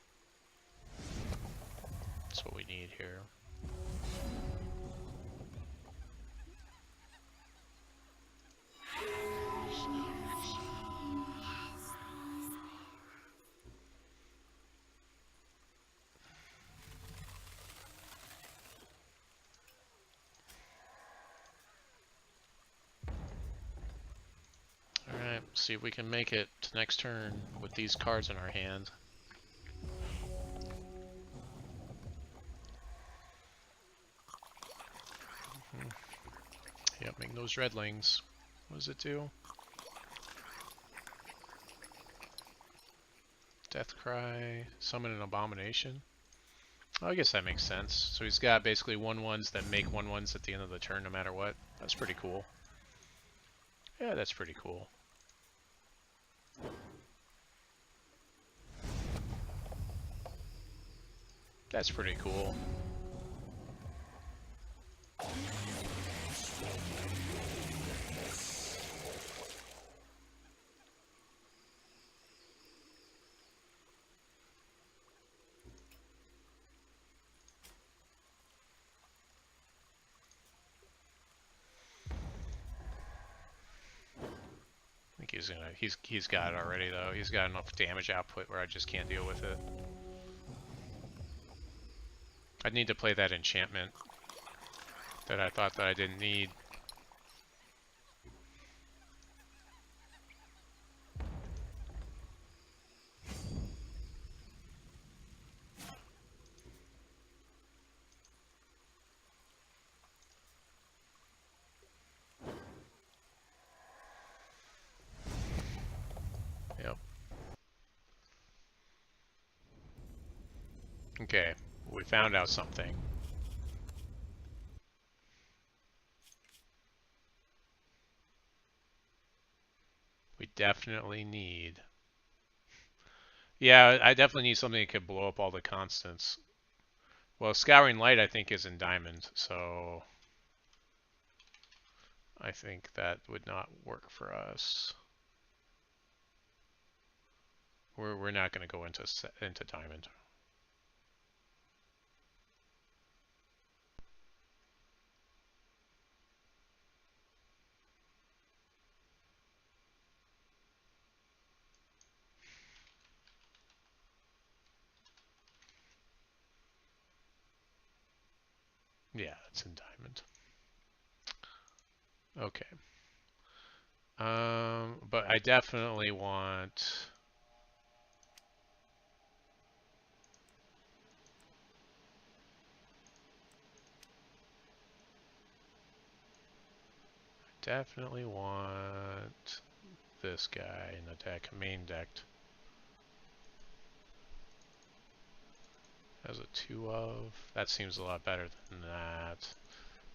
That's what we need here. Alright, see if we can make it to next turn with these cards in our hand. Yep, make those redlings. What does it do? Death Cry, summon an abomination. Oh, I guess that makes sense. So he's got basically 1/1s that make 1/1s at the end of the turn no matter what. That's pretty cool. Yeah, that's pretty cool. That's pretty cool. I think he's got it already though. He's got enough damage output where I just can't deal with it. I'd need to play that enchantment that I thought that I didn't need. Yep. Okay, we found out something. We definitely need... Yeah, I definitely need something that could blow up all the constants. Well, Scouring Light I think is in Diamond, so... I think that would not work for us. We're not going to go into Diamond. Yeah, it's in Diamond. Okay. But I definitely want... definitely want this guy in the deck, main decked. Has a 2 of. That seems a lot better than that.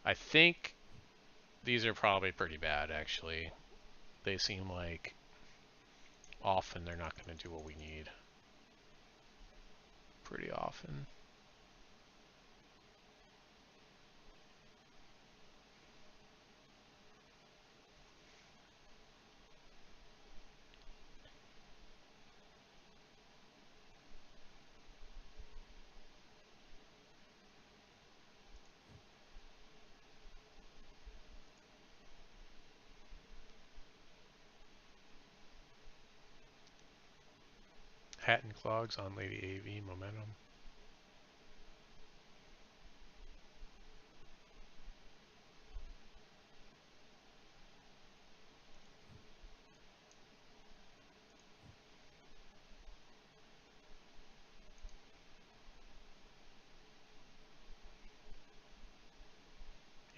I think these are probably pretty bad, actually. They seem like often they're not going to do what we need. Pretty often. Hat and Clogs on Lady AV, Momentum.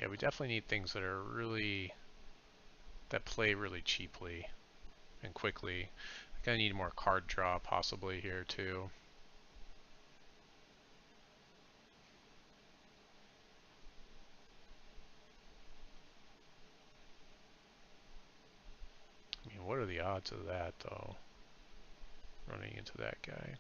Yeah, we definitely need things that are really, that play really cheaply and quickly. I'm gonna need more card draw possibly here too. I mean, what are the odds of that though? Running into that guy.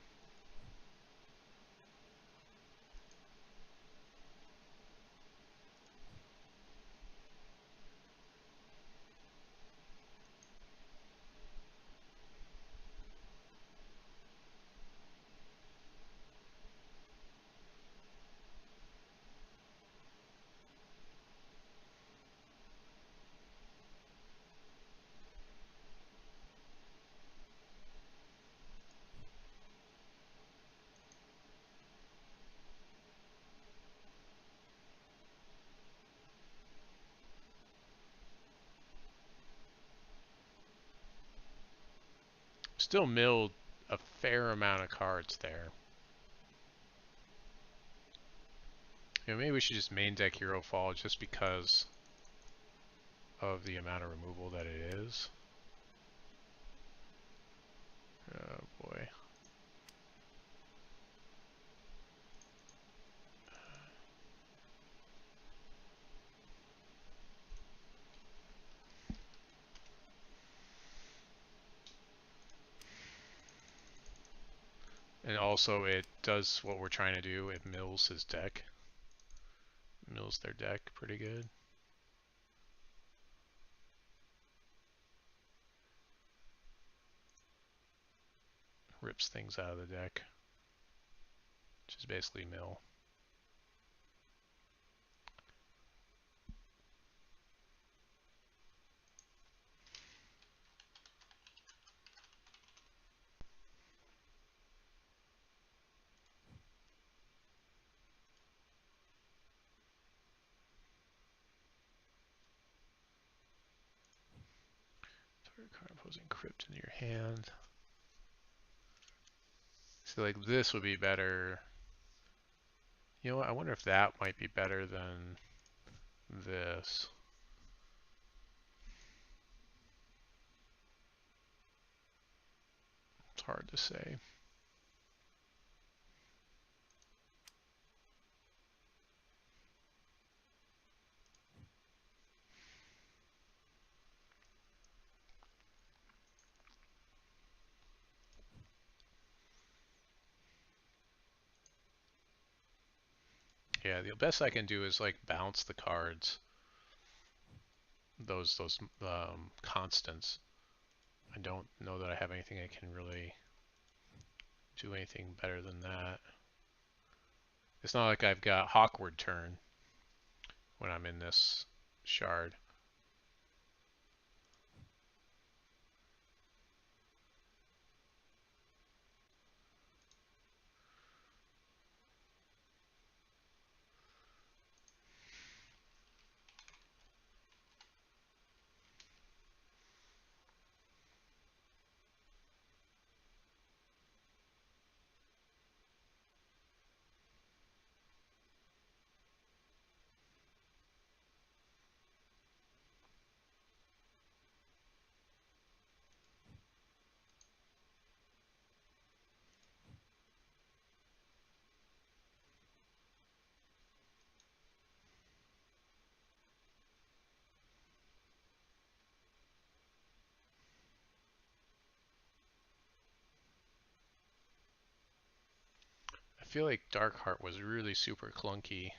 Still milled a fair amount of cards there. You know, maybe we should just main deck Hero Fall just because of the amount of removal that it is. Oh boy. And also it does what we're trying to do, it mills his deck. Mills their deck pretty good. Rips things out of the deck. Which is basically mill. Target card imposing crypt into your hand. So like this would be better. You know what? I wonder if that might be better than this. It's hard to say. Yeah, the best I can do is like bounce the cards. Those constants. I don't know that I have anything I can really do anything better than that. It's not like I've got Hawkward turn when I'm in this shard. feel like Darkheart was really super clunky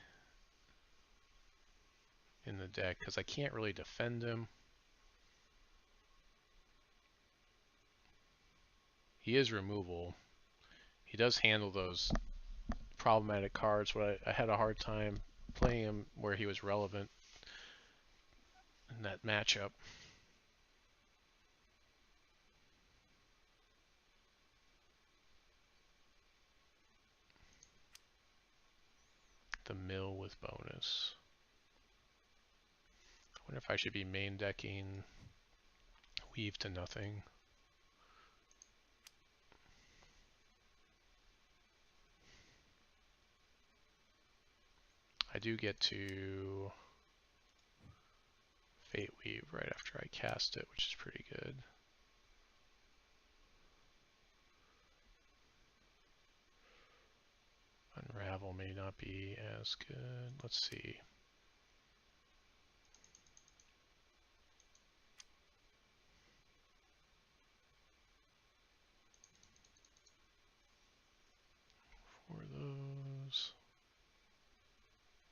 in the deck because I can't really defend him. He is removal. He does handle those problematic cards, but I had a hard time playing him where he was relevant in that matchup. The mill with bonus. I wonder if I should be main decking Weave to Nothing. I do get to Fate Weave right after I cast it, which is pretty good. Unravel may not be as good. Let's see. For those,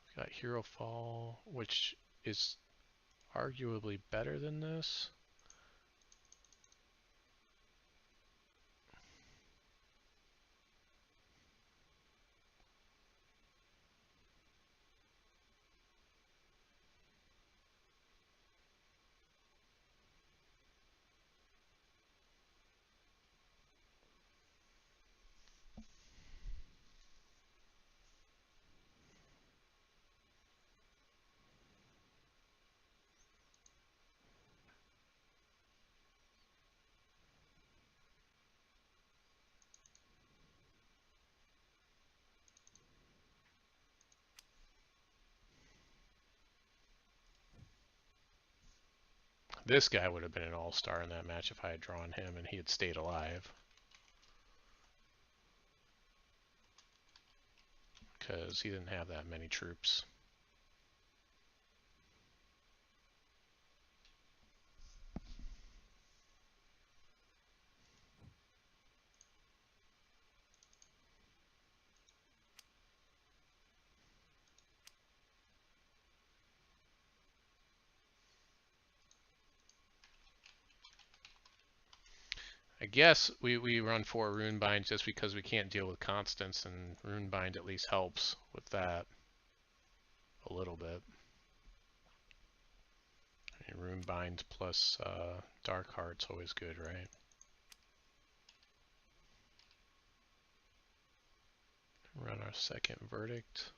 I've got Hero Fall, which is arguably better than this. This guy would have been an all-star in that match if I had drawn him and he had stayed alive. Because he didn't have that many troops. I guess we run 4 Runebind just because we can't deal with constants, and Runebind at least helps with that a little bit. I mean, Runebind plus Darkheart's always good, right? Run our second Verdict.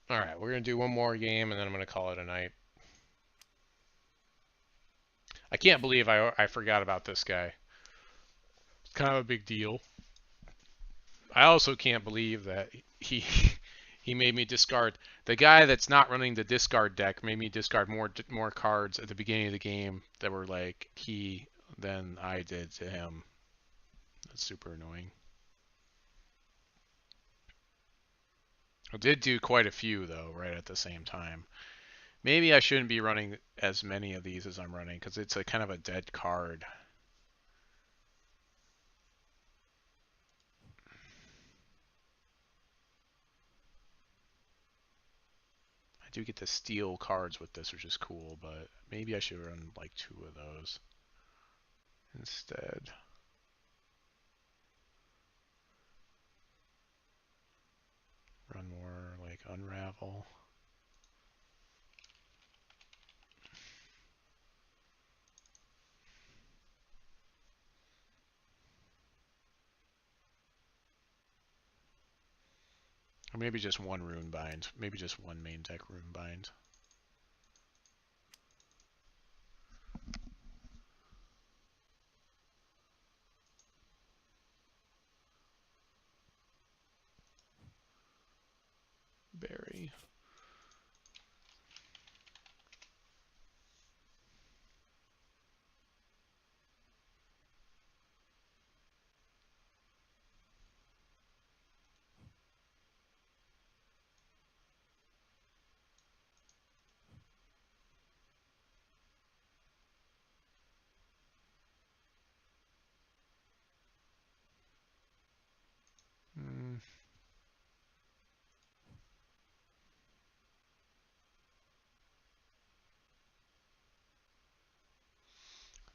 Alright, we're going to do one more game and then I'm going to call it a night. I can't believe I forgot about this guy. It's kind of a big deal. I also can't believe that he he made me discard. The guy that's not running the discard deck made me discard more cards at the beginning of the game that were like key than I did to him. That's super annoying. I did do quite a few though, right at the same time. Maybe I shouldn't be running as many of these as I'm running because it's a kind of a dead card. I do get to steal cards with this, which is cool, but maybe I should run like 2 of those instead. Run more like Unravel. Or maybe just 1 Runebind. Maybe just 1 main deck Runebind. me.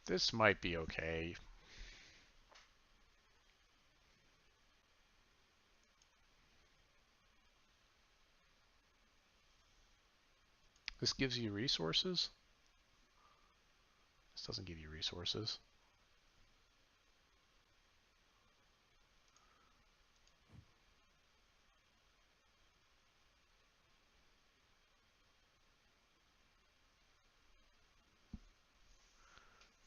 This might be okay. This gives you resources? This doesn't give you resources.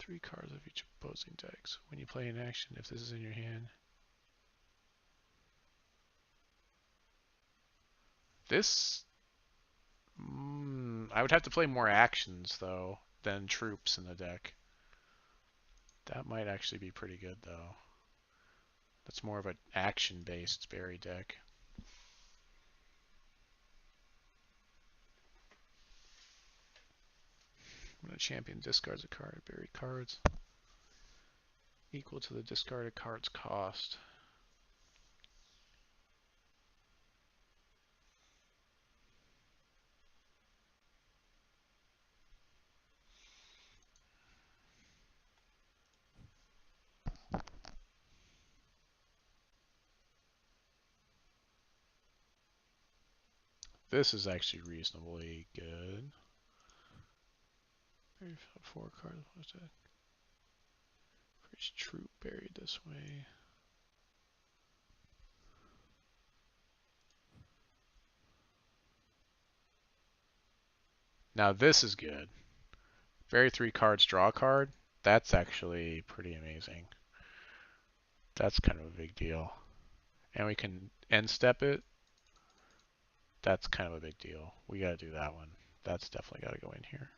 Three cards of each opposing decks. When you play an action, if this is in your hand. This... I would have to play more actions, though, than troops in the deck. That might actually be pretty good, though. That's more of an action-based berry deck. When a champion discards a card, buried cards equal to the discarded card's cost. This is actually reasonably good. Bury 4 cards. What's that? For each troop buried this way. Now this is good. Bury 3 cards, draw a card. That's actually pretty amazing. That's kind of a big deal. And we can end step it. That's kind of a big deal. We got to do that one. That's definitely got to go in here.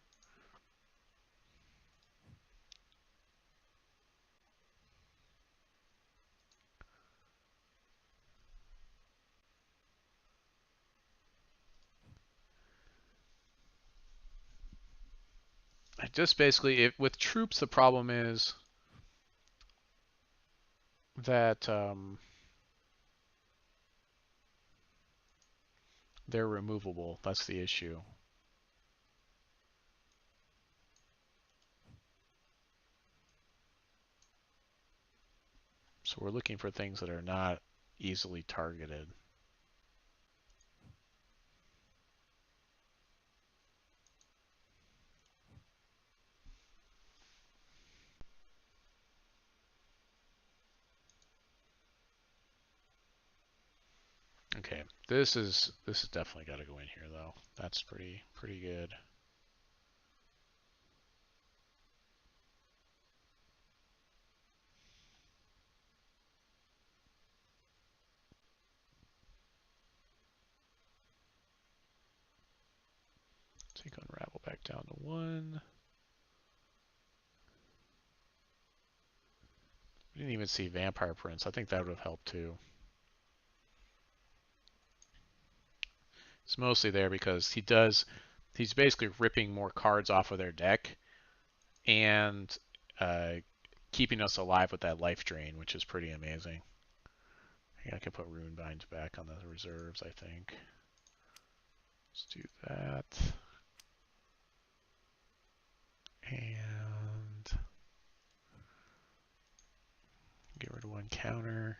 Just basically, with troops, the problem is that they're removable. That's the issue. So we're looking for things that are not easily targeted. Okay, this is definitely got to go in here though. That's pretty good. Take Unravel back down to 1. We didn't even see Vampire Prince. I think that would have helped too. It's mostly there because he's basically ripping more cards off of their deck and keeping us alive with that life drain, which is pretty amazing. I can put Runebinds back on the reserves, I think. Let's do that. And get rid of 1 counter.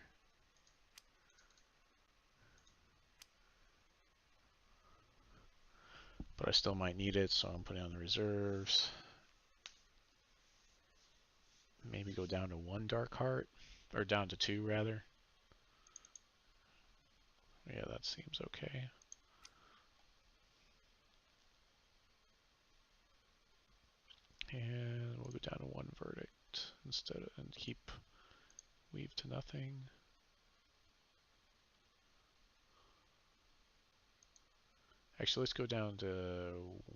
But I still might need it, so I'm putting on the reserves. Maybe go down to 1 Dark Heart, or down to 2 rather. Yeah, that seems okay. And we'll go down to 1 Verdict instead of, and keep Weave to nothing. Actually, let's go down to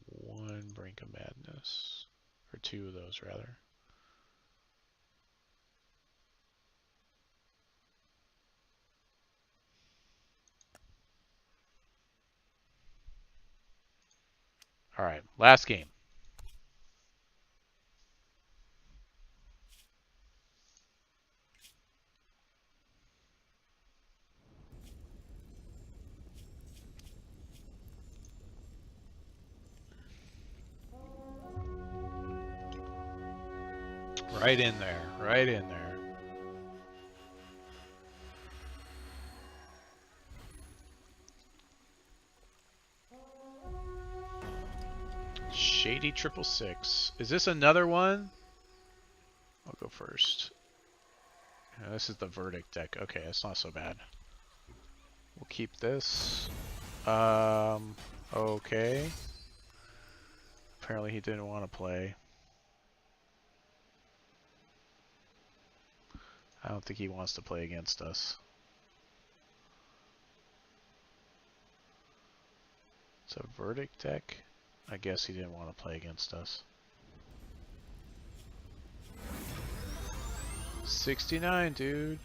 one Brink of Madness. Or two of those, rather. Alright, last game. Right in there, right in there. Shady 666. Is this another one? I'll go first. Yeah, this is the Verdict deck. Okay, that's not so bad. We'll keep this. Okay. Apparently he didn't want to play. I don't think he wants to play against us. It's a Verdict deck. I guess he didn't want to play against us. 69, dude.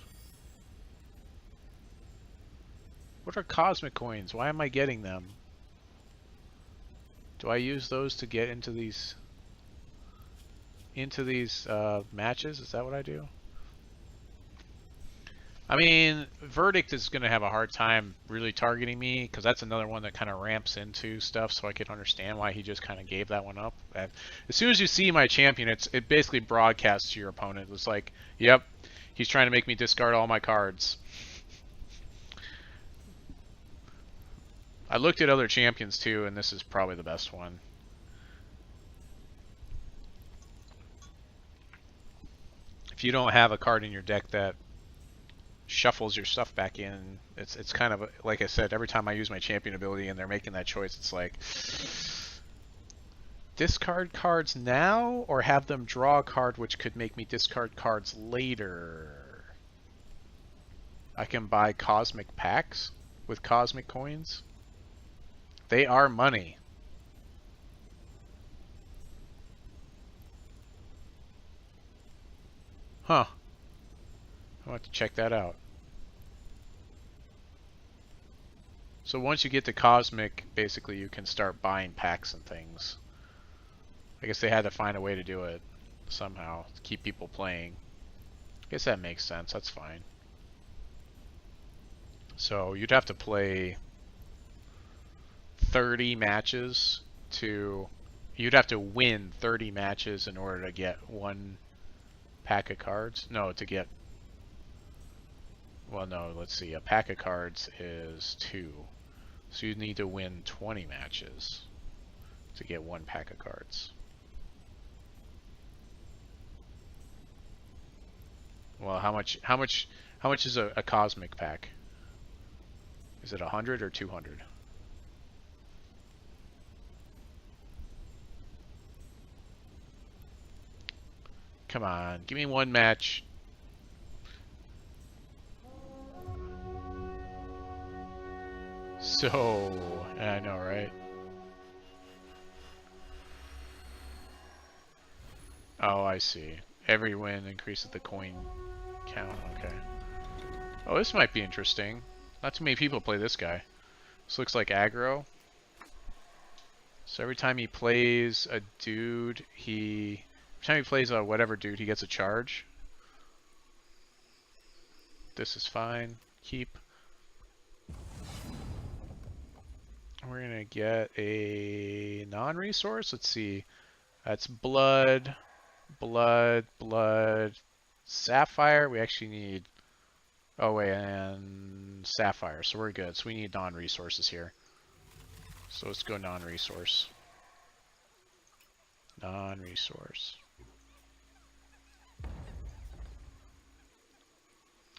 What are cosmic coins? Why am I getting them? Do I use those to get into these matches? Is that what I do? I mean, Verdict is going to have a hard time really targeting me because that's another one that kind of ramps into stuff, so I can understand why he just kind of gave that one up. And as soon as you see my champion, it basically broadcasts to your opponent. It's like, yep, he's trying to make me discard all my cards. I looked at other champions too, and this is probably the best one. If you don't have a card in your deck that shuffles your stuff back in, it's kind of like I said, every time I use my champion ability and they're making that choice, it's like discard cards now or have them draw a card which could make me discard cards later. I can buy cosmic packs with cosmic coins. They are money. Huh. I'll have to check that out. So once you get to Cosmic, basically you can start buying packs and things. I guess they had to find a way to do it somehow to keep people playing. I guess that makes sense. That's fine. So you'd have to play 30 matches to... You'd have to win 30 matches in order to get one pack of cards. No, to get... Well, no, let's see. A pack of cards is 2. So you need to win 20 matches to get one pack of cards. Well, how much is a cosmic pack? Is it 100 or 200? Come on, give me one match. So, I know, right? Oh, I see. Every win increases the coin count. Okay. Oh, this might be interesting. Not too many people play this guy. This looks like aggro. So every time he plays a dude, every time he plays a whatever dude, he gets a charge. This is fine. Keep. We're gonna get a non-resource. Let's see. That's blood, sapphire. We actually need. Oh wait, and sapphire. So we're good. So we need non-resources here. So let's go non-resource. Non-resource.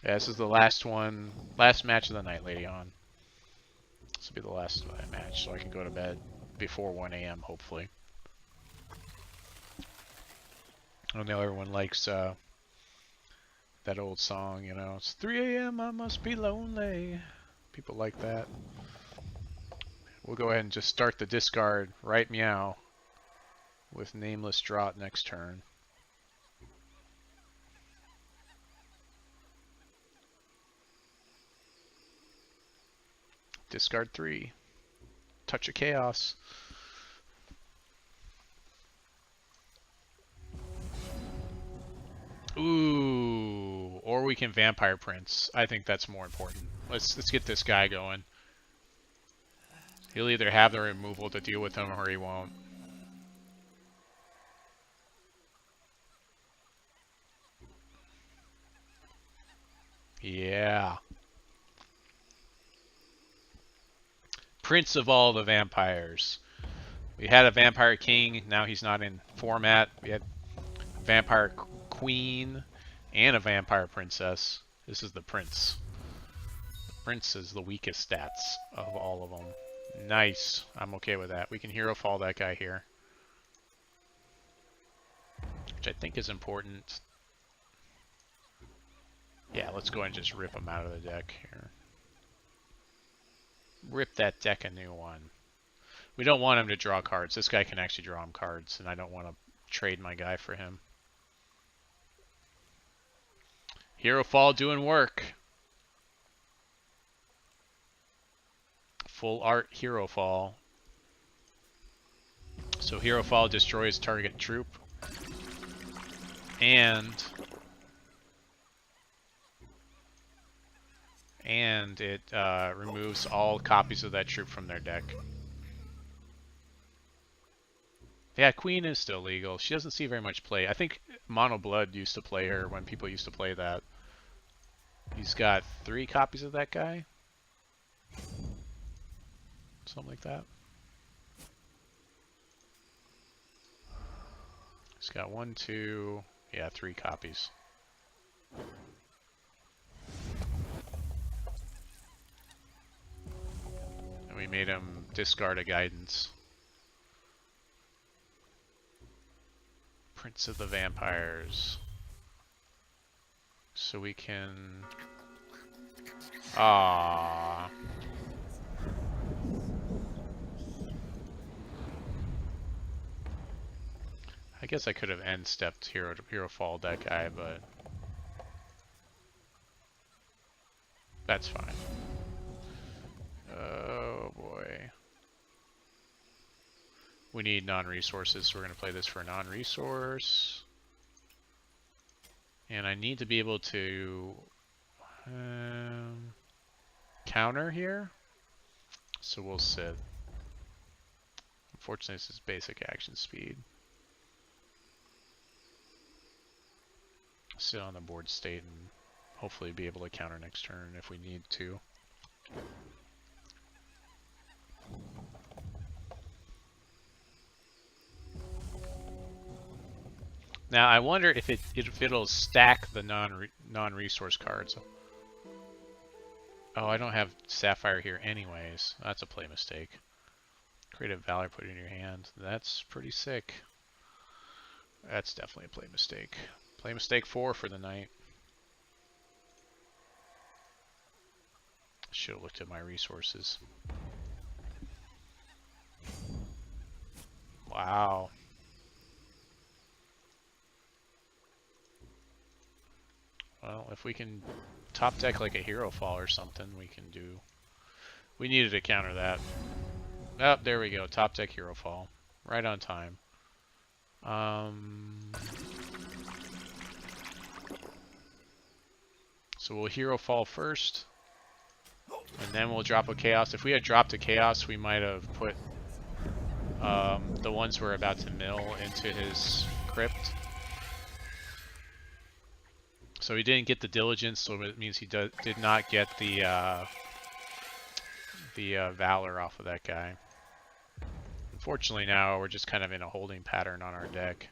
Yeah, this is the last one. Last match of the night, Lady On. This will be the last match, so I can go to bed before 1 a.m. hopefully. I know everyone likes that old song, you know. It's 3 a.m. I must be lonely. People like that. We'll go ahead and just start the discard right meow with nameless draught next turn. Discard 3. Touch of Chaos. Ooh, or we can Vampire Prince. I think that's more important. Let's get this guy going. He'll either have the removal to deal with him or he won't. Yeah. Prince of all the vampires. We had a Vampire King, now he's not in format. We had a Vampire Queen and a Vampire Princess. This is the Prince. The Prince is the weakest stats of all of them. Nice. I'm okay with that. We can hero fall that guy here, which I think is important. Yeah, let's go ahead and just rip him out of the deck here. Rip that deck a new one. We don't want him to draw cards. This guy can actually draw him cards, and I don't want to trade my guy for him. Hero fall doing work. Full art hero fall. So hero fall destroys target troop. And it removes all copies of that troop from their deck. Yeah, Queen is still legal. She doesn't see very much play. I think Mono Blood used to play her when people used to play that. He's got 3 copies of that guy. Something like that. He's got 1, 2, yeah, 3 copies. And we made him discard a guidance. Prince of the Vampires. So we can... Ah. I guess I could have end stepped hero fall that guy, but that's fine. Oh boy. We need non-resources, so we're going to play this for a non-resource. And I need to be able to counter here, so we'll sit. Unfortunately, this is basic action speed. Sit on the board state and hopefully be able to counter next turn if we need to. Now I wonder if it'll stack the non-resource cards. Oh, I don't have Sapphire here anyways. That's a play mistake. Creative Valor put it in your hand. That's pretty sick. That's definitely a play mistake. Play mistake 4 for the night. Should have looked at my resources. Wow. Well, if we can top deck like a hero fall or something, we can do... We needed to counter that. Oh, there we go. Top deck hero fall. Right on time. So we'll hero fall first. And then we'll drop a chaos. If we had dropped a chaos, we might have put the ones we're about to mill into his crypt. So he didn't get the diligence, so it means he did not get the valor off of that guy. Unfortunately now we're just kind of in a holding pattern on our deck.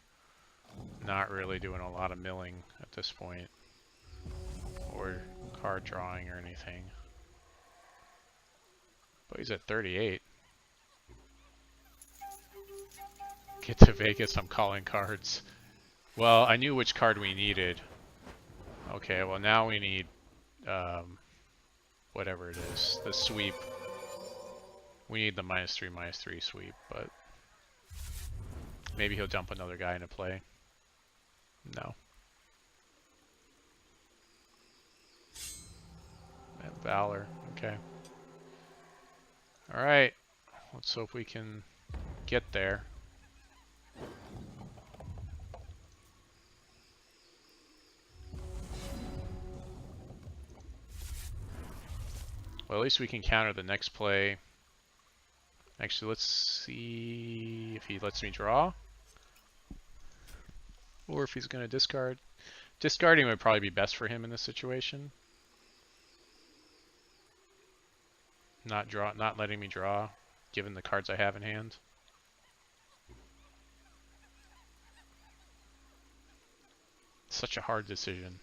Not really doing a lot of milling at this point. Or card drawing or anything. But he's at 38. Get to Vegas, I'm calling cards. Well, I knew which card we needed. Okay, well now we need whatever it is, the sweep. We need the -3/-3 sweep, but maybe he'll dump another guy into play. No. And Valor. Okay. Alright. Let's hope we can get there. Well, at least we can counter the next play. Actually, let's see if he lets me draw. Or if he's going to discard. Discarding would probably be best for him in this situation. Not letting me draw, given the cards I have in hand. Such a hard decision.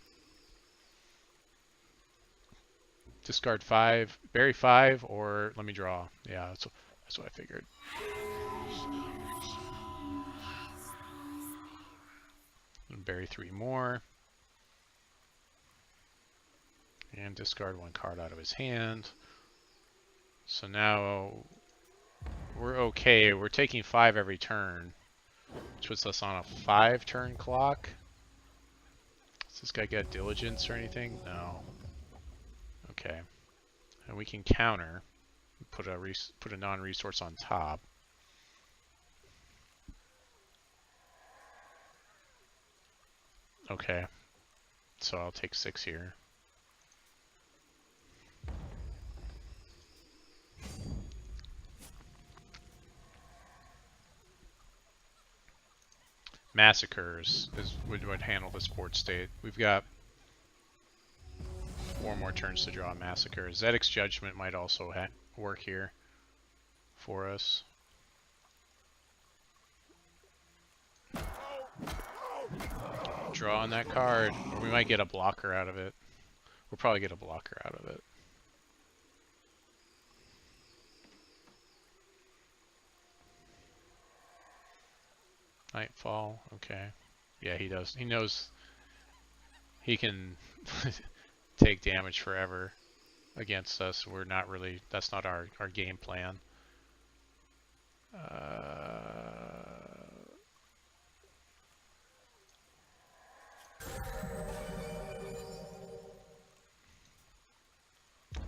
Discard 5, bury 5, or let me draw. Yeah, that's what I figured. Bury 3 more. And discard 1 card out of his hand. So now we're okay. We're taking 5 every turn, which puts us on a 5-turn clock. Does this guy get diligence or anything? No. Okay. And we can counter. Put a non-resource on top. Okay. So I'll take 6 here. Massacres would handle this board state. We've got 4 more turns to draw Massacre. Zedek's Judgment might also work here for us. Draw on that card. Or we might get a blocker out of it. We'll probably get a blocker out of it. Nightfall, okay. Yeah, he does. He knows he can take damage forever against us. We're not really, that's not our game plan.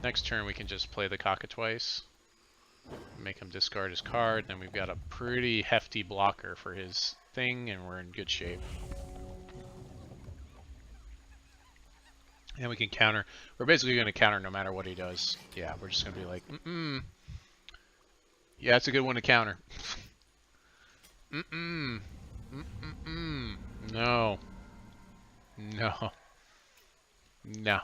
Next turn we can just play the cockatrice. Make him discard his card, then we've got a pretty hefty blocker for his thing, and we're in good shape. And we can counter. We're basically going to counter no matter what he does. Yeah, we're just going to be like, yeah, it's a good one to counter. No. No. No.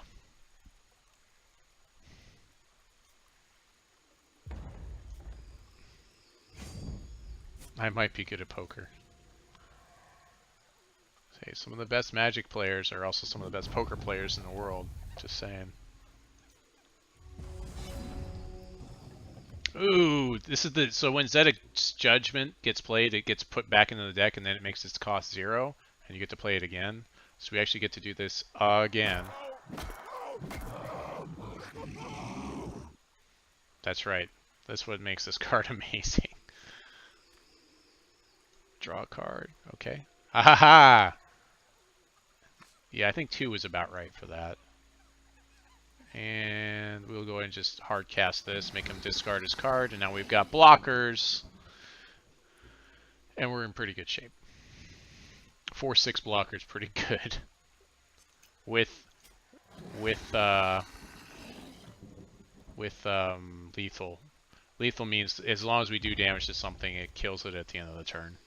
I might be good at poker. Hey, some of the best Magic players are also some of the best poker players in the world. Just saying. Ooh, this is the so when Zedek's Judgment gets played, it gets put back into the deck, and then it makes its cost 0, and you get to play it again. So we actually get to do this again. That's right. That's what makes this card amazing. Draw a card. Okay. Ha ha ha! Yeah, I think 2 was about right for that. And we'll go ahead and just hard cast this, make him discard his card, and now we've got blockers. And we're in pretty good shape. 4/6 blockers, pretty good. With lethal. Lethal means as long as we do damage to something, it kills it at the end of the turn.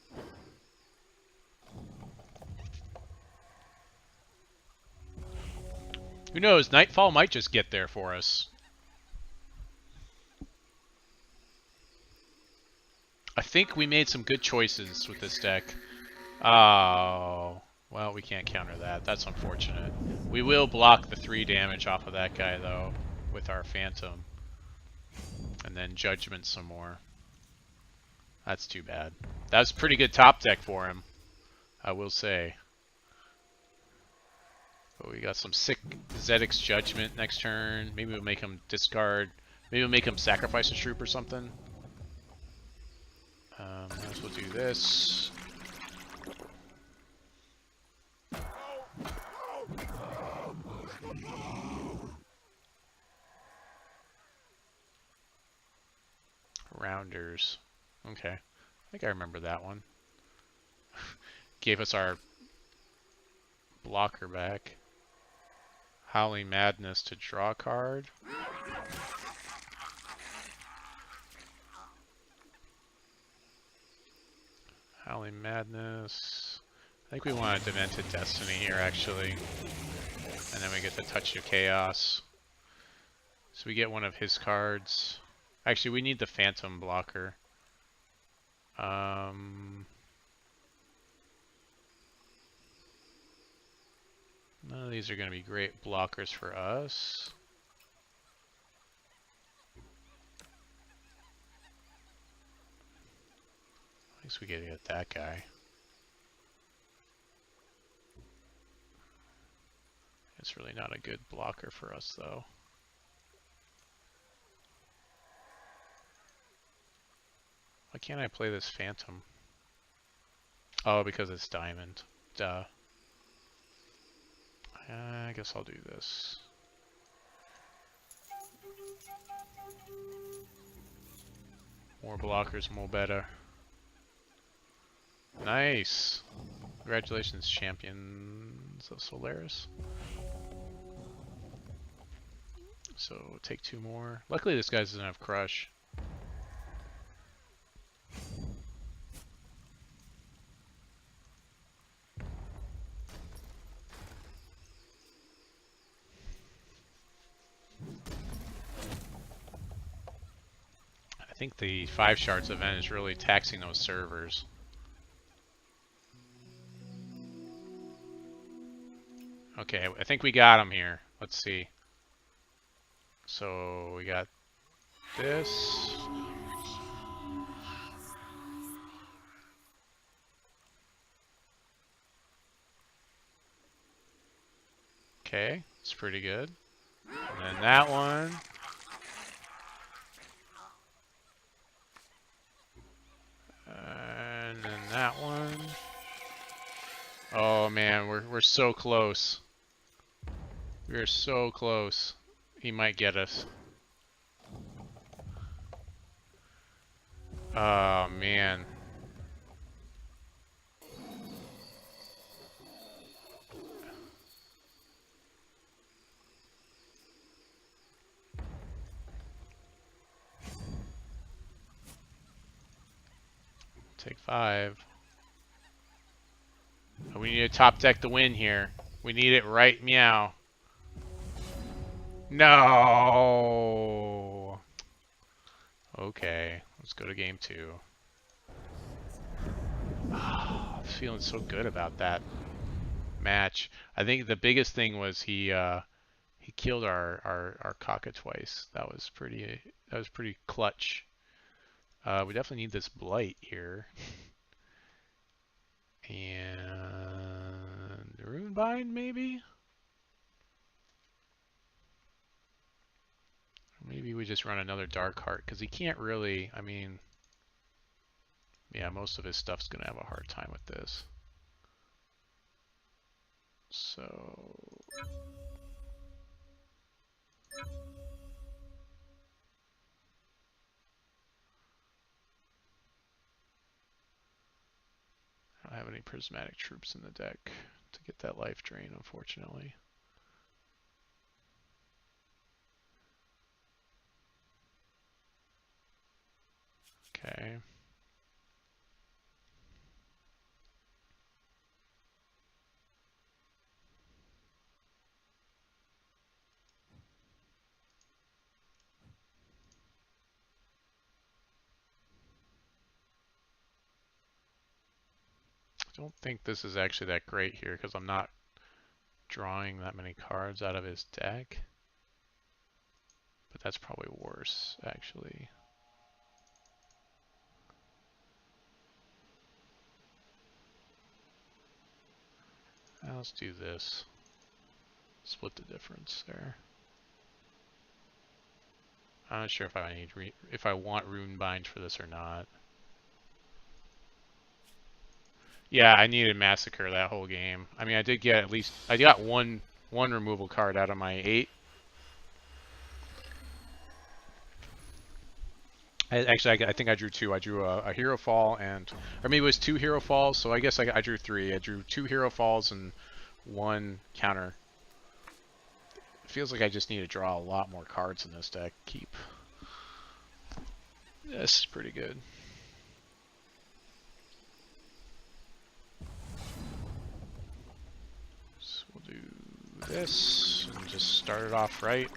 Who knows? Nightfall might just get there for us. I think we made some good choices with this deck. Oh, well, we can't counter that. That's unfortunate. We will block the 3 damage off of that guy, though, with our Phantom. And then Judgment some more. That's too bad. That's pretty good top deck for him, I will say. But we got some sick Zedek's Judgment next turn. Maybe we'll make him discard. Maybe we'll make him sacrifice a troop or something. this. Rounders. Okay. I think I remember that one. Gave us our blocker back. Howling Madness to draw a card. Howling Madness. I think we want a Demented Destiny here, actually. And then we get the Touch of Chaos. So we get one of his cards. Actually, we need the Phantom blocker. None of these are going to be great blockers for us. At least we get that guy. It's really not a good blocker for us, though. Why can't I play this Phantom? Oh, because it's Diamond. Duh. I guess I'll do this. More blockers, more better. Nice! Congratulations, champions of Solaris. So, take 2 more. Luckily, this guy doesn't have Crush. I think the 5 shards event is really taxing those servers. Okay, I think we got him here. Let's see. So we got this. Okay, it's pretty good. And then that one. And then that one. Oh man, we're so close. We're so close. He might get us. Oh man. Take 5. We need to top deck the win here. We need it right meow. No. Okay, let's go to game 2. Oh, I'm feeling so good about that match. I think the biggest thing was he killed our Kaka twice. That was pretty clutch. We definitely need this Blight here. And Runebind maybe? Maybe we just run another Dark Heart, because he can't really, I mean, yeah, most of his stuff's going to have a hard time with this. So... I don't have any Prismatic Troops in the deck to get that life drain, unfortunately. Okay. I don't think this is actually that great here because I'm not drawing that many cards out of his deck. But that's probably worse, actually. Now let's do this. Split the difference there. I'm not sure if I want Runebind for this or not. Yeah, I needed Massacre that whole game. I mean, I did get at least... I got one removal card out of my 8. Actually, I think I drew 2. I drew a Hero Fall and... Or maybe it was 2 Hero Falls, so I guess I drew 3. I drew 2 Hero Falls and 1 counter. It feels like I just need to draw a lot more cards in this deck. Keep. This is pretty good. So we'll do this and just start it off right.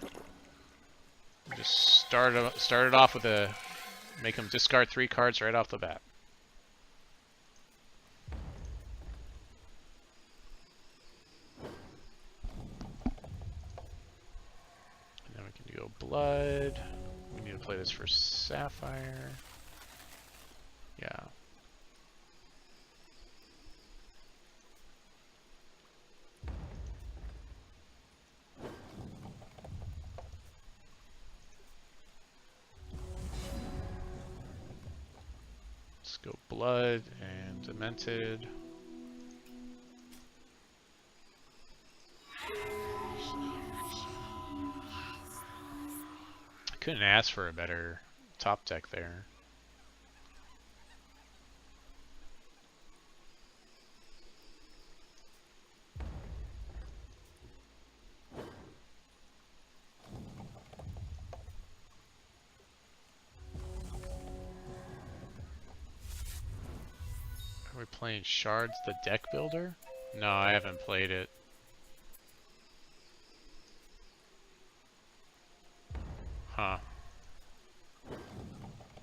Just start it off with a... Make him discard 3 cards right off the bat. And then we can go Blood. We need to play this for Sapphire. Yeah. Let's go Blood and Demented. I couldn't ask for a better top deck there. Are we playing Shards the Deck Builder? No, I haven't played it. Huh.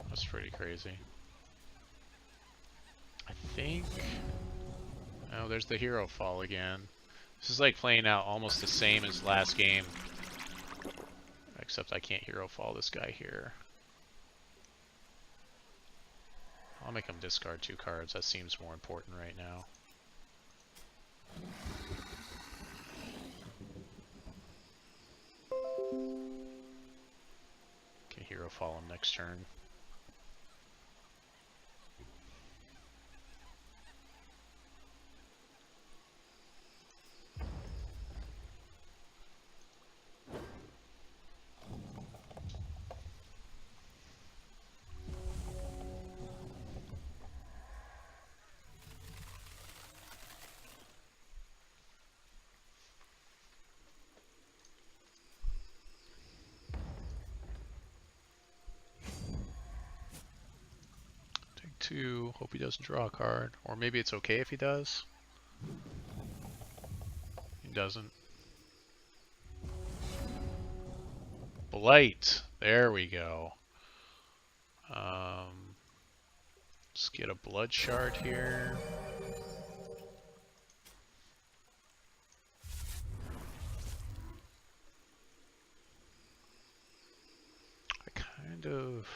That's pretty crazy. I think... Oh, there's the Hero Fall again. This is like playing out almost the same as last game. Except I can't Hero Fall this guy here. I'll make him discard 2 cards. That seems more important right now. Can Hero Fall him next turn. Take 2. Hope he doesn't draw a card. Or maybe it's okay if he does. He doesn't. Blight. There we go. Let's get a Blood Shard here. I kind of...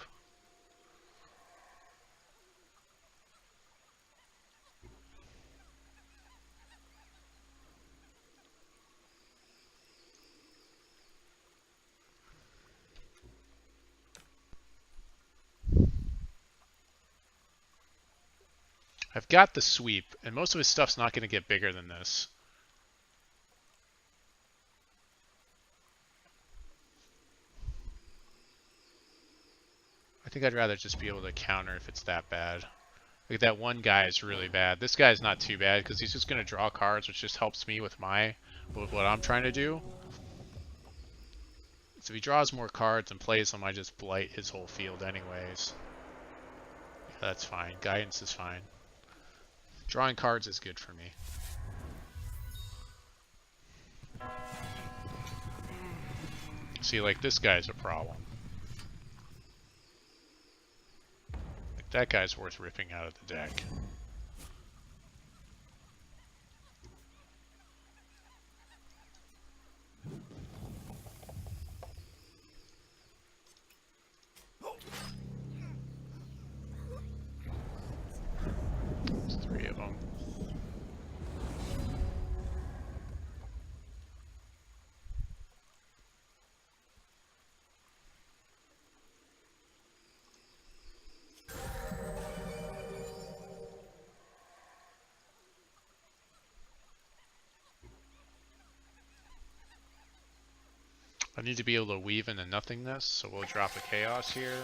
I've got the sweep, and most of his stuff's not going to get bigger than this. I think I'd rather just be able to counter if it's that bad. Like that one guy is really bad. This guy's not too bad because he's just going to draw cards, which just helps me with what I'm trying to do. So if he draws more cards and plays them, I just blight his whole field anyways. Yeah, that's fine. Guidance is fine. Drawing cards is good for me. See, like this guy's a problem. Like that guy's worth ripping out of the deck. There's 3 of them. I need to be able to weave into nothingness, so we'll drop a chaos here.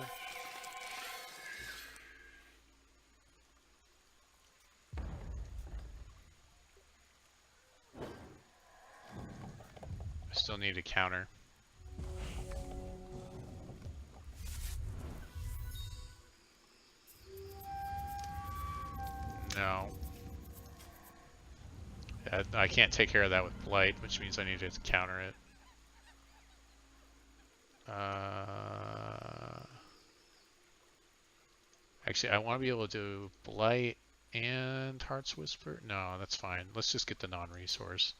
I still need a counter. No. I can't take care of that with blight, which means I need to counter it. Actually, I want to be able to do blight and Heart's Whisper. No, that's fine. Let's just get the non-resource.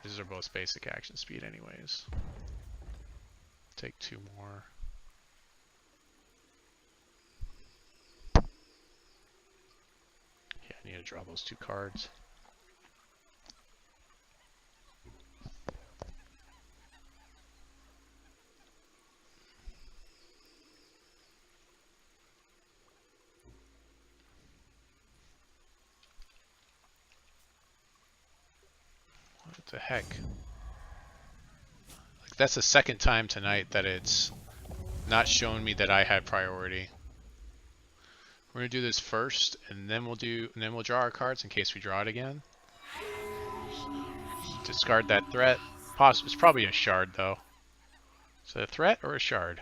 These are both basic action speed anyways. Take 2 more. Yeah, I need to draw those 2 cards. What the heck? Like, that's the second time tonight that it's not showing me that I had priority. We're gonna do this first, and then we'll draw our cards in case we draw it again. Discard that threat. It's probably a shard though. Is it a threat or a shard?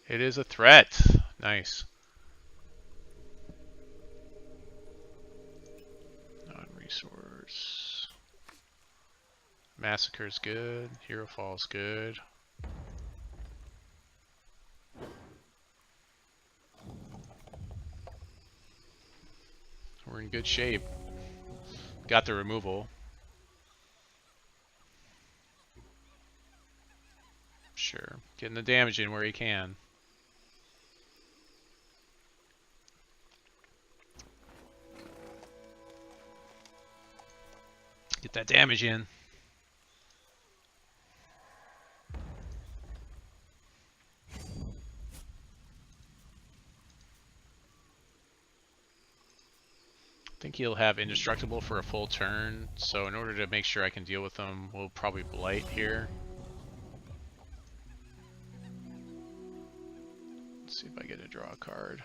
It is a threat. Nice. Non-resource. Massacre's good. Hero Fall's good. We're in good shape. Got the removal. Sure. Getting the damage in where he can. Get that damage in. I think he'll have Indestructible for a full turn, so in order to make sure I can deal with them, we'll probably Blight here. Let's see if I get to draw a card.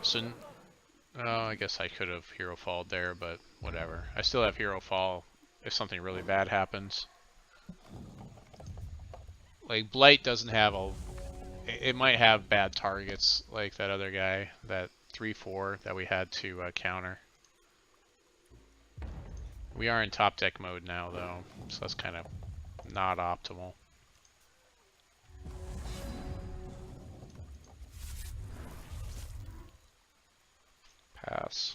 So, I guess I could have Hero Falled there, but whatever. I still have Hero Fall if something really bad happens. Like, Blight doesn't have a... It might have bad targets, like that other guy, that 3-4 that we had to counter. We are in top deck mode now, though, so that's kind of not optimal. Pass.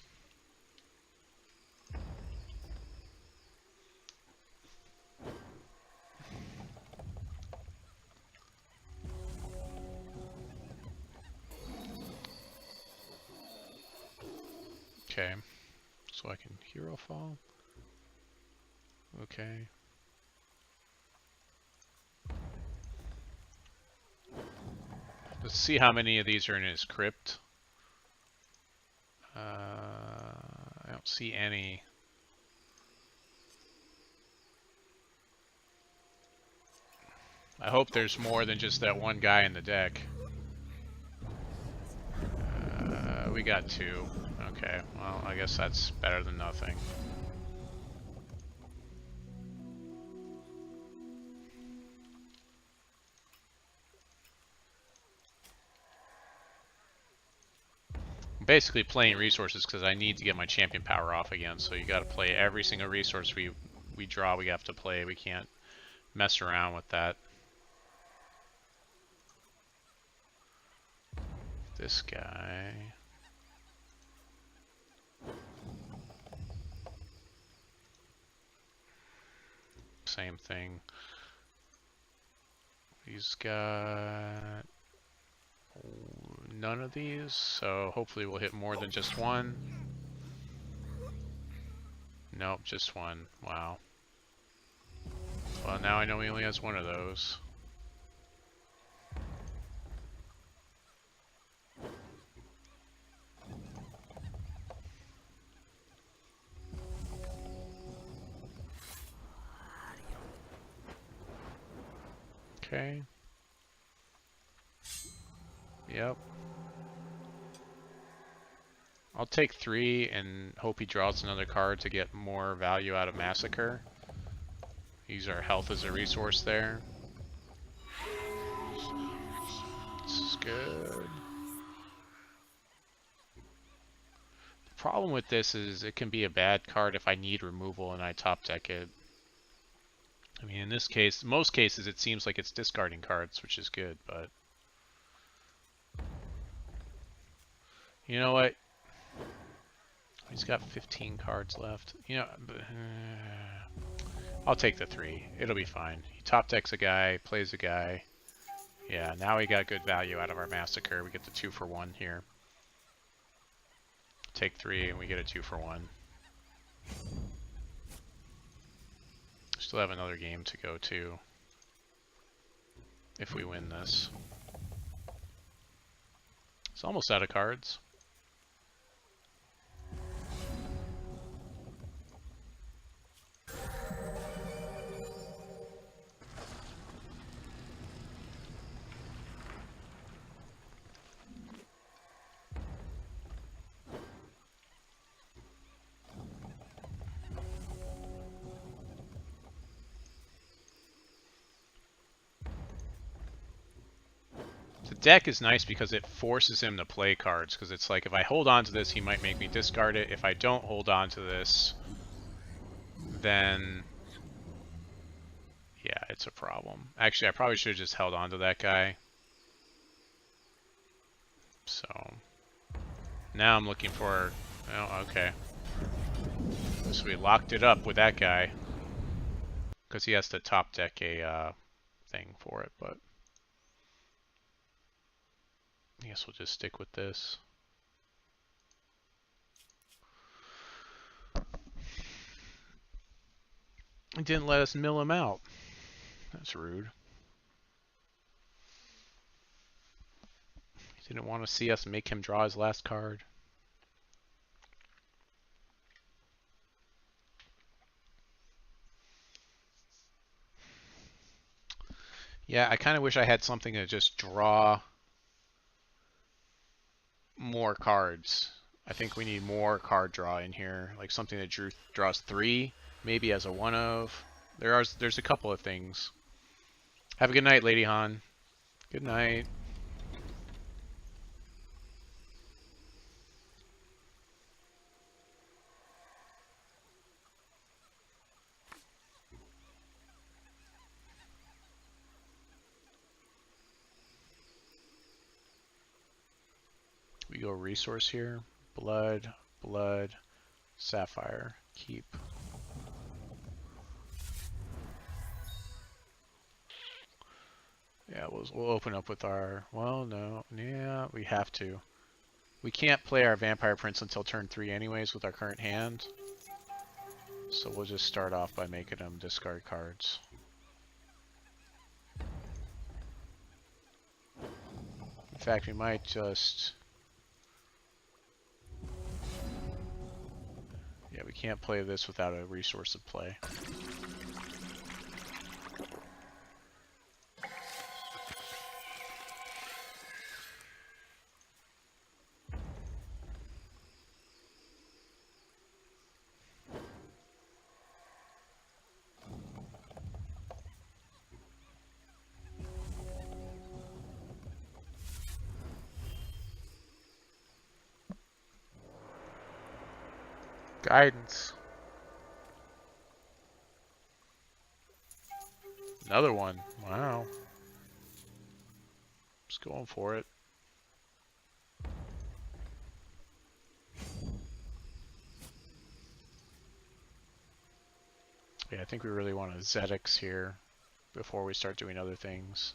Okay, so I can Hero Fall. Okay. Let's see how many of these are in his crypt. I don't see any. I hope there's more than just that one guy in the deck. We got 2. Okay, well, I guess that's better than nothing. I'm basically playing resources because I need to get my champion power off again, so you gotta play every single resource we draw, we have to play. We can't mess around with that. This guy. Same thing. He's got none of these, so hopefully we'll hit more than just one. Nope, just one. Wow. Well, now I know he only has one of those. Okay. Yep. I'll take 3 and hope he draws another card to get more value out of Massacre. Use our health as a resource there. This is good. The problem with this is it can be a bad card if I need removal and I top deck it. I mean, in this case, most cases it seems like it's discarding cards, which is good, but... You know what? He's got 15 cards left. You know, I'll take the 3. It'll be fine. He top decks a guy, plays a guy. Yeah, now we got good value out of our Massacre. We get the 2 for 1 here. Take 3 and we get a 2 for 1. Still have another game to go to if we win this. It's almost out of cards. The deck is nice because it forces him to play cards, because it's like if I hold on to this, he might make me discard it. If I don't hold on to this, then yeah, it's a problem. Actually, I probably should have just held on to that guy. So now I'm looking for, oh, okay. So we locked it up with that guy because he has to top deck a thing for it, but I guess we'll just stick with this. It didn't let us mill him out. That's rude. He didn't want to see us make him draw his last card. Yeah, I kind of wish I had something to just draw more cards. I think we need more card draw in here, like something that draws 3, maybe as a one of. There's a couple of things. Have a good night, Lady Han. Good night. We go resource here. Blood, blood, sapphire, keep. Yeah, we'll open up with our, well, no, yeah, we have to. We can't play our Vampire Prince until turn 3 anyways with our current hand. So we'll just start off by making them discard cards. In fact, we might just... Yeah, we can't play this without a resource of play. Guidance. Another one. Wow. Just going for it. Yeah, I think we really want a Zedix here before we start doing other things.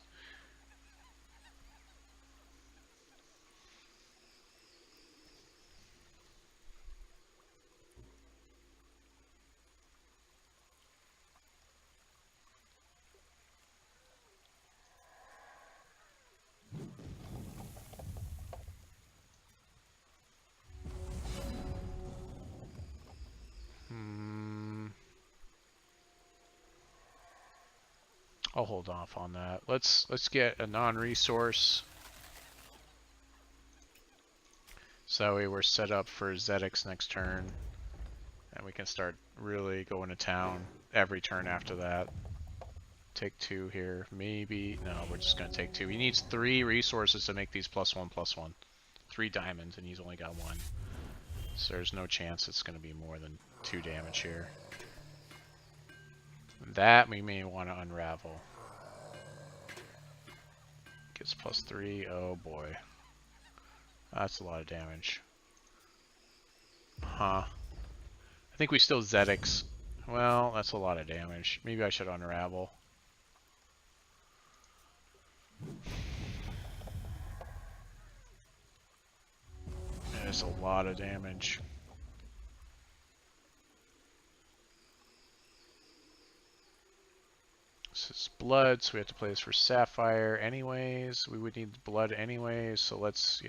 I'll hold off on that. Let's get a non-resource. So that way we're set up for Zedek's next turn. And we can start really going to town every turn after that. Take 2 here. Maybe... No, we're just going to take 2. He needs 3 resources to make these +1/+1. 3 diamonds, and he's only got 1. So there's no chance it's going to be more than 2 damage here. That we may want to unravel. Gets +3. Oh boy. That's a lot of damage. Huh. I think we still Zedek's. Well, that's a lot of damage. Maybe I should unravel. There's a lot of damage. This is blood, so we have to play this for Sapphire anyways. We would need blood anyways, so let's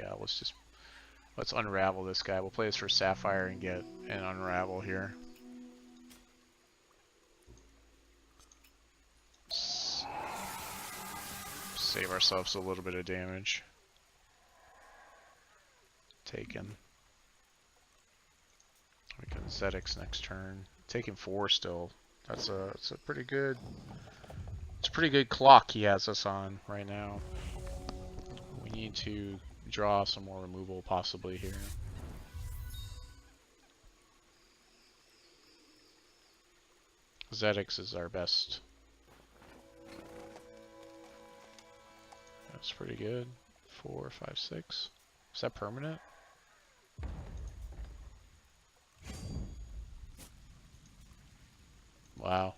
unravel this guy. We'll play this for Sapphire and get an unravel here. Save ourselves a little bit of damage. Taken. We can Zedek's next turn. Taking 4 still. That's a pretty good. It's a pretty good clock he has us on right now. We need to draw some more removal possibly here. Zedek's is our best. That's pretty good. 4, 5, 6. Is that permanent? Wow.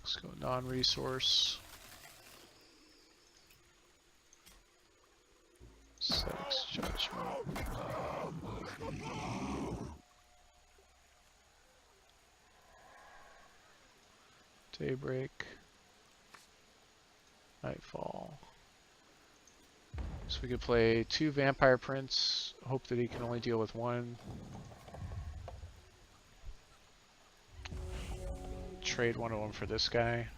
Let's go non-resource. Zedek's Judgment. Daybreak. Nightfall. So we could play 2 Vampire Prince, hope that he can only deal with 1. Trade one of them for this guy.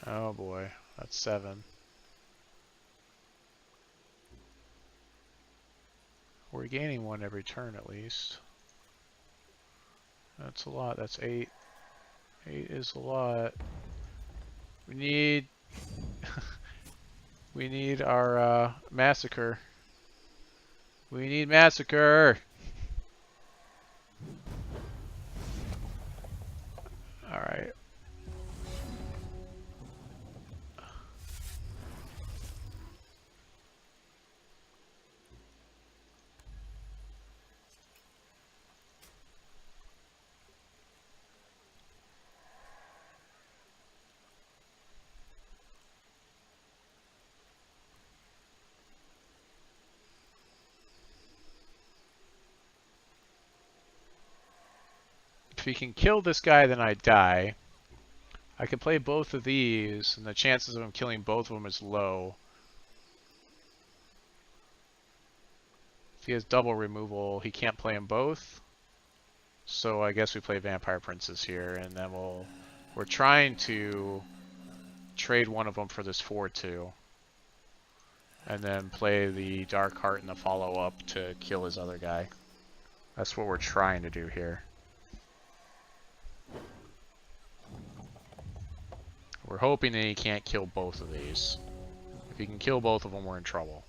Oh boy, that's 7. We're gaining 1 every turn at least. That's a lot, that's 8. 8 is a lot. We need... we need our Massacre. We need Massacre! Alright. If he can kill this guy, then I die. I can play both of these, and the chances of him killing both of them is low. If he has double removal, he can't play them both. So I guess we play Vampire Princess here, and then we're trying to trade one of them for this 4/2. And then play the Dark Heart in the follow-up to kill his other guy. That's what we're trying to do here. We're hoping that he can't kill both of these. If he can kill both of them, we're in trouble.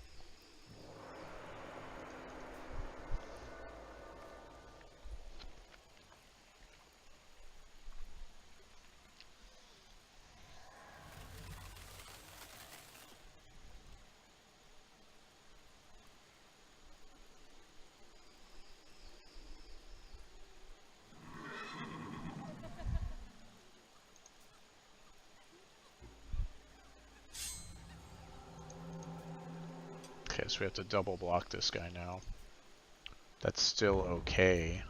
Okay, so we have to double block this guy now. That's still okay.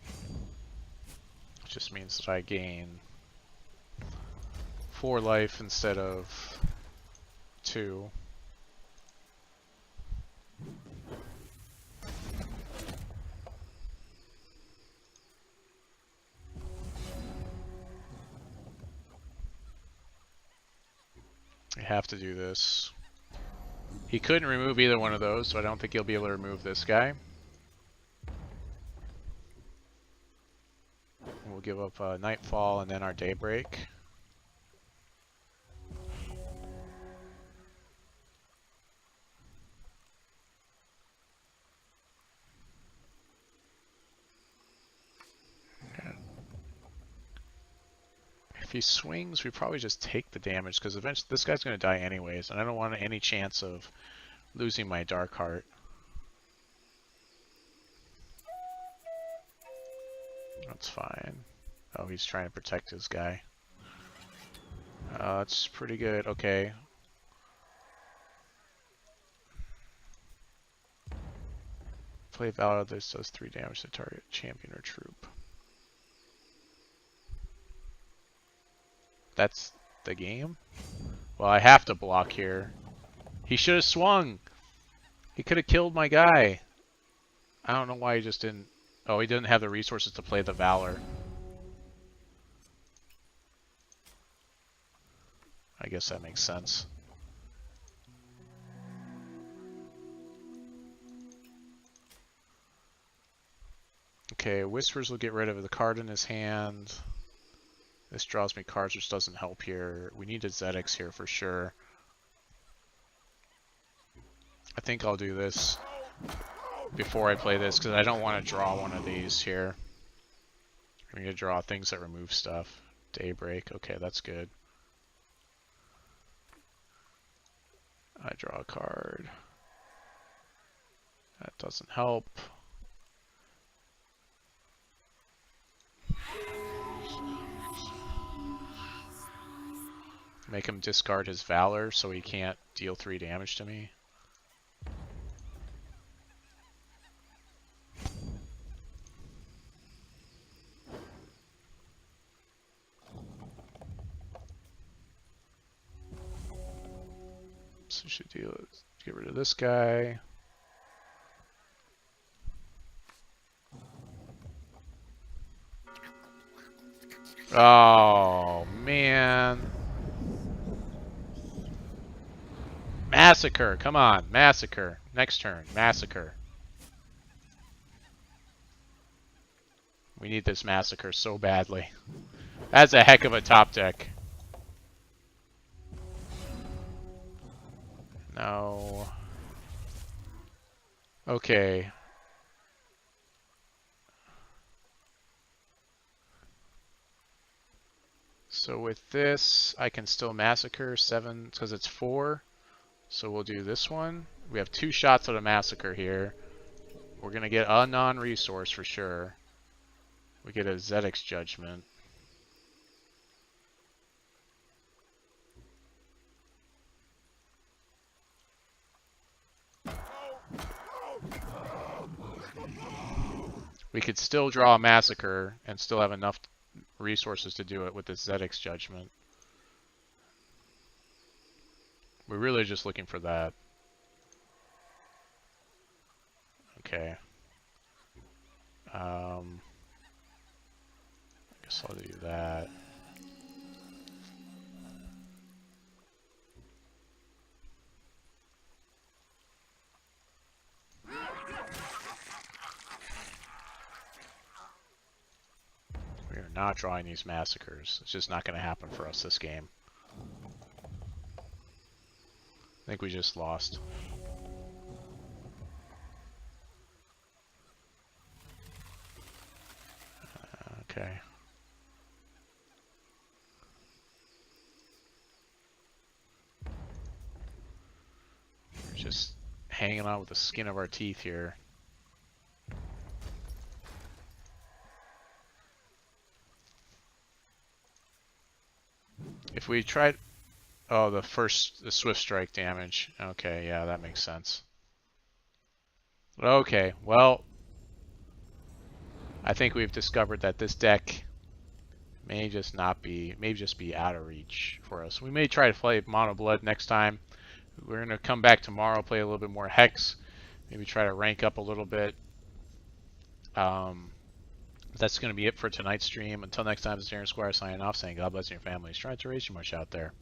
It just means that I gain 4 life instead of 2. I have to do this. He couldn't remove either one of those, so I don't think he'll be able to remove this guy. We'll give up Nightfall and then our Daybreak. If he swings, we probably just take the damage, because eventually this guy's going to die anyways, and I don't want any chance of losing my Dark Heart. That's fine. Oh, he's trying to protect his guy. That's pretty good. Okay. Play Valor. This does 3 damage to target champion or troop. That's the game? Well, I have to block here. He should have swung. He could have killed my guy. I don't know why he just didn't. Oh, he didn't have the resources to play the Valor. I guess that makes sense. Okay, Whispers will get rid of the card in his hand. This draws me cards, which doesn't help here. We need a Zedix here for sure. I think I'll do this before I play this, because I don't want to draw one of these here. We need to draw things that remove stuff. Daybreak, okay, that's good. I draw a card. That doesn't help. Make him discard his Valor so he can't deal 3 damage to me. So we should get rid of this guy. Oh, man. Massacre, come on, Massacre. Next turn, Massacre. We need this Massacre so badly. That's a heck of a top deck. No. Okay. So with this, I can still Massacre 7, because it's 4. So we'll do this one. We have 2 shots at a Massacre here. We're going to get a non-resource for sure. We get a Zedix Judgment. We could still draw a Massacre and still have enough resources to do it with this Zedix Judgment. We're really just looking for that. Okay. I guess I'll do that. We are not drawing these Massacres. It's just not going to happen for us this game. I think we just lost. Okay. We're just hanging out with the skin of our teeth here. If we tried... Oh, the Swift Strike damage. Okay, yeah, that makes sense. Okay, well... I think we've discovered that this deck may just be out of reach for us. We may try to play Mono Blood next time. We're going to come back tomorrow, play a little bit more Hex. Maybe try to rank up a little bit. That's going to be it for tonight's stream. Until next time, this is Aaron Squire signing off, saying God bless your families. Try to raise you much out there.